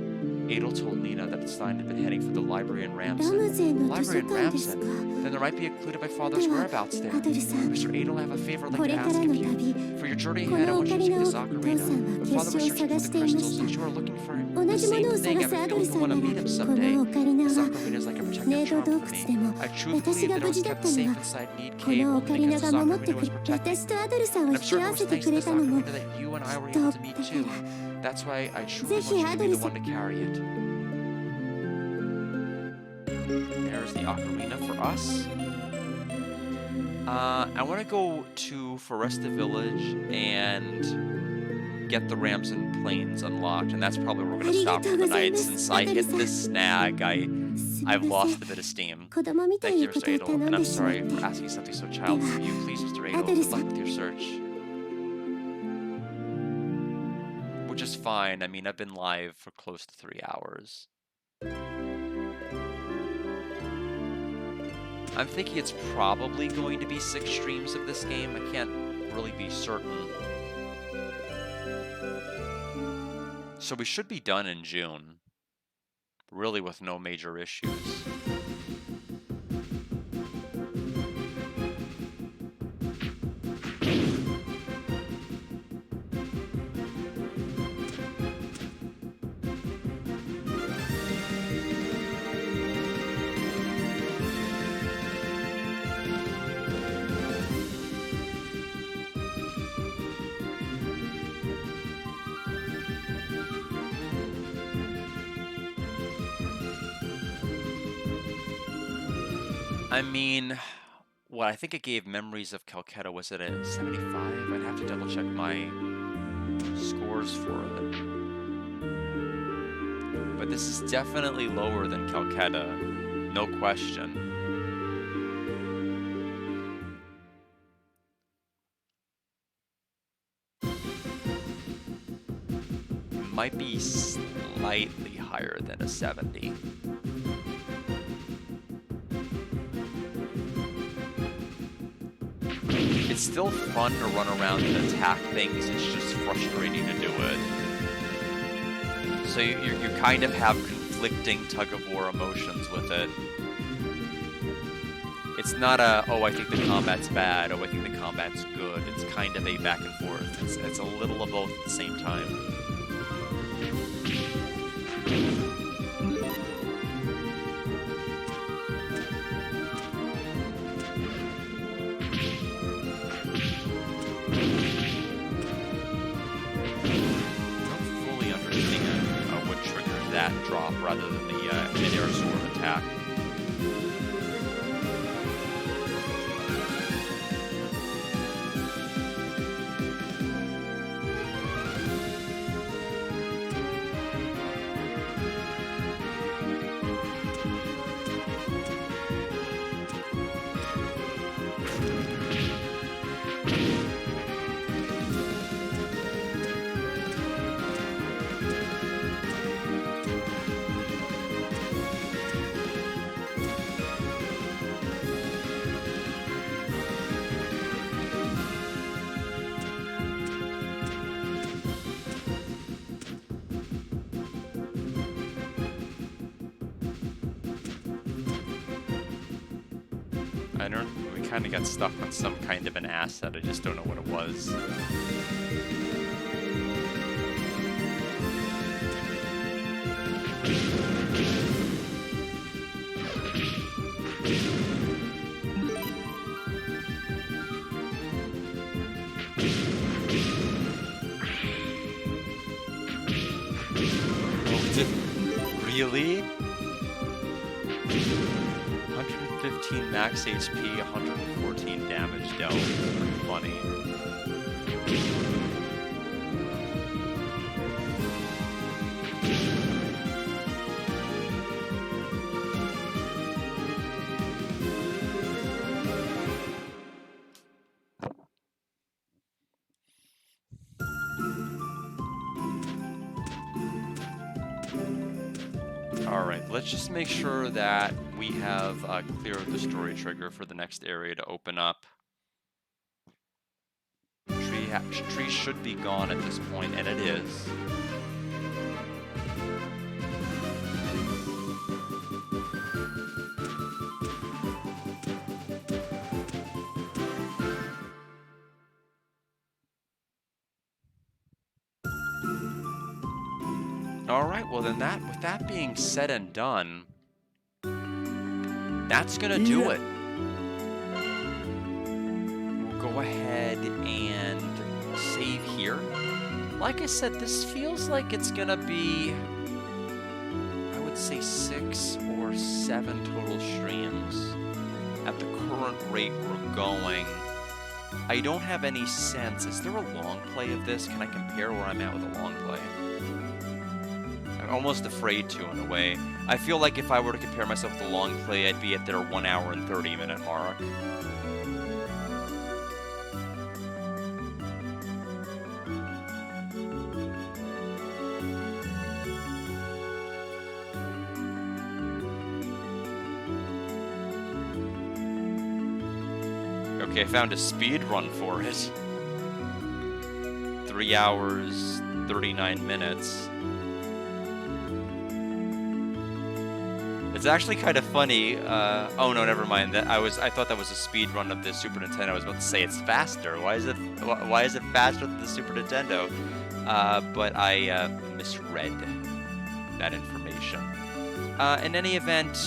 Adel told Nina that Stein had been heading for the library in ラム Ramson. ゼンの図 Library 書 in 館ですか Ramson? Then there might be a clue to my father's では whereabouts there. アドルさん Mr. Adel, I have a favor I'd こ like れ to から ask の of you. 旅 For your journey こ ahead, I のオ want カ you to リ take ナを this 父さん ocarina. は My 結 father 晶 was を searching for 探 the していまし crystals, た and you are looking for him. 同 The じもの same を thing. 探 I す have ア a ドル feeling さ you'll ん want な to ら meet him こ someday. のオカリナ This は ocarina is like a メ protective イド charm 洞 for 窟 me. でも I truly 私 believe が that it 無 was 事だっ kept たの safe は inside Need こ Cave のオカ only リナ because が this 守って ocarina く was れ protecting 私 me. とアドルさんを And 引 I'm き sure 合 it わ was せて thanks く to れ this たのも ocarina that you and I were きっ able と to meet だか too. ら That's why I truly ぜ want ひ you ア to ド be ル the さ one to carry it. There's the ocarina for us. I want to go to Foresta Village and get the Ramson Plains unlocked, and that's probably where we're going to stop for the night since I hit this snag. すみ I've ませ lost ん a bit of steam. 子供みた Thank い you, なこと Mr. を Adel, 頼ん and I'm でしまっ sorry て for asking something so childish of you. Please, Mr. Adel, good luck with your search. Which is fine. I mean, I've been live for close to 3 hours. I'm thinking it's probably going to be 6 streams of this game. I can't really be certain. So we should be done in June. Really with no major issues. I mean, what I think it gave Memories of Calcutta, was it a 75? I'd have to double check my scores for it. But this is definitely lower than Calcutta, no question. It might be slightly higher than a 70. It's still fun to run around and attack things, it's just frustrating to do it. So you kind of have conflicting tug-of-war emotions with it. It's not a, oh, I think the combat's bad, oh, I think the combat's good. It's kind of a back and forth. It's a little of both at the same time. Would trigger that drop rather than the mid-air sword attack. I don't. We kind of got stuck on some kind of an asset. I just don't know what it was. Really? 115 max HP, 114 damage dealt. Pretty funny. Alright, let's just make sure that we have cleared the story trigger for the next area to open up. Tree should be gone at this point, and it is. Alright, well then with that being said and done, that's gonna do it. We'll go ahead and save here. Like I said, this feels like it's gonna be, I would say 6 or 7 total streams. At the current rate we're going, I don't have any sense. Is there a long play of this? Can I compare where I'm at with a long play? I'm almost afraid to, in a way. I feel like if I were to compare myself with a long play, I'd be at their 1 hour and 30-minute mark. Okay, I found a speed run for it. 3 hours, 39 minutes. It's actually kind of funny. Oh no, never mind. I thought that was a speed run of the Super Nintendo. I was about to say it's faster. Why is it faster than the Super Nintendo? But I misread that information. In any event,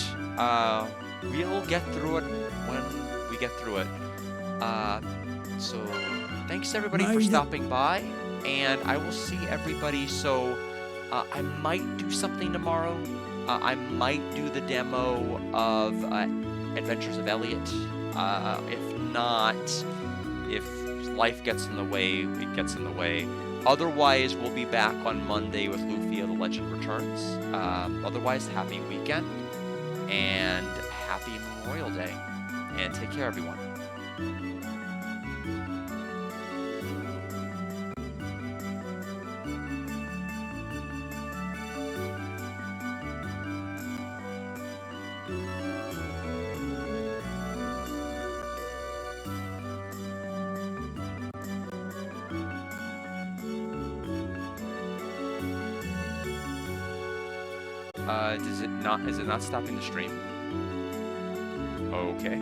we'll get through it when we get through it. So thanks everybody for stopping by, and I will see everybody. So I might do something tomorrow. I might do the demo of Adventures of Elliot. If not, if life gets in the way, it gets in the way. Otherwise, we'll be back on Monday with Lufia the Legend Returns. Otherwise, happy weekend and happy Memorial Day. And take care, everyone. Is it not stopping the stream? Okay.